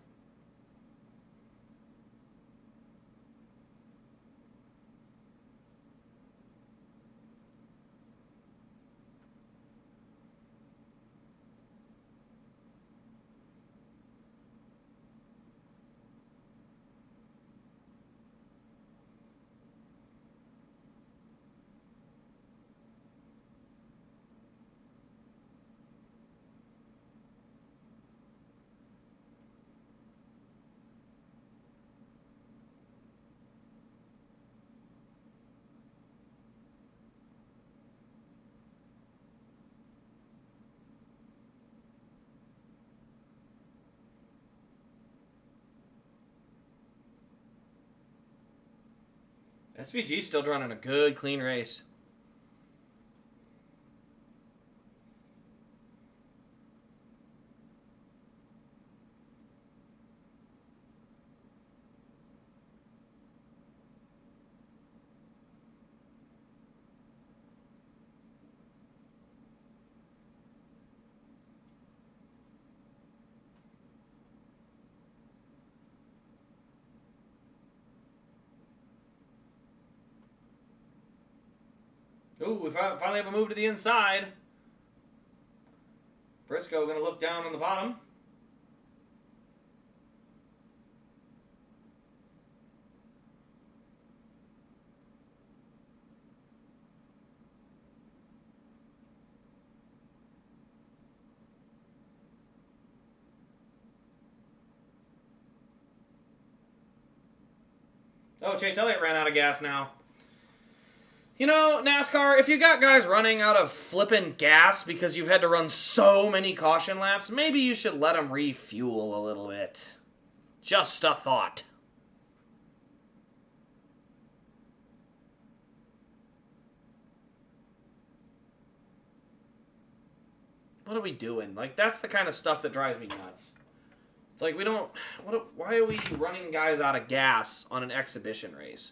SVG's still running a good, clean race. Ooh, we finally have a move to the inside. Briscoe going to look down on the bottom. Oh, Chase Elliott ran out of gas now. You know, NASCAR, if you got guys running out of flippin' gas because you've had to run so many caution laps, maybe you should let them refuel a little bit. Just a thought. What are we doing? Like, that's the kind of stuff that drives me nuts. It's like, we don't... why are we running guys out of gas on an exhibition race?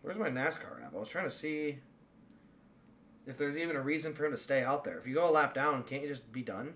Where's my NASCAR app? I was trying to see if there's even a reason for him to stay out there. If you go a lap down, can't you just be done?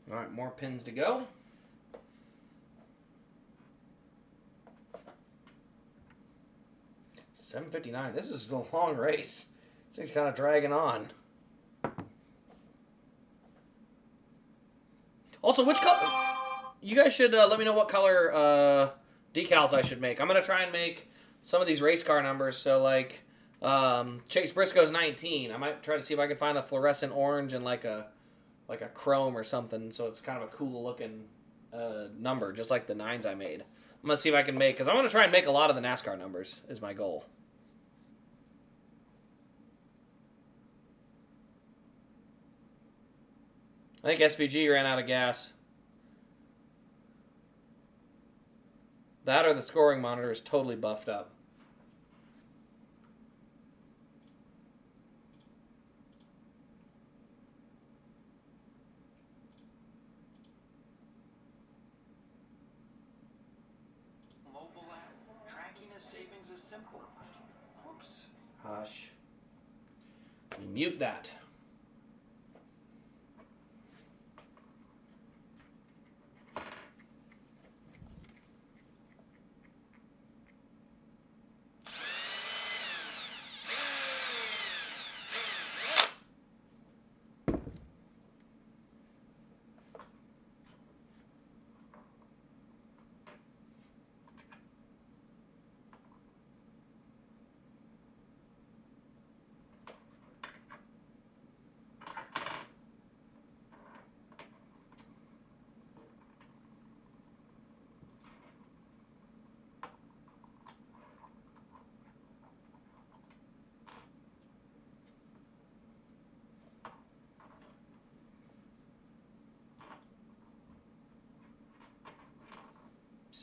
All right, more pins to go. $7.59. This is a long race. This thing's kind of dragging on. Also, which color? You guys should let me know what color decals I should make. I'm going to try and make some of these race car numbers. So, like, Chase Briscoe's 19. I might try to see if I can find a fluorescent orange and like a chrome or something, so it's kind of a cool looking number, just like the 9s I made. I'm going to see if I can make, because I want to try and make a lot of the NASCAR numbers, is my goal. I think SVG ran out of gas. That or the scoring monitor is totally buffed up. Hush. Let me mute that.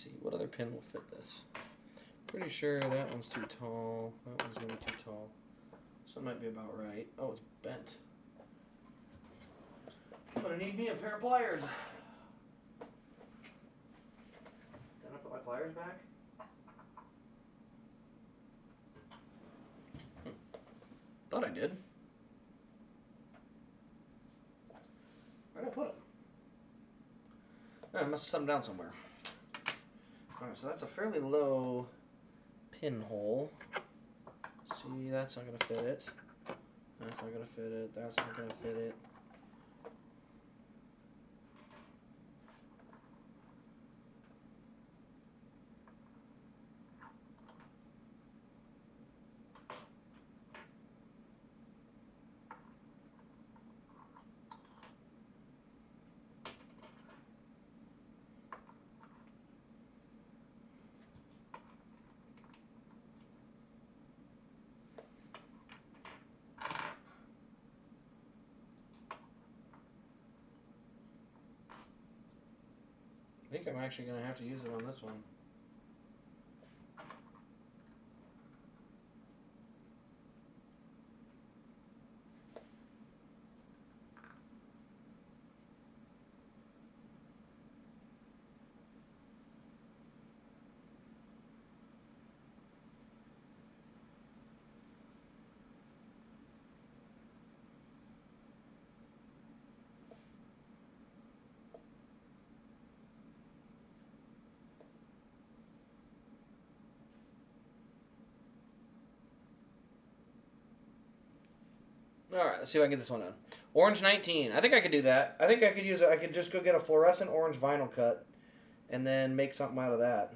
see, what other pin will fit this? Pretty sure that one's too tall. That one's gonna be too tall. So it might be about right. Oh, it's bent. I'm gonna need me a pair of pliers. Did I put my pliers back? Thought I did. Where'd I put them? I must have set them down somewhere. Alright, so that's a fairly low pinhole. See, that's not going to fit it. That's not going to fit it. That's not going to fit it. I think I'm actually going to have to use it on this one. Alright, let's see if I can get this one done. Orange 19. I think I could do that. I think I could use it. I could just go get a fluorescent orange vinyl cut and then make something out of that.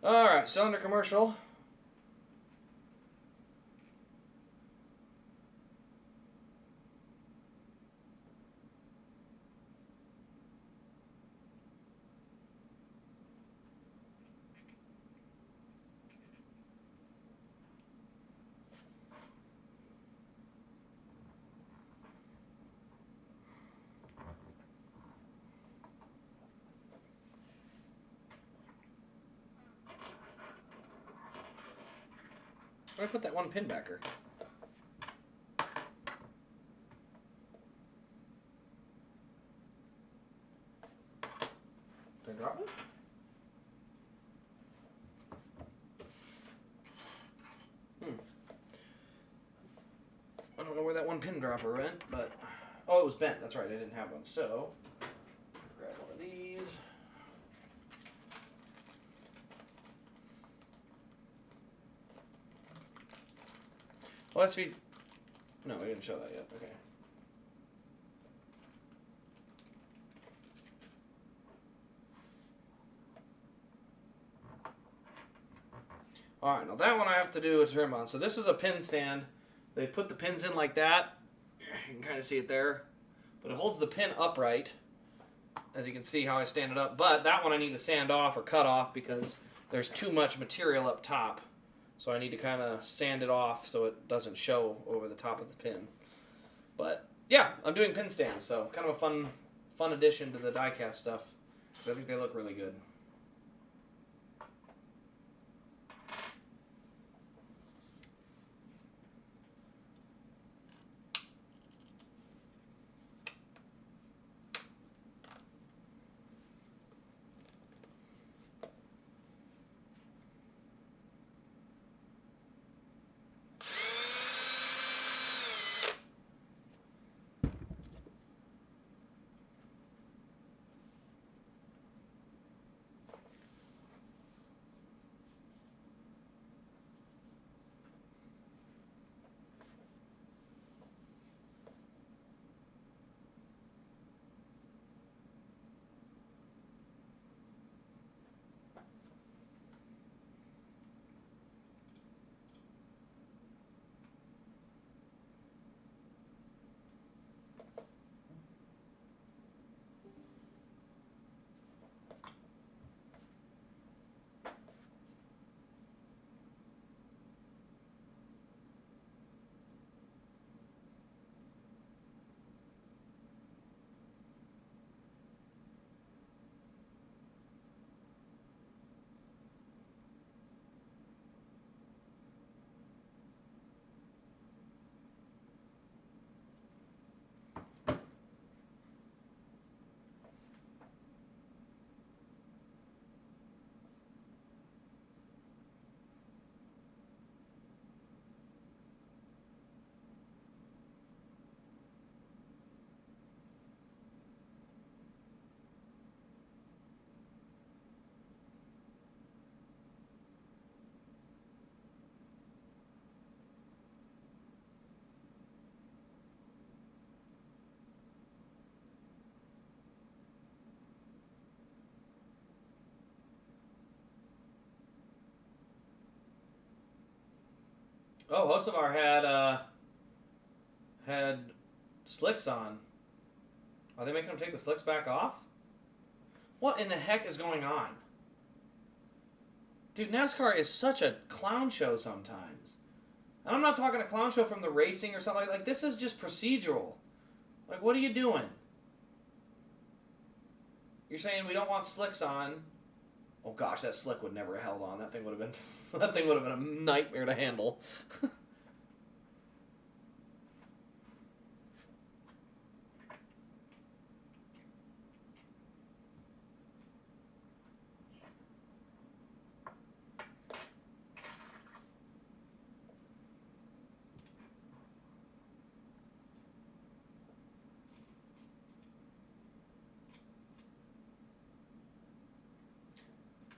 Alright, still under commercial. Where did I put that one pin backer? Did I drop it? I don't know where that one pin dropper went, but... Oh, it was bent. That's right. I didn't have one. So, grab one of these. Well, let's see. No, we didn't show that yet. Okay. Alright, now that one I have to do a trim on. So this is a pin stand. They put the pins in like that. You can kind of see it there. But it holds the pin upright. As you can see how I stand it up. But that one I need to sand off or cut off because there's too much material up top. So I need to kind of sand it off so it doesn't show over the top of the pin. But yeah, I'm doing pin stands, so kind of a fun addition to the die-cast stuff. I think they look really good. Oh, Hocevar had slicks on. Are they making him take the slicks back off? What in the heck is going on? Dude, NASCAR is such a clown show sometimes. And I'm not talking a clown show from the racing or something like this is just procedural. Like, what are you doing? You're saying we don't want slicks on. Oh gosh, that slick would never have held on. That thing would have been a nightmare to handle.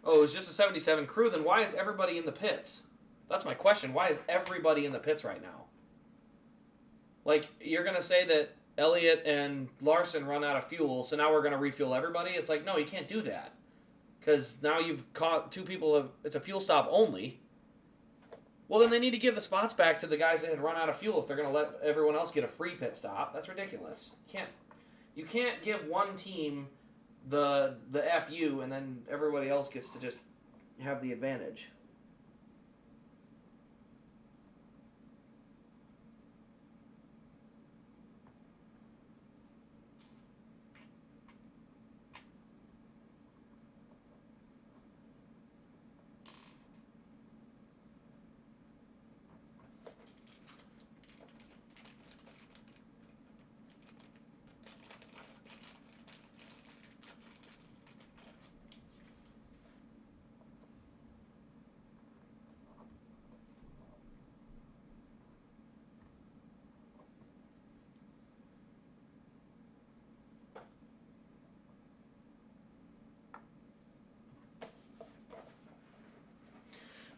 Oh, it was just a 77 crew, then why is everybody in the pits? That's my question. Why is everybody in the pits right now? Like, you're going to say that Elliott and Larson run out of fuel, so now we're going to refuel everybody? It's like, no, you can't do that. Because now you've caught two people, it's a fuel stop only. Well, then they need to give the spots back to the guys that had run out of fuel if they're going to let everyone else get a free pit stop. That's ridiculous. You can't give one team the FU and then everybody else gets to just have the advantage.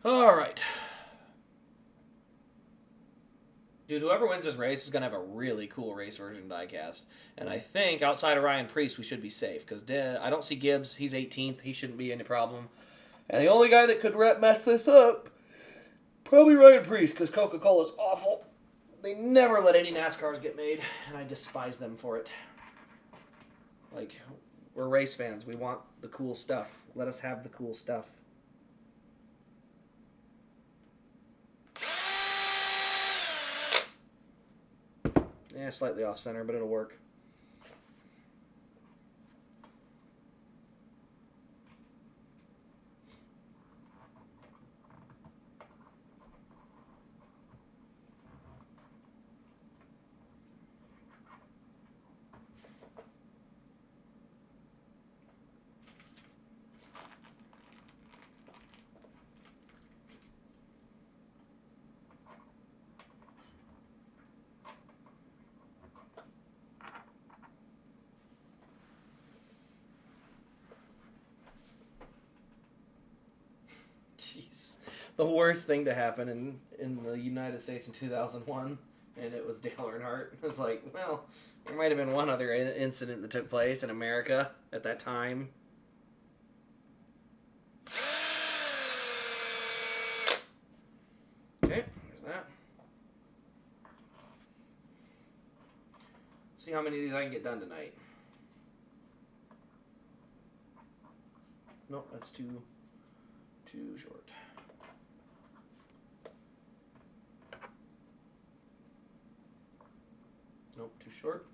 All right. Dude, whoever wins this race is going to have a really cool race version diecast. And I think outside of Ryan Preece, we should be safe. Because I don't see Gibbs. He's 18th. He shouldn't be any problem. And the only guy that could mess this up, probably Ryan Preece, because Coca-Cola's awful. They never let any NASCARs get made, and I despise them for it. Like, we're race fans. We want the cool stuff. Let us have the cool stuff. Yeah, slightly off center, but it'll work. Jeez. The worst thing to happen in the United States in 2001, and it was Dale Earnhardt. It was like, well, there might have been one other incident that took place in America at that time. Okay, there's that. See how many of these I can get done tonight. Nope, that's too short. Nope, too short.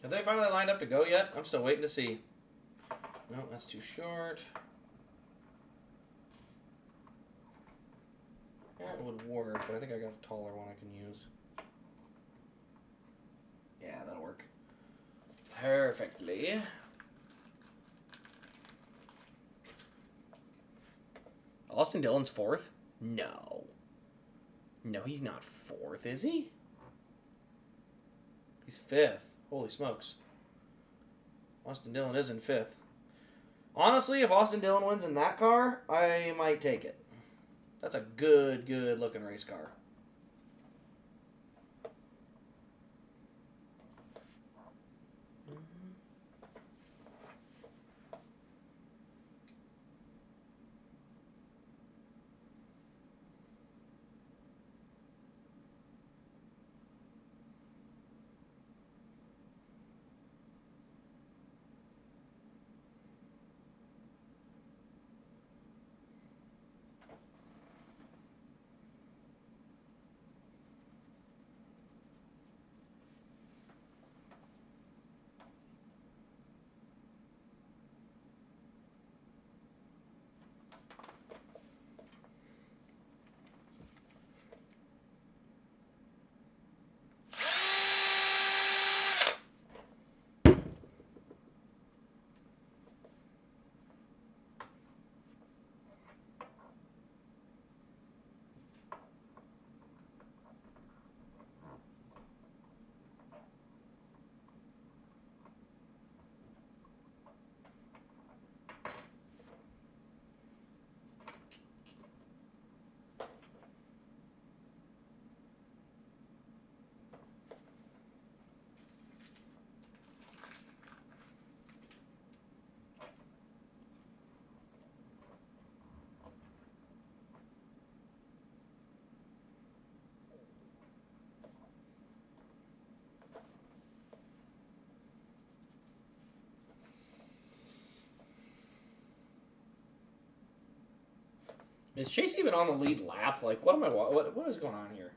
Have they finally lined up to go yet? I'm still waiting to see. No, that's too short. That would work, but I think I got a taller one I can use. Yeah, that'll work. Perfectly. Austin Dillon's 4th? No. No, he's not 4th, is he? He's 5th. Holy smokes. Austin Dillon is in 5th. Honestly, if Austin Dillon wins in that car, I might take it. That's a good looking race car. Is Chase even on the lead lap? Like, what is going on here?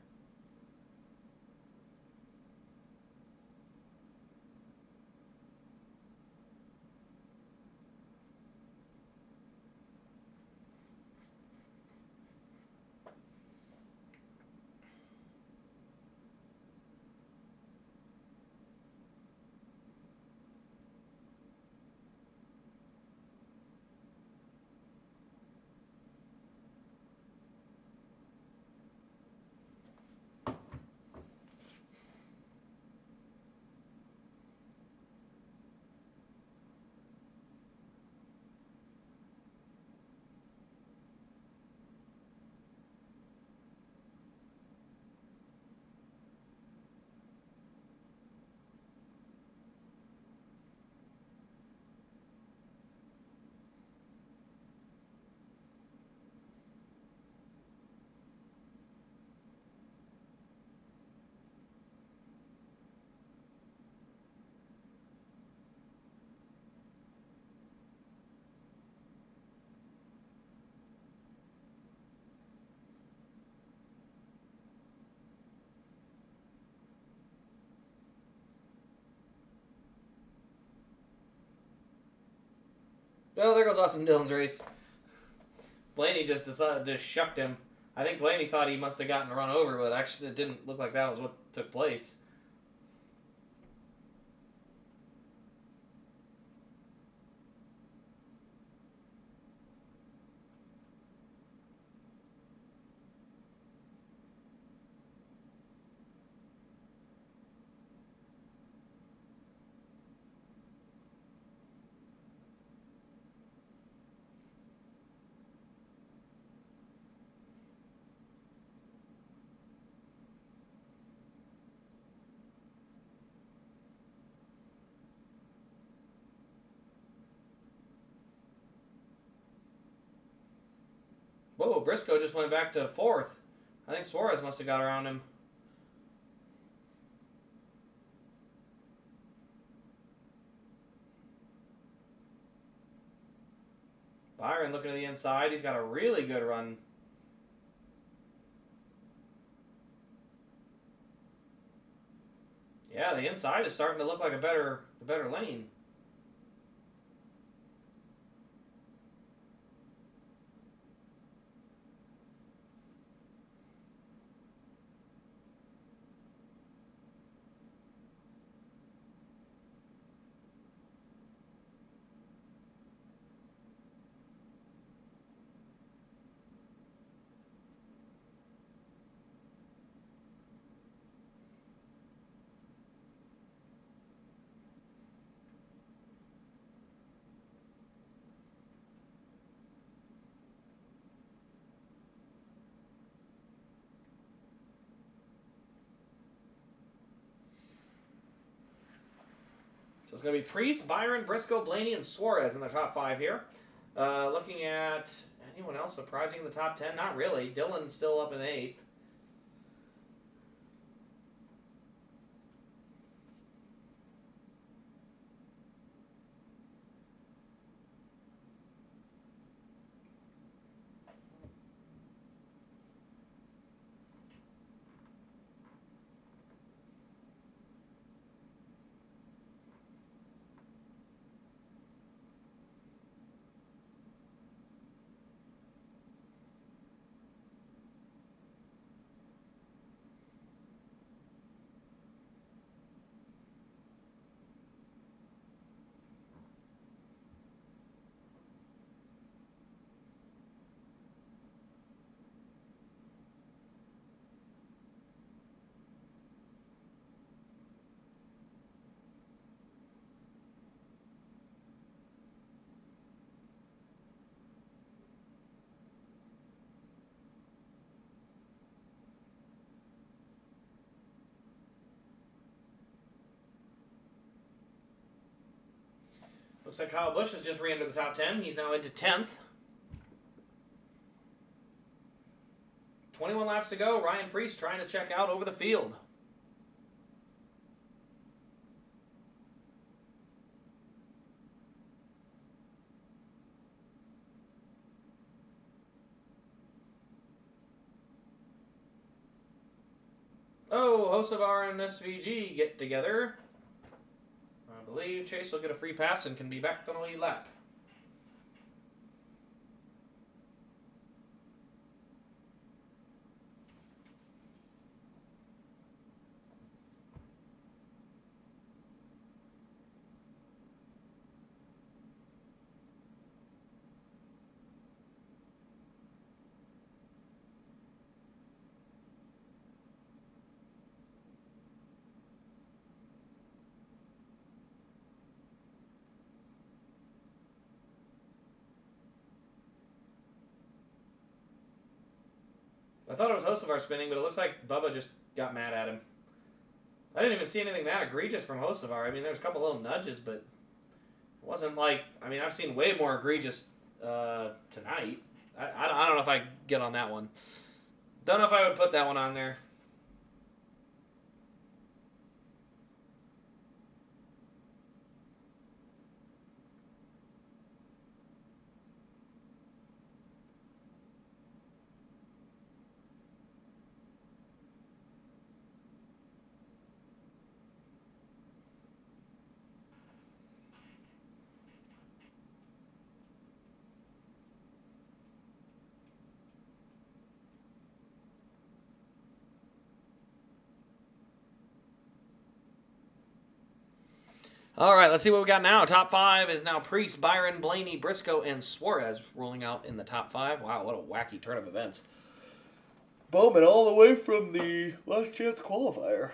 Well, there goes Austin Dillon's race. Blaney just shucked him. I think Blaney thought he must have gotten run over, but actually it didn't look like that was what took place. Whoa, Briscoe just went back to 4th. I think Suarez must have got around him. Byron looking to the inside. He's got a really good run. Yeah, the inside is starting to look like the better lane. So it's going to be Priest, Byron, Briscoe, Blaney, and Suarez in the top 5 here. Looking at anyone else surprising in the top 10? Not really. Dylan's still up in 8th. Looks like Kyle Busch has just re-entered the top 10. He's now into 10th. 21 laps to go. Ryan Preece trying to check out over the field. Oh, Hocevar and SVG get together. I believe Chase will get a free pass and can be back on the lead lap. I thought it was Hocevar spinning, but it looks like Bubba just got mad at him. I didn't even see anything that egregious from Hocevar. I mean, there's a couple little nudges, but it wasn't like... I mean, I've seen way more egregious tonight. I don't know if I get on that one. Don't know if I would put that one on there. All right, let's see what we got now. Top 5 is now Priest, Byron, Blaney, Briscoe, and Suarez rolling out in the top 5. Wow, what a wacky turn of events. Bowman all the way from the last chance qualifier.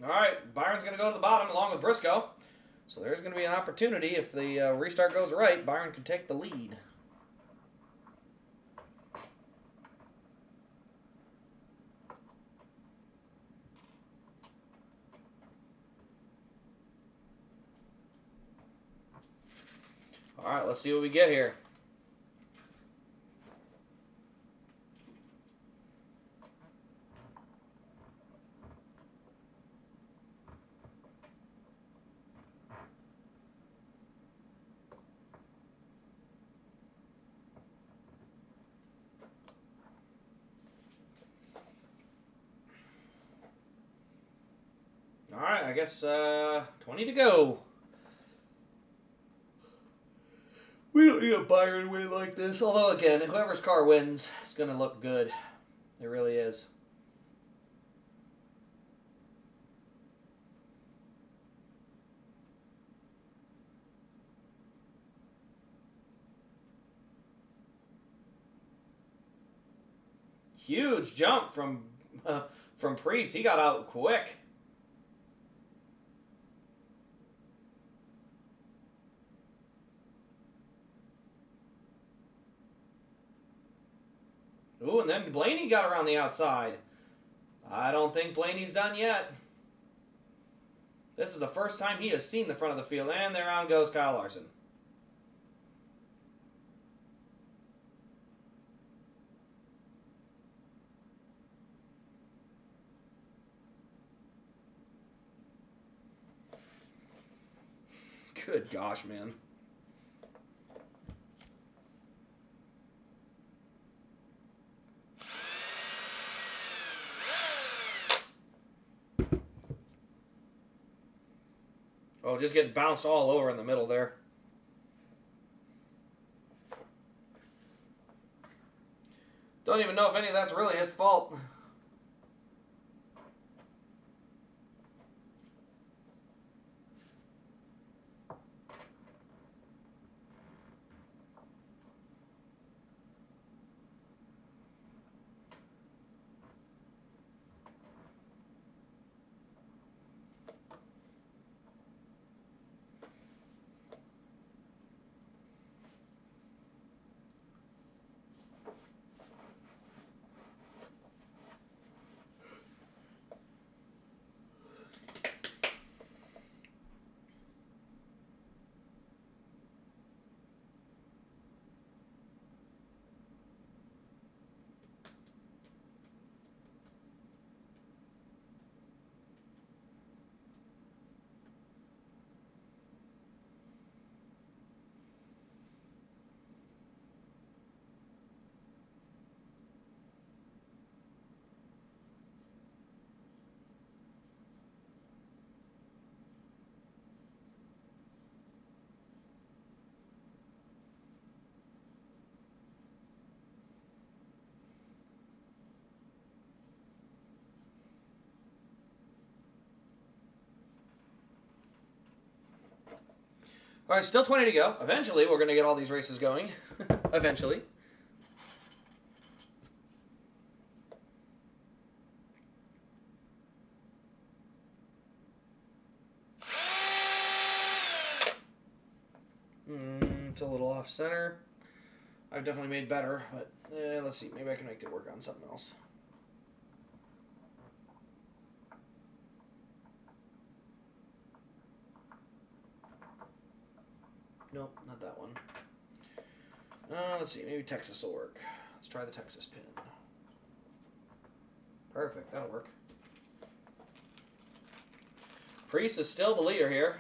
All right, Byron's going to go to the bottom along with Briscoe. So there's going to be an opportunity. If the restart goes right, Byron can take the lead. right, let's see what we get here. All right, I guess 20 to go. We don't need a Byron win like this. Although, again, whoever's car wins, it's going to look good. It really is. Huge jump from Priest. He got out quick. Ooh, and then Blaney got around the outside. I don't think Blaney's done yet. This is the first time he has seen the front of the field. And there on goes Kyle Larson. Good gosh, man. Oh, just getting bounced all over in the middle there. Don't even know if any of that's really his fault. All right, still 20 to go. Eventually, we're going to get all these races going. Eventually. It's a little off center. I've definitely made better, but let's see. Maybe I can make it work on something else. Nope, not that one. Let's see. Maybe Texas will work. Let's try the Texas pin. Perfect. That'll work. Priest is still the leader here.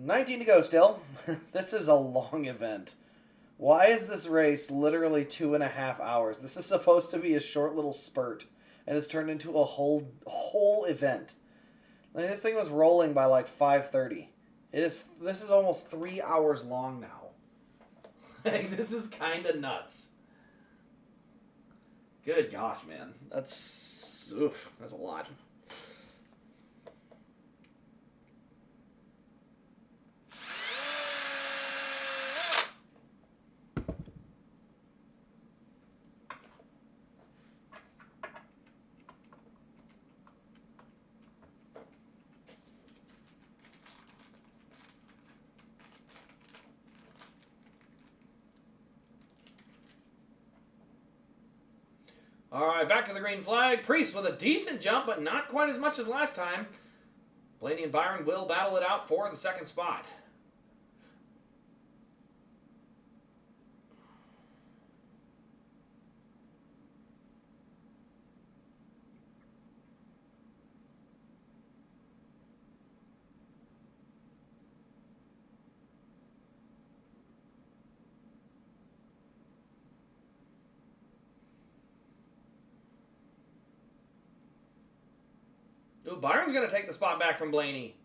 19 to go still. This is a long event. Why is this race literally 2.5 hours? This is supposed to be a short little spurt, and it's turned into a whole event. I mean, this thing was rolling by like 5:30. This is almost 3 hours long now. Like, this is kind of nuts. Good gosh, man. That's a lot. All right, back to the green flag. Priest with a decent jump, but not quite as much as last time. Blaney and Byron will battle it out for the second spot. Ooh, Byron's going to take the spot back from Blaney.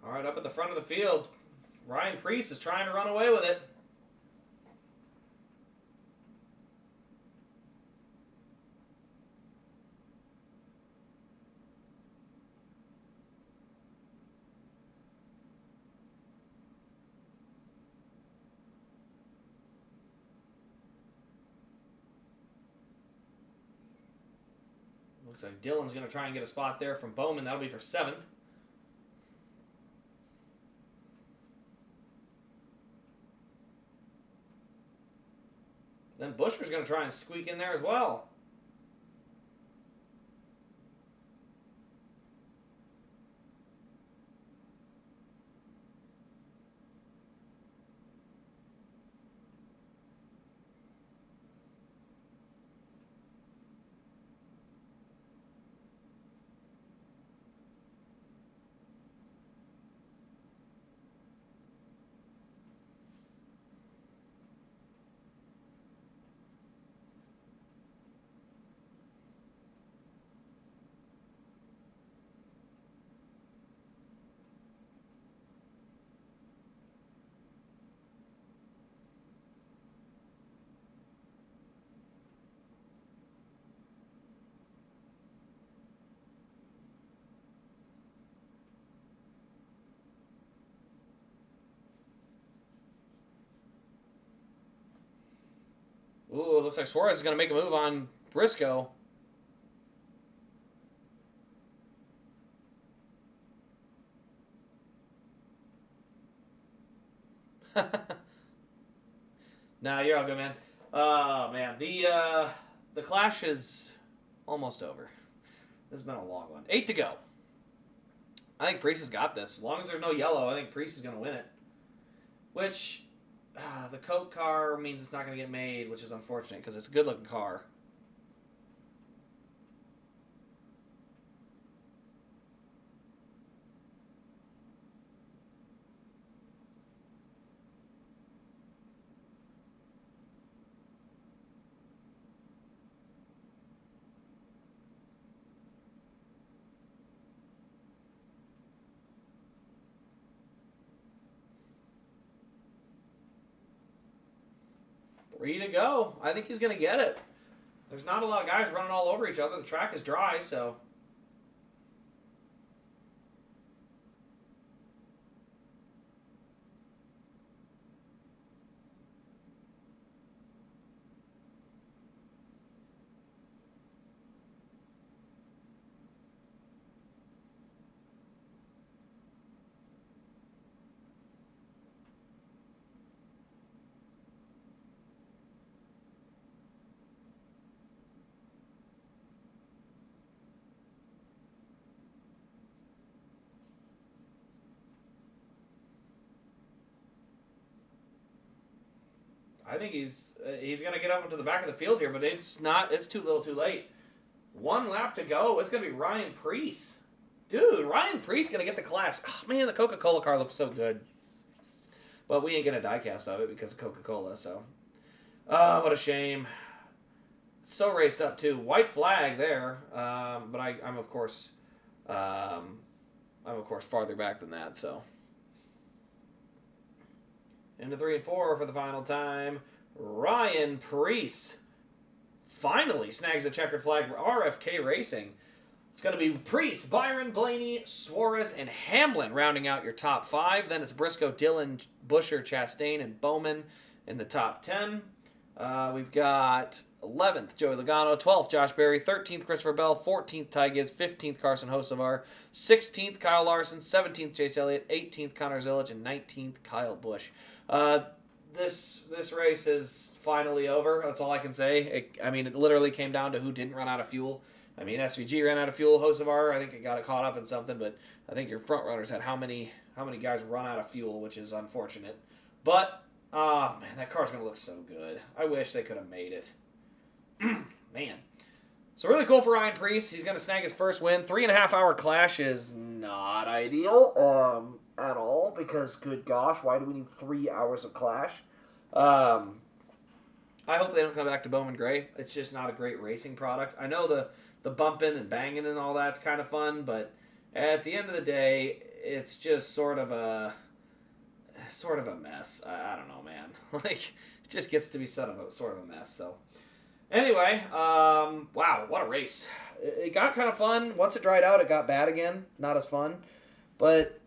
All right, up at the front of the field, Ryan Priest is trying to run away with it. Looks like Dylan's going to try and get a spot there from Bowman. That'll be for 7th. Then Bushker's going to try and squeak in there as well. Ooh, it looks like Suarez is going to make a move on Briscoe. Nah, you're all good, man. Oh, man. The clash is almost over. This has been a long one. 8 to go. I think Priest has got this. As long as there's no yellow, I think Priest is going to win it. Which, the Coke car means it's not going to get made, which is unfortunate because it's a good-looking car. Three to go. I think he's going to get it. There's not a lot of guys running all over each other. The track is dry, so... I think he's gonna get up into the back of the field here, but it's not. It's too little, too late. 1 lap to go. It's gonna be Ryan Preece. Dude, Ryan Preece gonna get the Clash. Oh, man, the Coca-Cola car looks so good. But we ain't getting a diecast of it because of Coca-Cola. So, what a shame. It's so raced up too. White flag there. But I'm of course farther back than that. So. Into 3 and 4 for the final time. Ryan Preece finally snags a checkered flag for RFK Racing. It's going to be Preece, Byron, Blaney, Suarez, and Hamlin rounding out your top 5. Then it's Briscoe, Dillon, Busher, Chastain, and Bowman in the top 10. We've got 11th, Joey Logano. 12th, Josh Berry. 13th, Christopher Bell. 14th, Ty Gibbs. 15th, Carson Hocevar. 16th, Kyle Larson. 17th, Chase Elliott. 18th, Connor Zilic. And 19th, Kyle Busch. This race is finally over. That's all I can say. It literally came down to who didn't run out of fuel. I mean, SVG ran out of fuel. Hocevar, I think it got caught up in something, but I think your front runners had how many guys run out of fuel, which is unfortunate. But man, that car's gonna look so good. I wish they could have made it. Man. So really cool for Ryan Preece. He's gonna snag his first win. 3.5 hour Clash is not ideal at all because good gosh, why do we need 3 hours of Clash? I hope they don't come back to Bowman Gray. It's just not a great racing product. I know the bumping and banging and all that's kind of fun, but at the end of the day, it's just sort of a mess. I don't know, man. Like, it just gets to be sort of a mess. So, anyway, wow, what a race! It got kind of fun. Once it dried out, it got bad again. Not as fun, but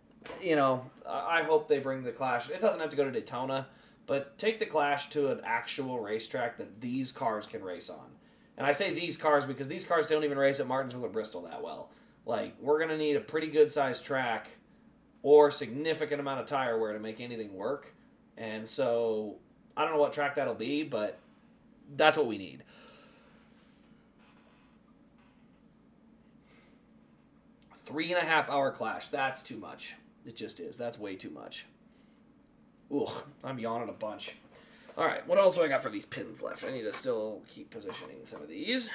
I hope they bring the Clash. It doesn't have to go to Daytona, but take the Clash to an actual racetrack that these cars can race on. And I say these cars because these cars don't even race at Martinsville or Bristol that well. Like, we're going to need a pretty good-sized track or significant amount of tire wear to make anything work. And so, I don't know what track that'll be, but that's what we need. A 3.5 hour Clash. That's too much. It just is. That's way too much. Ooh, I'm yawning a bunch. All right, what else do I got for these pins left? I need to still keep positioning some of these.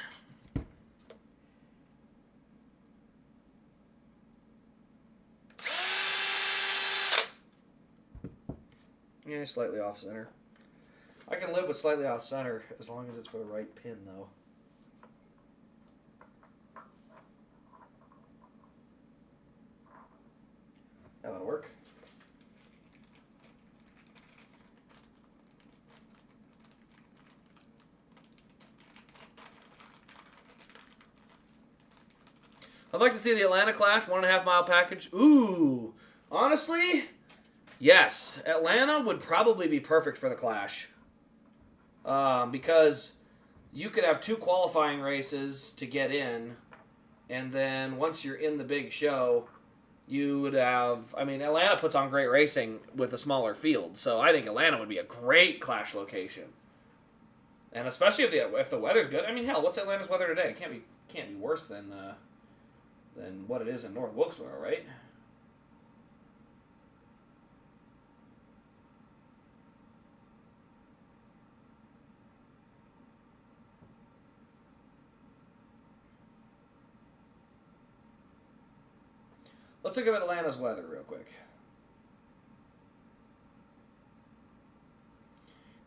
Yeah, slightly off center. I can live with slightly off center as long as it's for the right pin, though. That'll work. I'd like to see the Atlanta Clash 1.5 mile package. Ooh, honestly, yes. Atlanta would probably be perfect for the Clash. Because you could have 2 qualifying races to get in, and then once you're in the big show, you would have... I mean, Atlanta puts on great racing with a smaller field, so I think Atlanta would be a great Clash location. And especially if the weather's good. I mean, hell, what's Atlanta's weather today? It can't be worse than what it is in North Wilkesboro, right? Let's look at Atlanta's weather real quick.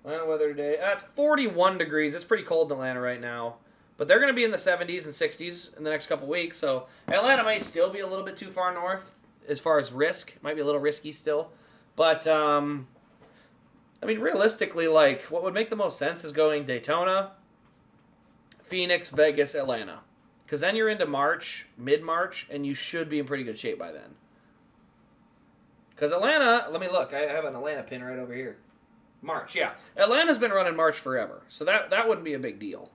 Atlanta weather today. It's 41 degrees. It's pretty cold in Atlanta right now. But they're going to be in the 70s and 60s in the next couple weeks. So Atlanta might still be a little bit too far north as far as risk. Might be a little risky still. But, I mean, realistically, like, what would make the most sense is going Daytona, Phoenix, Vegas, Atlanta. Because then you're into March, mid-March, and you should be in pretty good shape by then. Because Atlanta, let me look. I have an Atlanta pin right over here. March, yeah. Atlanta's been running March forever. So that wouldn't be a big deal.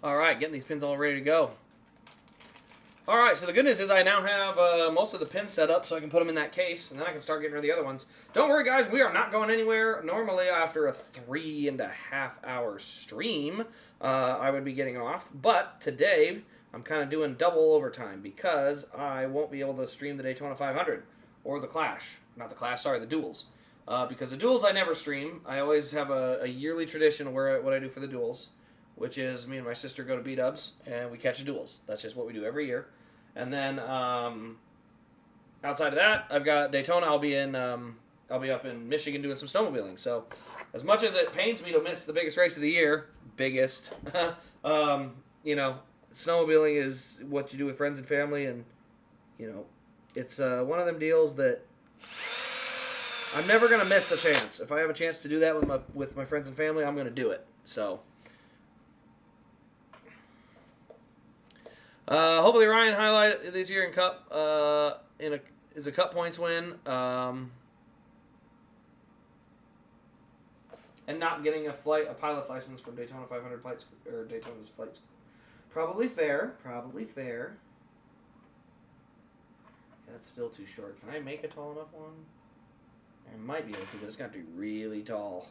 All right, getting these pins all ready to go. All right, so the good news is I now have most of the pins set up so I can put them in that case, and then I can start getting rid of the other ones. Don't worry, guys. We are not going anywhere. Normally, after a 3.5 hour stream, I would be getting off. But today, I'm kind of doing double overtime because I won't be able to stream the Daytona 500 or the Clash. Not the Clash, sorry, the duels. Because the duels I never stream. I always have a yearly tradition where what I do for the duels, which is me and my sister go to B-dubs and we catch the duels. That's just what we do every year. And then outside of that, I've got Daytona. I'll be up in Michigan doing some snowmobiling. So as much as it pains me to miss the biggest race of the year, snowmobiling is what you do with friends and family, and it's one of them deals that I'm never gonna miss a chance. If I have a chance to do that with my friends and family, I'm gonna do it. So. Hopefully Ryan highlight this year in Cup is a Cup points win, and not getting a pilot's license from Daytona 500 or Daytona's flight school. Probably fair. That's still too short. Can I make a tall enough one? I might be able to, but it's got to be really tall.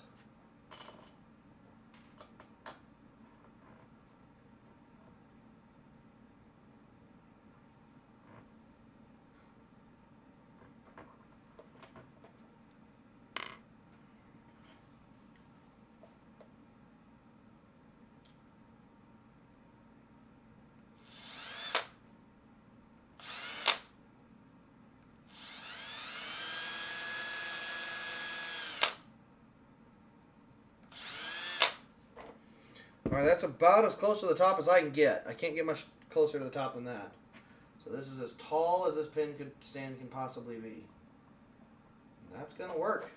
All right, that's about as close to the top as I can get. I can't get much closer to the top than that. So this is as tall as this pin stand can possibly be. And that's going to work.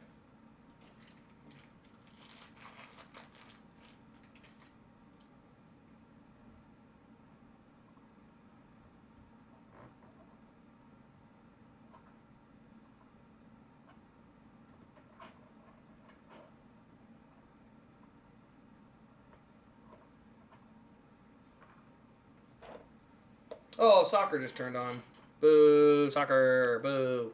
Oh, soccer just turned on. Boo, soccer, boo.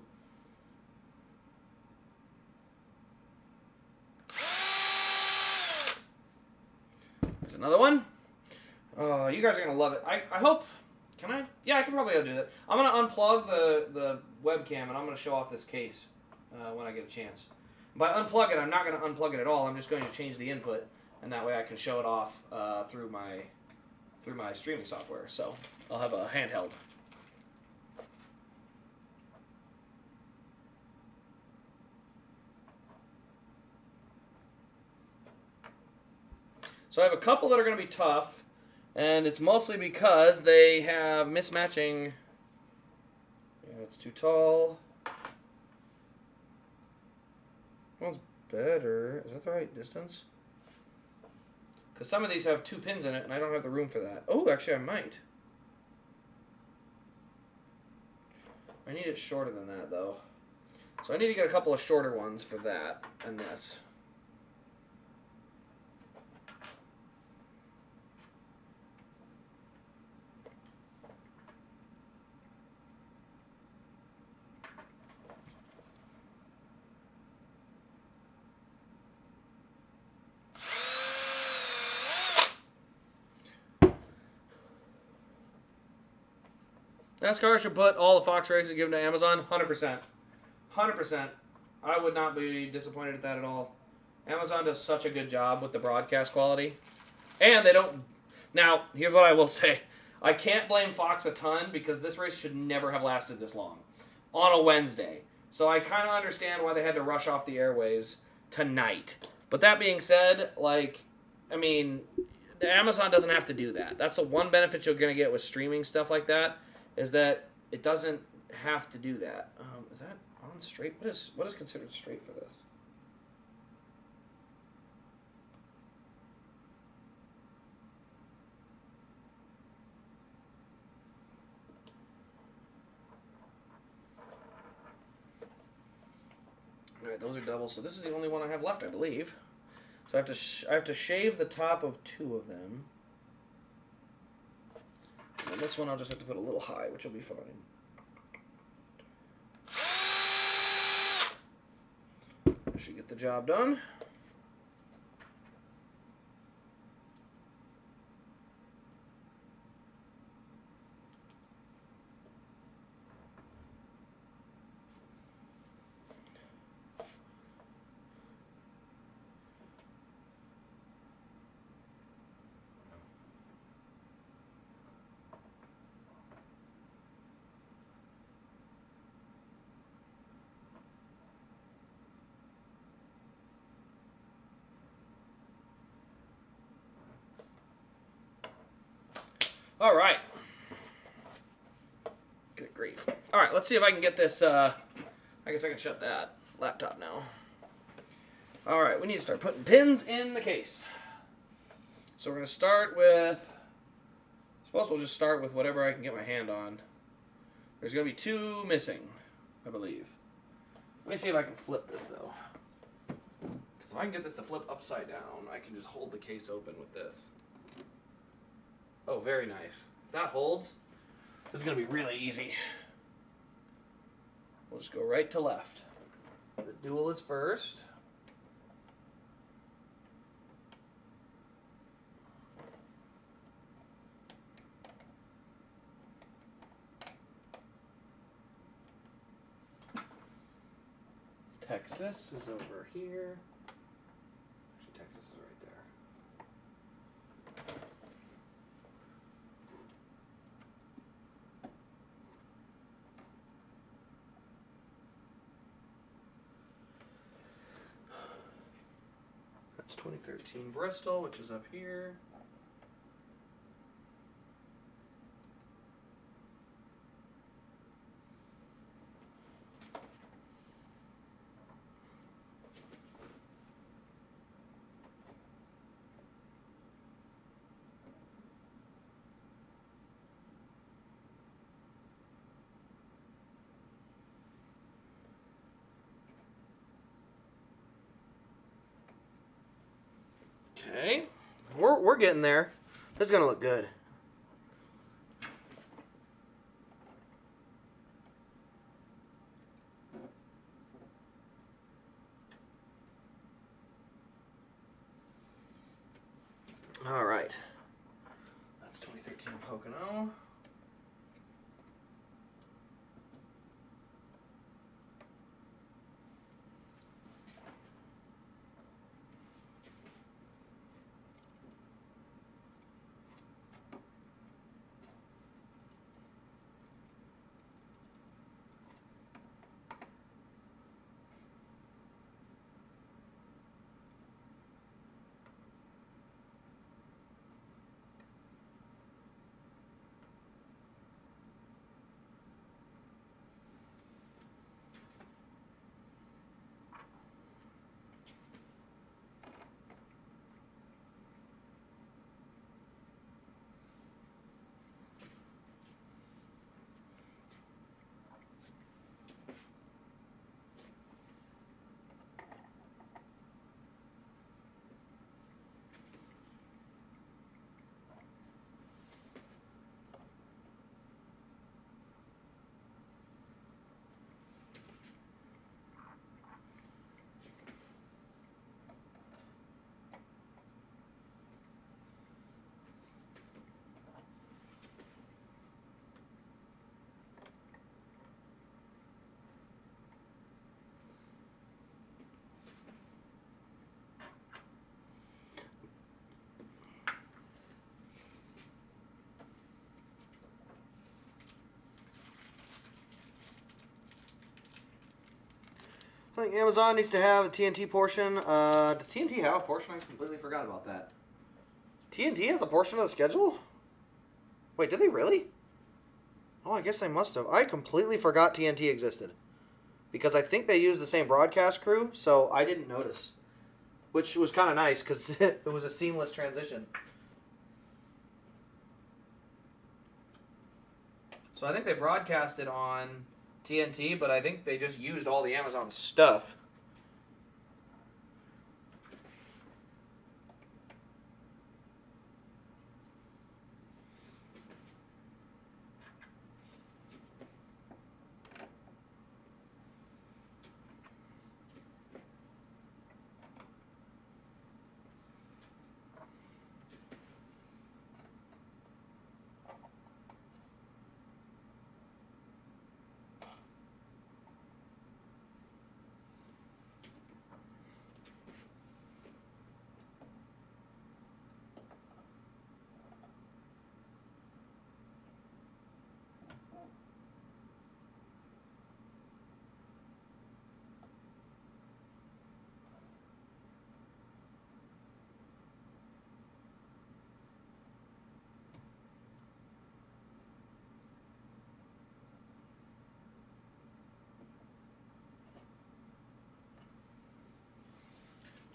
There's another one. Oh, you guys are going to love it. I hope. Can I? Yeah, I can probably do that. I'm going to unplug the webcam, and I'm going to show off this case when I get a chance. By unplug it, I'm not going to unplug it at all. I'm just going to change the input, and that way I can show it off through my streaming software. So I'll have a handheld. So I have a couple that are going to be tough, and it's mostly because they have mismatching. Yeah, it's too tall. One's better. Is that the right distance? Because some of these have 2 pins in it, and I don't have the room for that. Oh, actually, I might. I need it shorter than that, though. So I need to get a couple of shorter ones for that and this. NASCAR should put all the Fox races and give them to Amazon. 100%. 100%. I would not be disappointed at that at all. Amazon does such a good job with the broadcast quality. And they don't... Now, here's what I will say. I can't blame Fox a ton because this race should never have lasted this long. On a Wednesday. So I kind of understand why they had to rush off the airways tonight. But that being said, Amazon doesn't have to do that. That's the one benefit you're going to get with streaming stuff like that. Is that it doesn't have to do that. Is that on straight? What is considered straight for this? All right, those are doubles. So this is the only one I have left, I believe. So I have to shave the top of 2 of them. this one I'll just have to put a little high, which will be fine. That should get the job done. All right. Good grief. All right, let's see if I can get this. I guess I can shut that laptop now. All right, we need to start putting pins in the case. So we're going to start with, I suppose we'll just start with whatever I can get my hand on. There's going to be 2 missing, I believe. Let me see if I can flip this, though. Because if I can get this to flip upside down, I can just hold the case open with this. Oh, very nice. If that holds, this is going to be really easy. We'll just go right to left. The dual is first. Texas is over here. Actually, Texas is right there. That's 2013 Bristol, which is up here. Okay, we're getting there. This is gonna look good. All right, that's 2013 Pocono. I think Amazon needs to have a TNT portion. Does TNT have a portion? I completely forgot about that. TNT has a portion of the schedule? Wait, did they really? Oh, I guess they must have. I completely forgot TNT existed. Because I think they use the same broadcast crew, so I didn't notice. Which was kind of nice, because it was a seamless transition. So I think they broadcasted on TNT, but I think they just used all the Amazon stuff.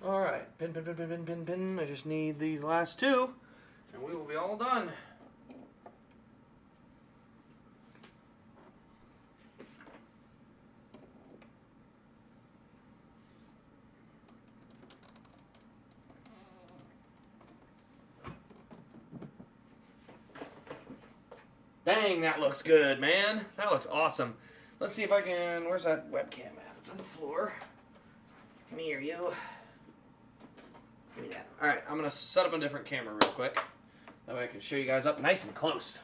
All right, pin, pin, pin, pin, pin, pin, pin. I just need these last two, and we will be all done. Dang, that looks good, man. That looks awesome. Let's see if I can... Where's that webcam at? It's on the floor. Come here, you. Give me that. All right, I'm going to set up a different camera real quick. That way I can show you guys up nice and close.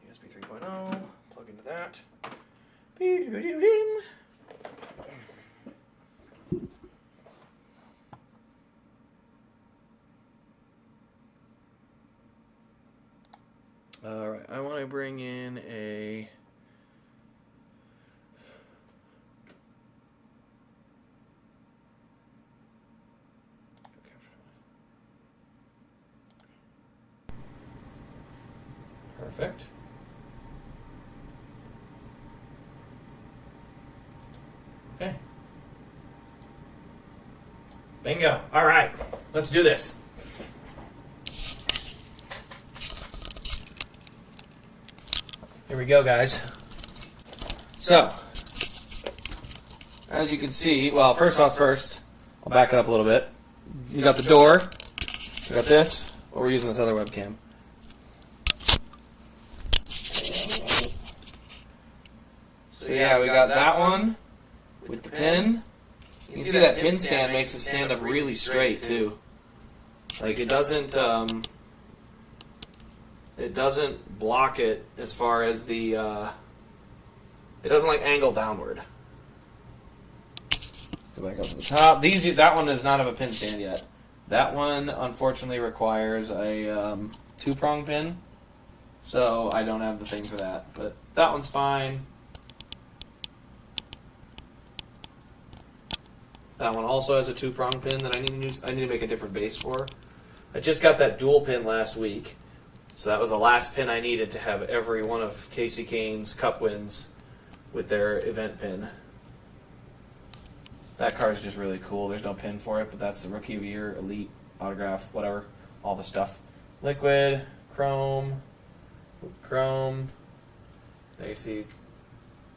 USB 3.0. Plug into that. All right, I want to bring in a... Perfect. Okay. Bingo. All right, let's do this. Here we go, guys. So, as you can see, well, first off first, I'll back it up a little bit. You got the door. We got this. Or we're using this other webcam. So yeah, we got that one with the pin. You can see that pin stand makes it stand up really straight too. Like it doesn't block it as far as the it doesn't like angle downward. Go back up to the top. That one does not have a pin stand yet. That one unfortunately requires a 2-prong pin, so I don't have the thing for that. But that one's fine. That one also has a 2-prong pin that I need to use. I need to make a different base for. I just got that dual pin last week, so that was the last pin I needed to have every one of Casey Kane's Cup wins with their event pin. That card is just really cool. There's no pin for it, but that's the Rookie of the Year, Elite, Autograph, whatever, all the stuff. Liquid, Chrome. There you see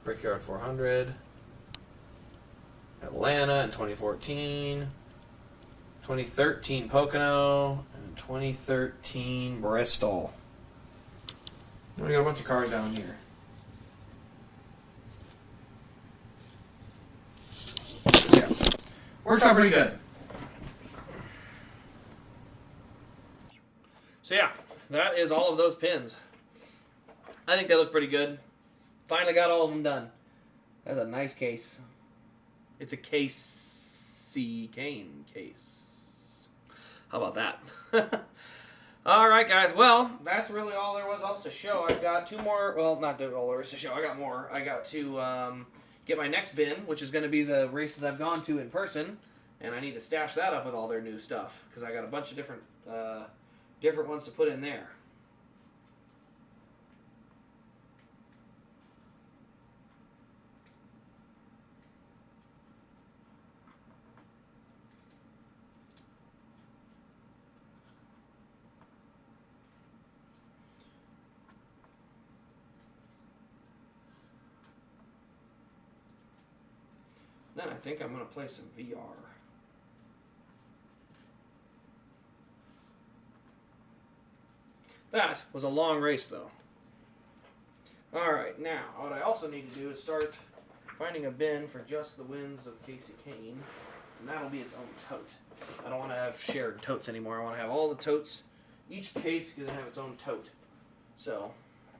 Brickyard 400. Atlanta in 2014, 2013 Pocono, and 2013 Bristol. We got a bunch of cards down here. So yeah, works out pretty good. So yeah, that is all of those pins. I think they look pretty good. Finally got all of them done. That's a nice case. It's a Casey Kane case. How about that? All right, guys. Well, that's really all there was else to show. I've got 2 more. Well, not all there is to show. I got more. I got to get my next bin, which is going to be the races I've gone to in person, and I need to stash that up with all their new stuff because I got a bunch of different ones to put in there. Then I think I'm going to play some VR. That was a long race, though. Alright, now, what I also need to do is start finding a bin for just the wins of Casey Kane, and that'll be its own tote. I don't want to have shared totes anymore. I want to have all the totes. Each case is going to have its own tote. So,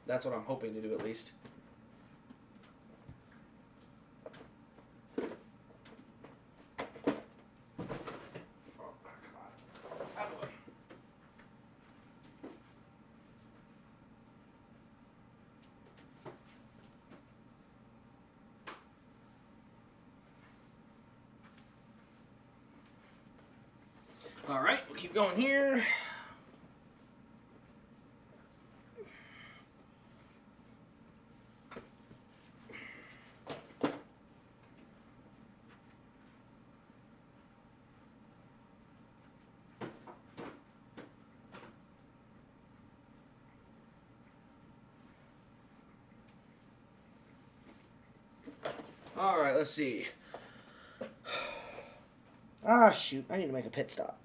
that's what I'm hoping to do at least. All right, we'll keep going here. All right, let's see. Ah, shoot. I need to make a pit stop.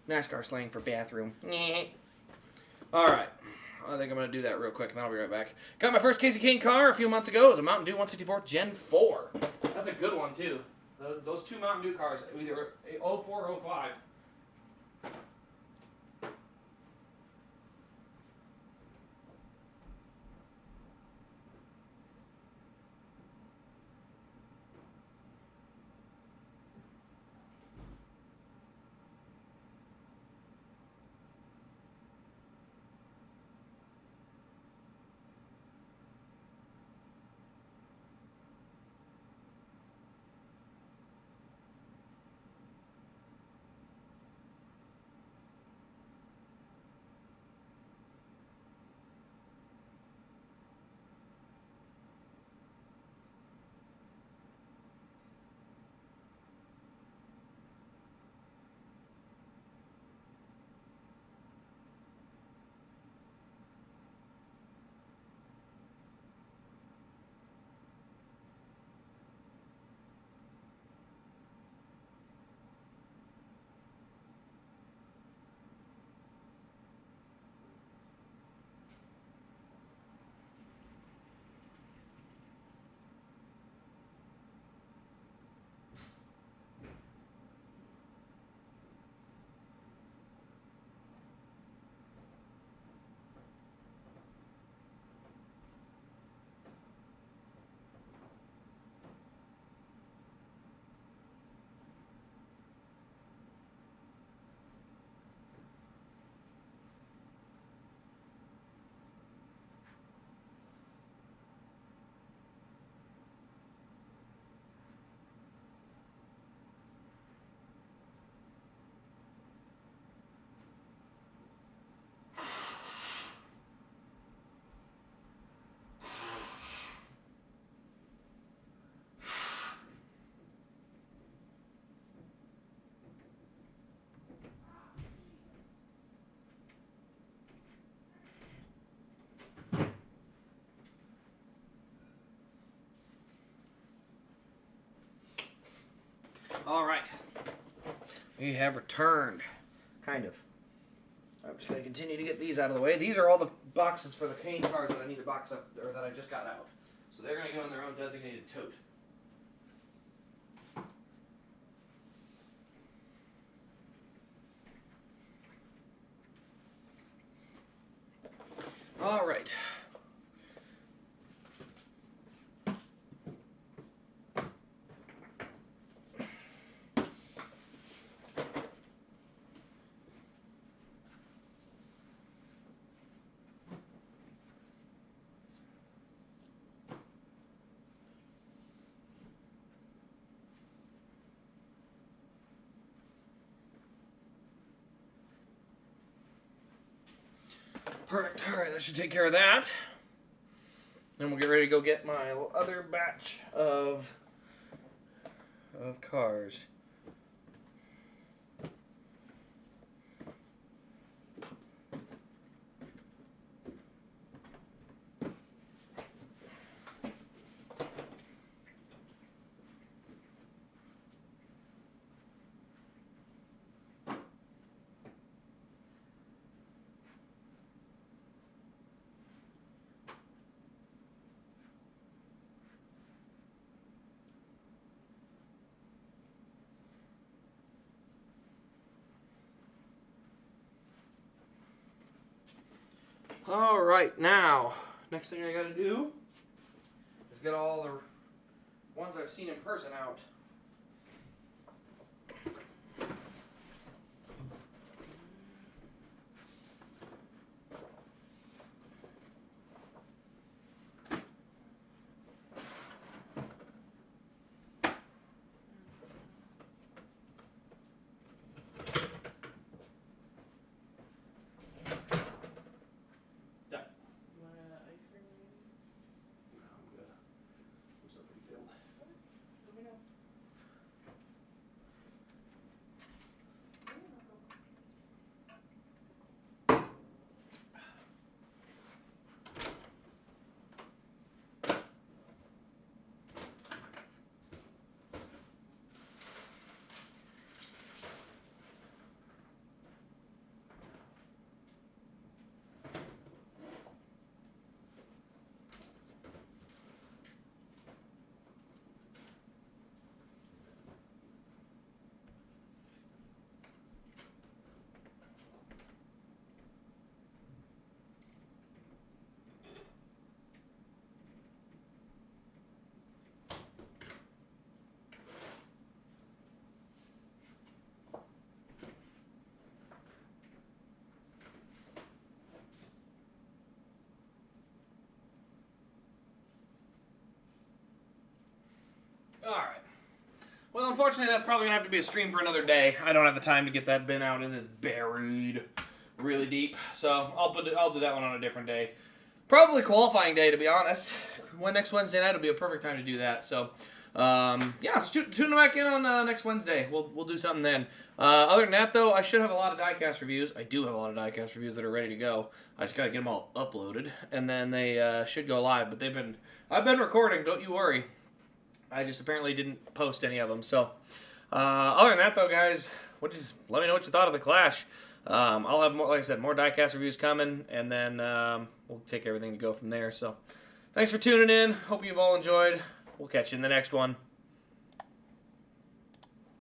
NASCAR slang for bathroom. All right. I think I'm going to do that real quick, and then I'll be right back. Got my first Casey Kane car a few months ago. It was a Mountain Dew 164 Gen 4. That's a good one, too. Those two Mountain Dew cars, either 04 or 05. All right. We have returned. Kind of. I'm just going to continue to get these out of the way. These are all the boxes for the Kane cars that I need to box up, or that I just got out. So they're going to go in their own designated tote. All right. Perfect. All right, that should take care of that. Then we'll get ready to go get my other batch of cars. All right, now, next thing I gotta do is get all the ones I've seen in person out. You want ice cream? No, I'm good. I'm still pretty filled. Let me know. All right. Well, unfortunately, that's probably gonna have to be a stream for another day. I don't have the time to get that bin out. It is buried really deep, so I'll do that one on a different day. Probably qualifying day, to be honest. Next Wednesday night will be a perfect time to do that. So, yeah, tune back in on next Wednesday. We'll do something then. Other than that, though, I should have a lot of diecast reviews. I do have a lot of diecast reviews that are ready to go. I just gotta get them all uploaded, and then they should go live. But I've been recording. Don't you worry. I just apparently didn't post any of them. So, other than that, though, guys, let me know what you thought of the Clash. I'll have more, like I said, more diecast reviews coming, and then we'll take everything to go from there. So, thanks for tuning in. Hope you've all enjoyed. We'll catch you in the next one.